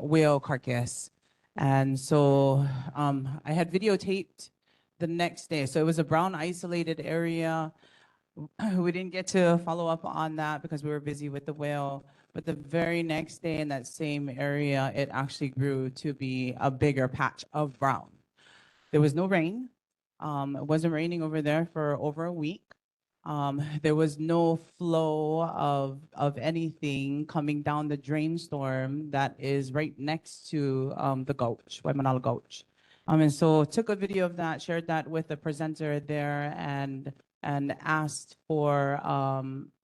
whale carcass. And so I had videotaped the next day. So it was a brown isolated area. We didn't get to follow up on that because we were busy with the whale. But the very next day in that same area, it actually grew to be a bigger patch of brown. There was no rain. It wasn't raining over there for over a week. There was no flow of anything coming down the drain storm that is right next to the gulch, Wai'anae Gulch. And so took a video of that, shared that with the presenter there, and asked for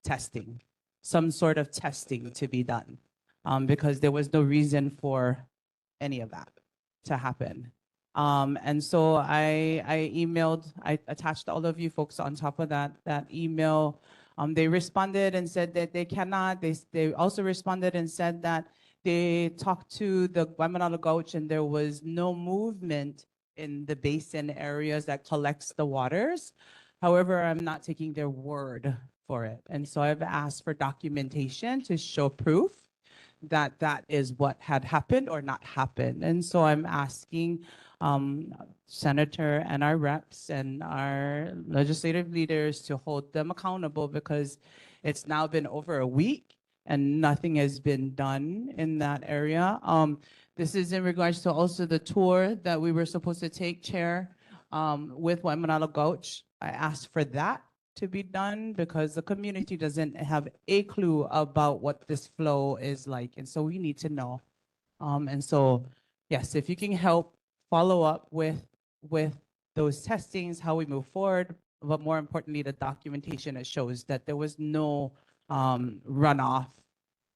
testing, some sort of testing to be done, because there was no reason for any of that to happen. And so I emailed, I attached all of you folks on top of that email. They responded and said that they cannot. They also responded and said that they talked to the Wai'anae Gulch and there was no movement in the basin areas that collects the waters. However, I'm not taking their word for it. And so I've asked for documentation to show proof that that is what had happened or not happened. And so I'm asking Senator and our reps and our legislative leaders to hold them accountable, because it's now been over a week and nothing has been done in that area. This is in regards to also the tour that we were supposed to take, Chair, with Wai'anae Gulch. I asked for that to be done because the community doesn't have a clue about what this flow is like. And so we need to know. And so, yes, if you can help follow up with those testings, how we move forward, but more importantly, the documentation that shows that there was no runoff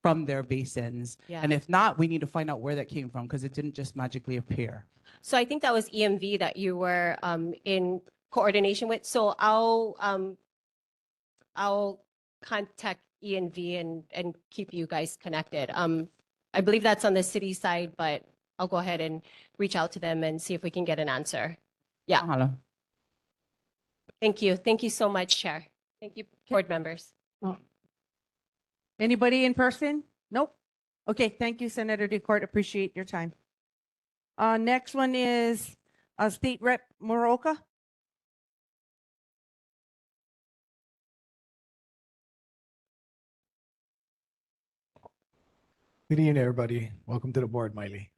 from their basins. Yeah. And if not, we need to find out where that came from because it didn't just magically appear. So I think that was EMV that you were in coordination with. So I'll contact EMV and keep you guys connected. I believe that's on the city side, but I'll go ahead and reach out to them and see if we can get an answer. Yeah. Mahalo. Thank you. Thank you so much, Chair. Thank you, board members. Anybody in person? Nope. Okay, thank you, Senator DeCourt. Appreciate your time. Next one is State Rep Moroka. Good evening, everybody. Welcome to the board, Miley.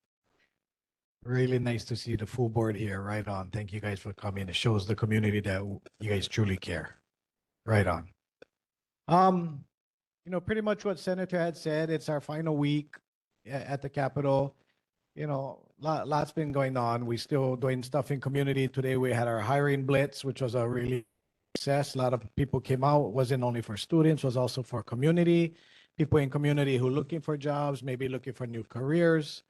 Really nice to see the full board here. Right on. Thank you guys for coming. It shows the community that you guys truly care. Right on. Pretty much what Senator had said. It's our final week at the Capitol. Lots been going on. We still doing stuff in community. Today we had our hiring blitz, which was a really success. A lot of people came out. It wasn't only for students, was also for community. People in community who are looking for jobs, maybe looking for new careers.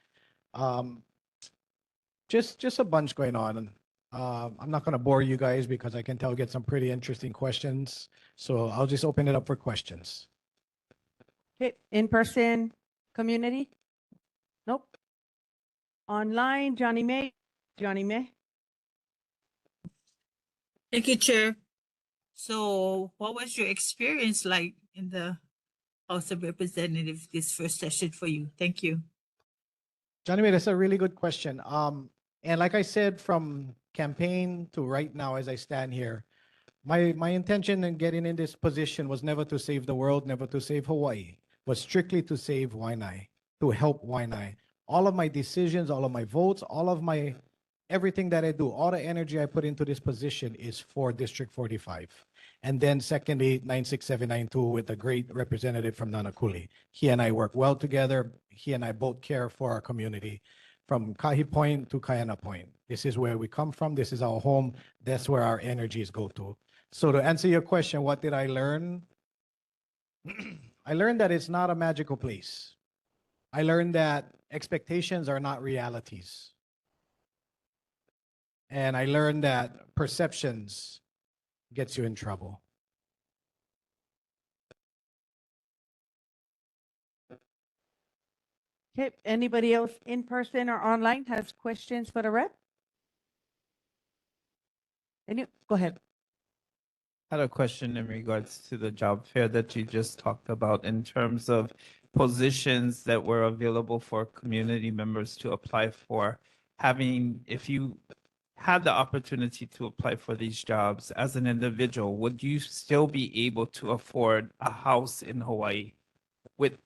Just a bunch going on. I'm not going to bore you guys because I can tell we get some pretty interesting questions. So I'll just open it up for questions. Okay, in person, community? Nope. Online, Johnny May. Johnny May. Thank you, Chair. So what was your experience like in the House of Representatives this first session for you? Thank you. Johnny May, that's a really good question. And like I said, from campaign to right now, as I stand here, my intention in getting in this position was never to save the world, never to save Hawaii, but strictly to save Wai'anae, to help Wai'anae. All of my decisions, all of my votes, all of my everything that I do, all the energy I put into this position is for District 45. And then secondly, 96792 with a great representative from Nanakuli. He and I work well together. He and I both care for our community from Kahi Point to Kayana Point. This is where we come from. This is our home. That's where our energies go to. So to answer your question, what did I learn? I learned that it's not a magical place. I learned that expectations are not realities. And I learned that perceptions gets you in trouble. Okay, anybody else in person or online has questions for the rep? Go ahead. I had a question in regards to the job fair that you just talked about in terms of positions that were available for community members to apply for. If you had the opportunity to apply for these jobs as an individual, would you still be able to afford a house in Hawaii with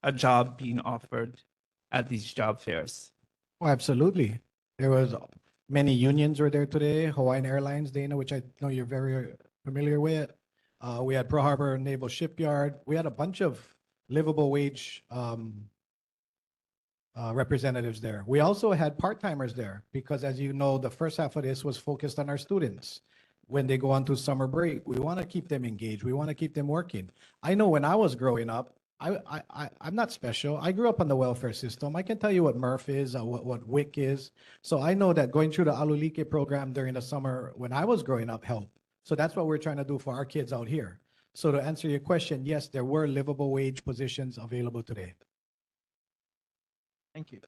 a job being offered at these job fairs? Oh, absolutely. There was many unions were there today. Hawaiian Airlines, Dana, which I know you're very familiar with. We had Pearl Harbor Naval Shipyard. We had a bunch of livable wage representatives there. We also had part-timers there because, as you know, the first half of this was focused on our students. When they go on to summer break, we want to keep them engaged. We want to keep them working. I know when I was growing up, I'm not special. I grew up on the welfare system. I can tell you what MRF is, what WIC is. So I know that going through the Alulike program during the summer when I was growing up helped. So that's what we're trying to do for our kids out here. So to answer your question, yes, there were livable wage positions available today. Thank you.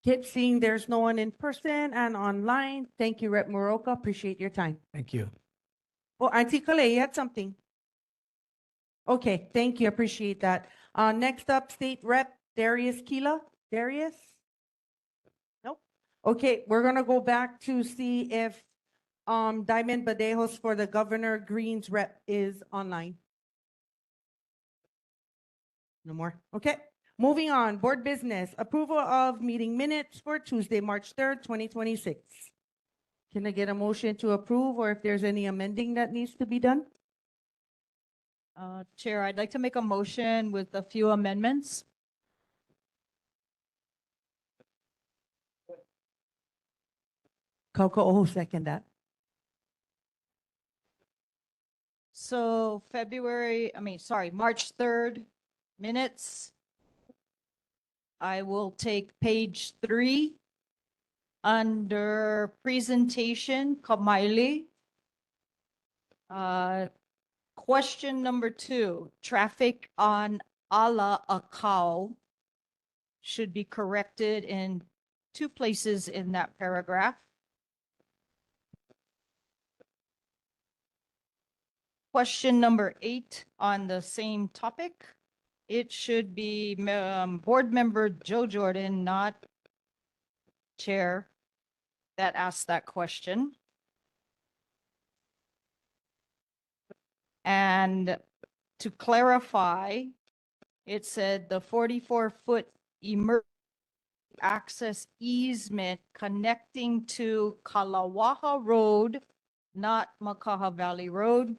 Keep seeing there's no one in person and online. Thank you, Rep Moroka. Appreciate your time. Thank you. Oh, Auntie Kale, you had something. Okay, thank you. Appreciate that. Next up, State Rep Darius Kila. Darius? Nope. Okay, we're gonna go back to see if Diamond Badejos for the Governor Green's rep is online. No more. Okay. Moving on, board business, approval of meeting minutes for Tuesday, March 3rd, 2026. Can I get a motion to approve, or if there's any amending that needs to be done? Chair, I'd like to make a motion with a few amendments. Kauka second that. So March 3rd minutes. I will take page 3 under presentation, Kamaili. Question number 2, traffic on Ala Akau should be corrected in 2 places in that paragraph. Question number 8 on the same topic. It should be Board Member Joe Jordan, not Chair, that asked that question. And to clarify, it said the 44-foot emergency access easement connecting to Kalawaha Road, not Makaha Valley Road.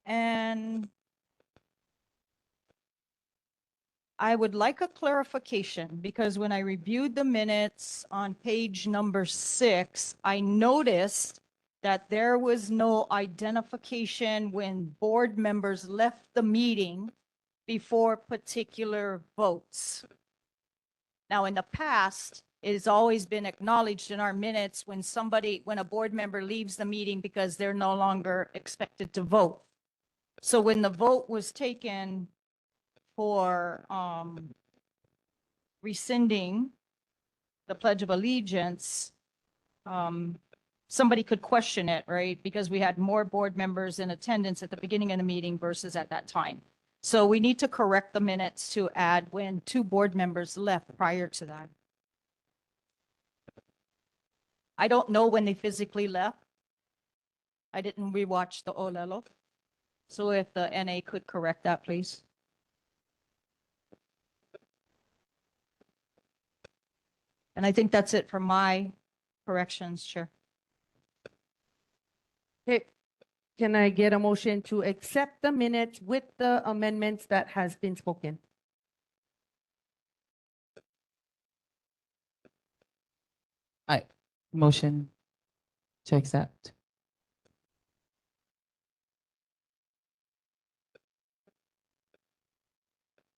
And I would like a clarification because when I reviewed the minutes on page number 6, I noticed that there was no identification when board members left the meeting before particular votes. Now, in the past, it has always been acknowledged in our minutes when a board member leaves the meeting because they're no longer expected to vote. So when the vote was taken for rescinding the Pledge of Allegiance, somebody could question it, right? Because we had more board members in attendance at the beginning of the meeting versus at that time. So we need to correct the minutes to add when 2 board members left prior to that. I don't know when they physically left. I didn't rewatch the Olelo. So if the NA could correct that, please. And I think that's it for my corrections, Chair. Okay, can I get a motion to accept the minutes with the amendments that has been spoken? Motion to accept.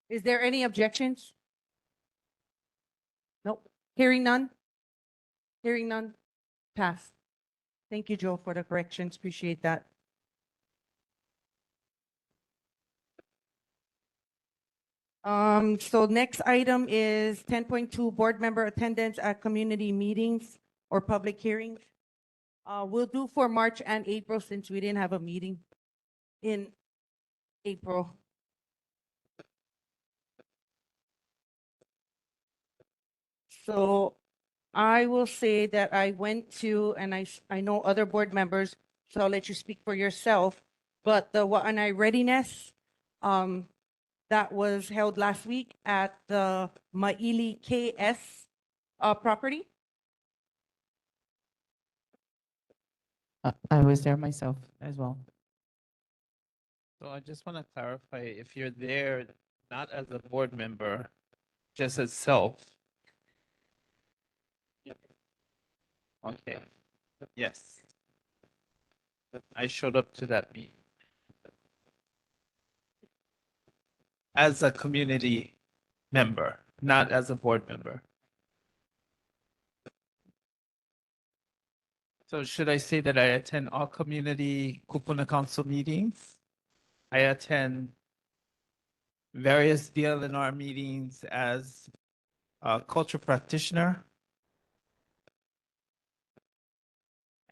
Is there any objections? Nope. Hearing none? Hearing none? Pass. Thank you, Joe, for the corrections. Appreciate that. So next item is 10.2, board member attendance at community meetings or public hearings. We'll do for March and April since we didn't have a meeting in April. So I will say that I went to, and I know other board members, so I'll let you speak for yourself, but the Wai'anae readiness, that was held last week at the Maili KS property. I was there myself as well. So I just want to clarify, if you're there not as a board member, just as self. Okay, yes. I showed up to that meeting. As a community member, not as a board member. So should I say that I attend all community Kupuna Council meetings? I attend various DLNR meetings as a culture practitioner.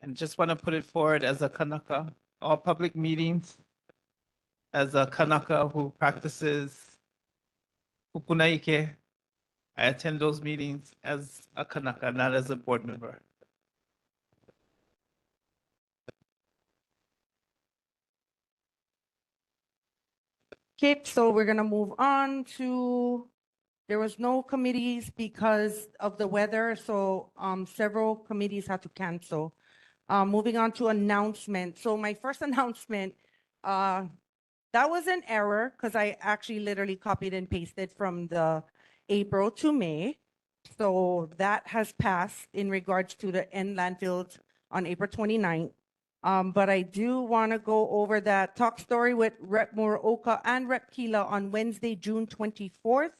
And just want to put it forward as a Kanaka, all public meetings, as a Kanaka who practices Kupunaike. I attend those meetings as a Kanaka, not as a board member. Okay, so we're gonna move on to, there was no committees because of the weather, so several committees had to cancel. Moving on to announcement. So my first announcement, that was an error because I actually literally copied and pasted from the April to May. So that has passed in regards to the end landfills on April 29th. But I do want to go over that talk story with Rep. Muraoka and Rep. Kila on Wednesday, June 24th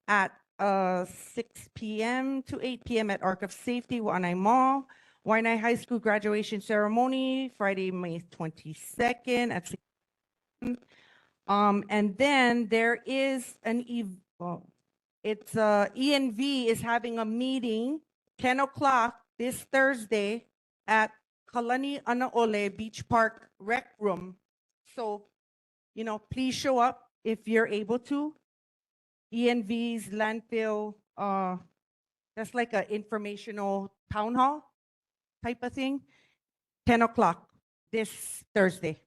at 6 p.m. to 8 p.m. at Ark of Safety, Wai'anae Mall. Wai'anae High School graduation ceremony, Friday, May 22nd at 6 p.m. And then there is an it's ENV is having a meeting 10 o'clock this Thursday at Kalani Anaole Beach Park Rec Room. So, you know, please show up if you're able to. ENV's landfill, that's like an informational town hall type of thing, 10 o'clock this Thursday.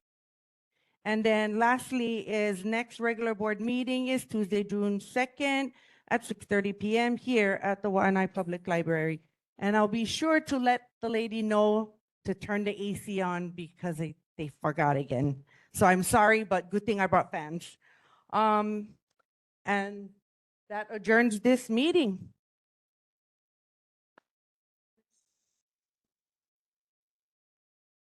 And then lastly is next regular board meeting is Tuesday, June 2nd at 6:30 p.m. here at the Wai'anae Public Library. And I'll be sure to let the lady know to turn the AC on because they forgot again. So I'm sorry, but good thing I brought fans. And that adjourns this meeting.